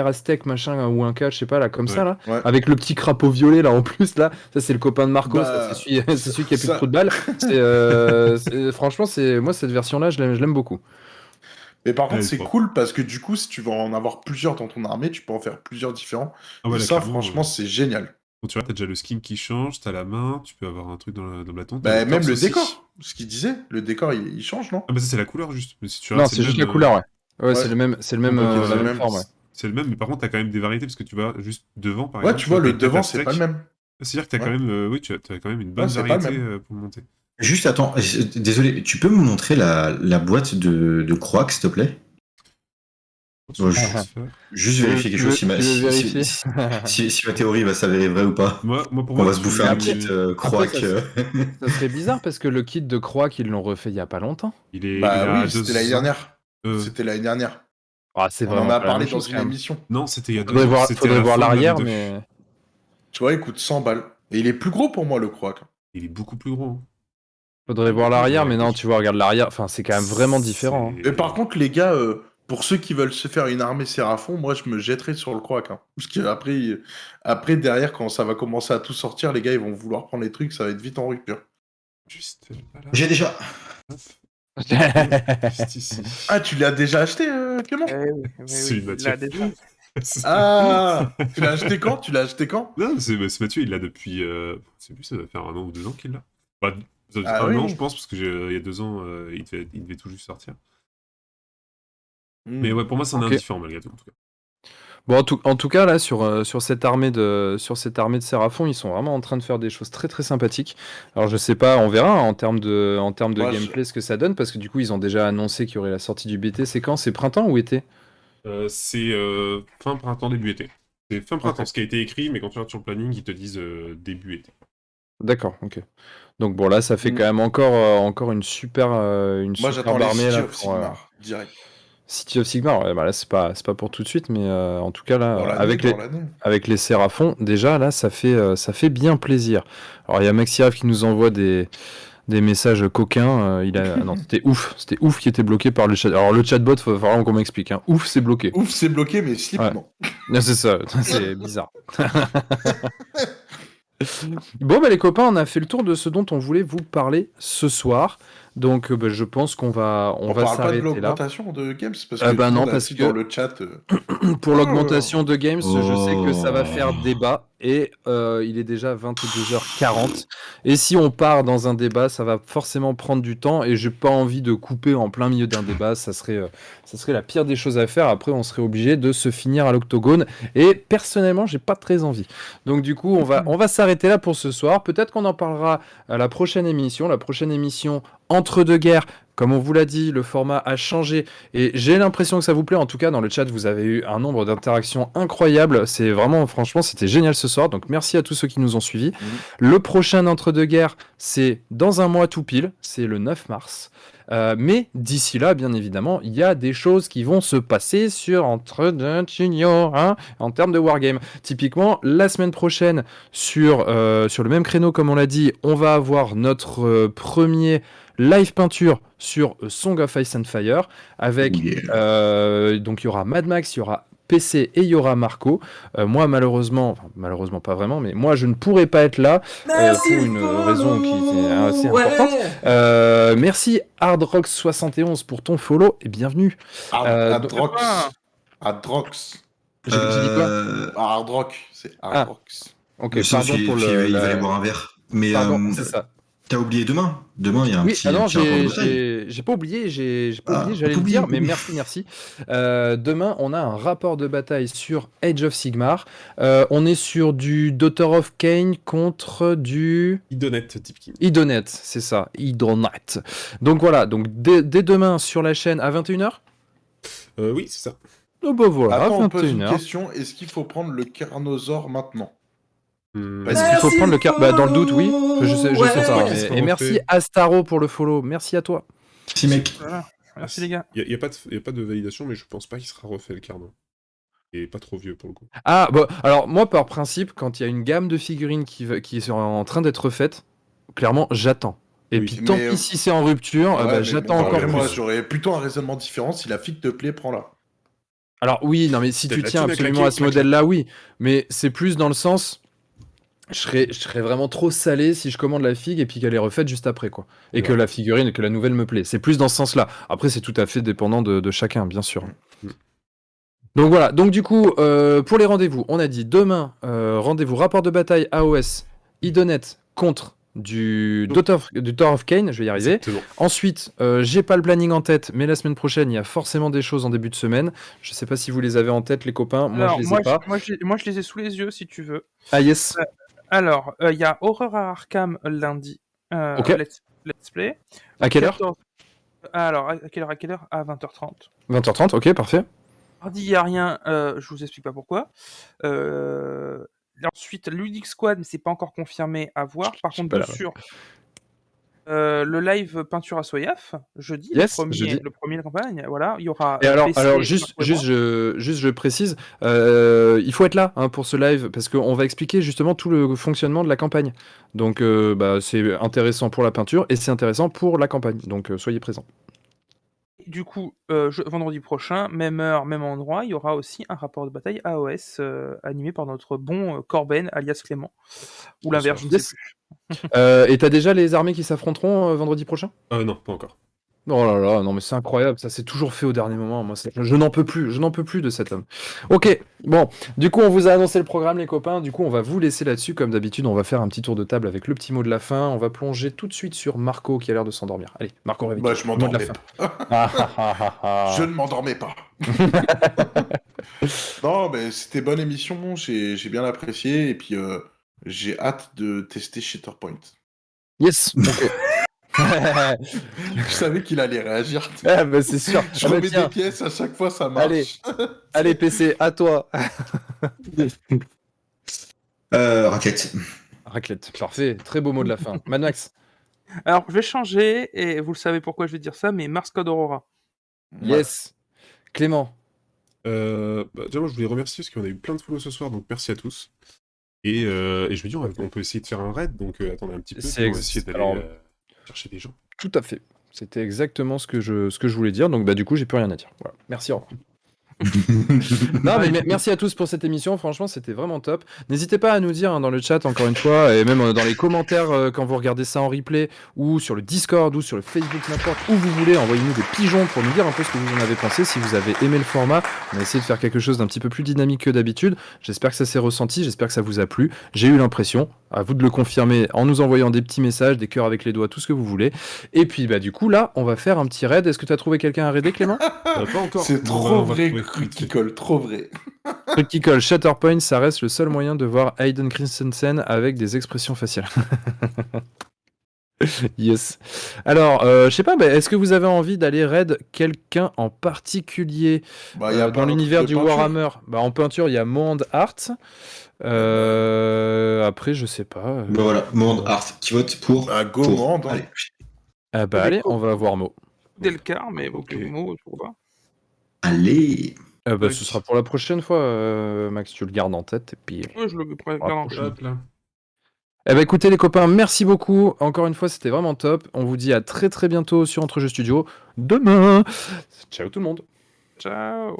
aztèque, machin, ou un cas, je sais pas, là, comme ça, là. Ouais. Avec le petit crapaud violet, là, en plus, là. Ça, c'est le copain de Marco, ça, c'est celui qui a plus de trou de balle. Franchement, moi, cette version-là, je l'aime beaucoup. Mais par contre, c'est cool parce que du coup, si tu veux en avoir plusieurs dans ton armée, tu peux en faire plusieurs différents. Ah ouais, et ça, franchement, c'est génial. Bon, tu vois, t'as déjà le skin qui change, t'as la main, tu peux avoir un truc dans le bâton. Bah, même le décor, ce qu'il disait, le décor il change, non? Ah bah ça c'est la couleur juste. Mais si tu non, c'est juste la couleur, ouais. Ouais, c'est le même, la même forme, ouais. C'est le même, mais par contre t'as quand même des variétés parce que tu vas juste devant, par exemple. Ouais, tu vois, le devant c'est pas le même. C'est-à-dire que t'as quand même, oui, tu as quand même une bonne variété pour monter. Juste attends, désolé, tu peux me montrer la boîte de Croax, s'il te plaît? Juste vérifier quelque chose si ma théorie va s'avérer vraie ou pas. Moi, pour on va se bouffer un kit Croac. Ça serait bizarre parce que le kit de Croac, ils l'ont refait il y a pas longtemps. Bah oui, c'était l'année dernière. C'était l'année dernière. Ah, c'est on en a parlé dans une émission. Non, c'était il y a 2 ans. Faudrait voir l'arrière, mais... Tu vois, il coûte 100 balles. Et il est plus gros pour moi, le Croac. Il est beaucoup plus gros. Faudrait voir l'arrière, mais non, tu vois, regarde l'arrière. Enfin, c'est quand même vraiment différent. Et par contre, les gars... Pour ceux qui veulent se faire une armée Séraphon, moi je me jetterai sur le Croac. Hein. Parce qu'après, derrière, quand ça va commencer à tout sortir, les gars ils vont vouloir prendre les trucs, ça va être vite en rupture. Juste j'ai déjà. Juste ici. Ah, tu l'as déjà acheté, Clément? C'est Mathieu. Ah, tu l'as acheté quand? Non, c'est Mathieu, il l'a depuis. C'est plus, ça doit faire 1 an ou 2 ans qu'il l'a. Bah, ça doit un an, je pense, parce que il y a 2 ans, il devait tout juste sortir. Mais ouais, pour moi, c'en est indifférent malgré tout, en tout cas. Bon, en tout cas, là, sur cette armée de Séraphon, ils sont vraiment en train de faire des choses très très sympathiques. Alors, je sais pas, on verra en termes de gameplay ce que ça donne, parce que du coup, ils ont déjà annoncé qu'il y aurait la sortie du BT. C'est quand? C'est printemps ou été? C'est fin printemps, début été. C'est fin printemps, ce qui a été écrit, mais quand tu regardes sur le planning, ils te disent début été. D'accord, ok. Donc bon, là, ça fait quand même encore une super moi, j'attends armée là pour Sigmar, direct. City of Sigmar, ouais, bah là c'est pas pour tout de suite, mais en tout cas là, avec les Séraphons, déjà là ça fait bien plaisir. Alors il y a Maxiraf qui nous envoie des messages coquins. Non, c'était ouf qui était bloqué par le chat. Alors le chatbot, faut vraiment qu'on m'explique. Hein. Ouf, c'est bloqué. Ouf, c'est bloqué, mais slip non. C'est ça, c'est bizarre. Bon, bah les copains, on a fait le tour de ce dont on voulait vous parler ce soir. Donc je pense qu'on va On va parle pas de s'arrêter là. l'augmentation de Games parce que Bah tout le non, monde a parce dit que dans le chat. pour l'augmentation de Games, je sais que ça va Oh. faire débat et il est déjà 22h40. Et si on part dans un débat, ça va forcément prendre du temps et j'ai pas envie de couper en plein milieu d'un débat. Ça serait la pire des choses à faire. Après, on serait obligé de se finir à l'octogone et personnellement, j'ai pas très envie. Donc du coup, on va s'arrêter là pour ce soir. Peut-être qu'on en parlera à la prochaine émission. La prochaine émission entre deux guerres. Comme on vous l'a dit, le format a changé et j'ai l'impression que ça vous plaît. En tout cas, dans le chat, vous avez eu un nombre d'interactions incroyables. C'est vraiment, franchement, c'était génial ce soir. Donc, merci à tous ceux qui nous ont suivis. Le prochain entre-deux-guerres, c'est dans un mois tout pile. C'est le 9 mars. Mais d'ici là, bien évidemment, il y a des choses qui vont se passer sur entre-deux juniors, hein, en termes de wargame. Typiquement, la semaine prochaine, sur le même créneau, comme on l'a dit, on va avoir notre premier live peinture sur Song of Ice and Fire avec donc il y aura Mad Max, il y aura PC et il y aura Marco. Moi malheureusement pas vraiment, mais moi je ne pourrai pas être là pour une raison qui est assez importante. Merci Hardrox71 pour ton follow et bienvenue. Hardrox. J'ai dit quoi Hardrock, c'est Hardrox. Ok, Monsieur, pardon pour il va aller boire un verre. Mais Pardon, c'est ça. t'as oublié demain. Demain, il y a un petit non, rapport de bataille. j'ai pas oublié, j'allais le dire, mais merci. Demain, on a un rapport de bataille sur Age of Sigmar. On est sur du Daughter of Cain contre du... Idonet, Tipkin. Idonet, c'est ça, Idonet. Donc voilà, donc dès demain sur la chaîne à 21h. Oui, c'est ça. Oh bah voilà, Attends, on 21h. pose une question, est-ce qu'il faut prendre le Carnosaure maintenant? Est-ce qu'il faut prendre le dans le doute, oui. Je sais pas. Et merci Astaro pour le follow. Merci à toi. Merci mec. Voilà. Merci les gars. Il n'y a pas de validation, mais je pense pas qu'il sera refait le carnet. Il est pas trop vieux pour le coup. Ah, bah, alors moi par principe, quand il y a une gamme de figurines qui est en train d'être faite, clairement j'attends. Et puis tant pis si c'est en rupture, j'attends encore plus. Moi j'aurais plutôt un raisonnement différent, si la figue te plaît, prends-la. Alors oui, non mais si tu tiens absolument à ce modèle-là, oui. Mais c'est plus dans le sens... Je serais vraiment trop salé si je commande la figue et puis qu'elle est refaite juste après, quoi. Et que la figurine, que la nouvelle me plaît. C'est plus dans ce sens-là. Après, c'est tout à fait dépendant de chacun, bien sûr. Donc voilà. Donc du coup, pour les rendez-vous, on a dit demain, rendez-vous rapport de bataille AOS, Idonet contre du Daughter of Cain, je vais y arriver. Exactement. Ensuite, j'ai pas le planning en tête, mais la semaine prochaine, il y a forcément des choses en début de semaine. Je sais pas si vous les avez en tête, les copains. Moi, je les ai pas. Moi, je les ai sous les yeux, si tu veux. Ah yes. Alors, il y a Horror à Arkham lundi. Ok. Let's play. À quelle heure ? Alors, à quelle heure ? À 20h30. 20h30, ok, parfait. Mardi, il n'y a rien, je vous explique pas pourquoi. Ensuite, Ludic Squad, mais c'est pas encore confirmé, à voir. Par contre, bien sûr, le live peinture à Soyaf, jeudi, Yes, le premier de la campagne, voilà, il y aura... Et alors juste je précise, il faut être là pour ce live, parce qu'on va expliquer justement tout le fonctionnement de la campagne. Donc c'est intéressant pour la peinture, et c'est intéressant pour la campagne, donc soyez présents. Du coup, vendredi prochain, même heure, même endroit, il y aura aussi un rapport de bataille AOS animé par notre bon Corben, alias Clément. Ou l'inverse, je ne sais plus. Et t'as déjà les armées qui s'affronteront vendredi prochain ? Non, pas encore. Oh là là, non mais c'est incroyable, ça s'est toujours fait au dernier moment. Moi, je n'en peux plus de cet homme. Ok, bon, du coup on vous a annoncé le programme les copains, du coup on va vous laisser là-dessus, comme d'habitude on va faire un petit tour de table avec le petit mot de la fin, on va plonger tout de suite sur Marco qui a l'air de s'endormir. Allez, Marco, réveille-toi. Bah je m'endormais pas. Je ne m'endormais pas. Non mais c'était bonne émission, j'ai bien apprécié, et puis j'ai hâte de tester Shatterpoint. Yes, ok. Je savais qu'il allait réagir. Ah bah c'est sûr. Je remets des pièces à chaque fois, ça marche. Allez PC, à toi. Raclette. Raclette, parfait. Très beau mot de la fin. Mad Max. Alors, je vais changer, et vous le savez pourquoi je vais dire ça, mais Mars Code Aurora. Yes. Clément. Déjà, moi, je voulais remercier parce qu'on a eu plein de follow ce soir, donc merci à tous. Et je me dis, on peut essayer de faire un raid, donc attendez un petit peu, on va essayer d'aller chercher des gens. Tout à fait. C'était exactement ce que je voulais dire, donc du coup, j'ai plus rien à dire. Voilà. Merci, au revoir. Non, mais merci à tous pour cette émission. Franchement, c'était vraiment top. N'hésitez pas à nous dire dans le chat, encore une fois, et même dans les commentaires quand vous regardez ça en replay, ou sur le Discord, ou sur le Facebook, n'importe où vous voulez. Envoyez-nous des pigeons pour nous dire un peu ce que vous en avez pensé. Si vous avez aimé le format, on a essayé de faire quelque chose d'un petit peu plus dynamique que d'habitude. J'espère que ça s'est ressenti. J'espère que ça vous a plu. J'ai eu l'impression. À vous de le confirmer en nous envoyant des petits messages, des cœurs avec les doigts, tout ce que vous voulez. Et puis, du coup, là, on va faire un petit raid. Est-ce que tu as trouvé quelqu'un à raider, Clément? Pas encore. C'est trop vrai, truc qui colle, trop vrai. Truc qui colle, Shatterpoint, ça reste le seul moyen de voir Hayden Christensen avec des expressions faciales. Yes. Alors, je sais pas, est-ce que vous avez envie d'aller raid quelqu'un en particulier dans l'univers du Warhammer? En peinture, il y a Monde Art. Après, je sais pas. Voilà, Monde Art qui vote pour. Go Monde. Allez. Allez, on va voir Mo. Delcar, mais ok, Mo, pourquoi pas. Allez. Ce sera pour la prochaine fois, Max, tu le gardes en tête. Et puis... Ouais, je le garde en tête. Écoutez les copains, merci beaucoup. Encore une fois, c'était vraiment top. On vous dit à très très bientôt sur Entre Jeux Studio. Demain. Ciao tout le monde. Ciao.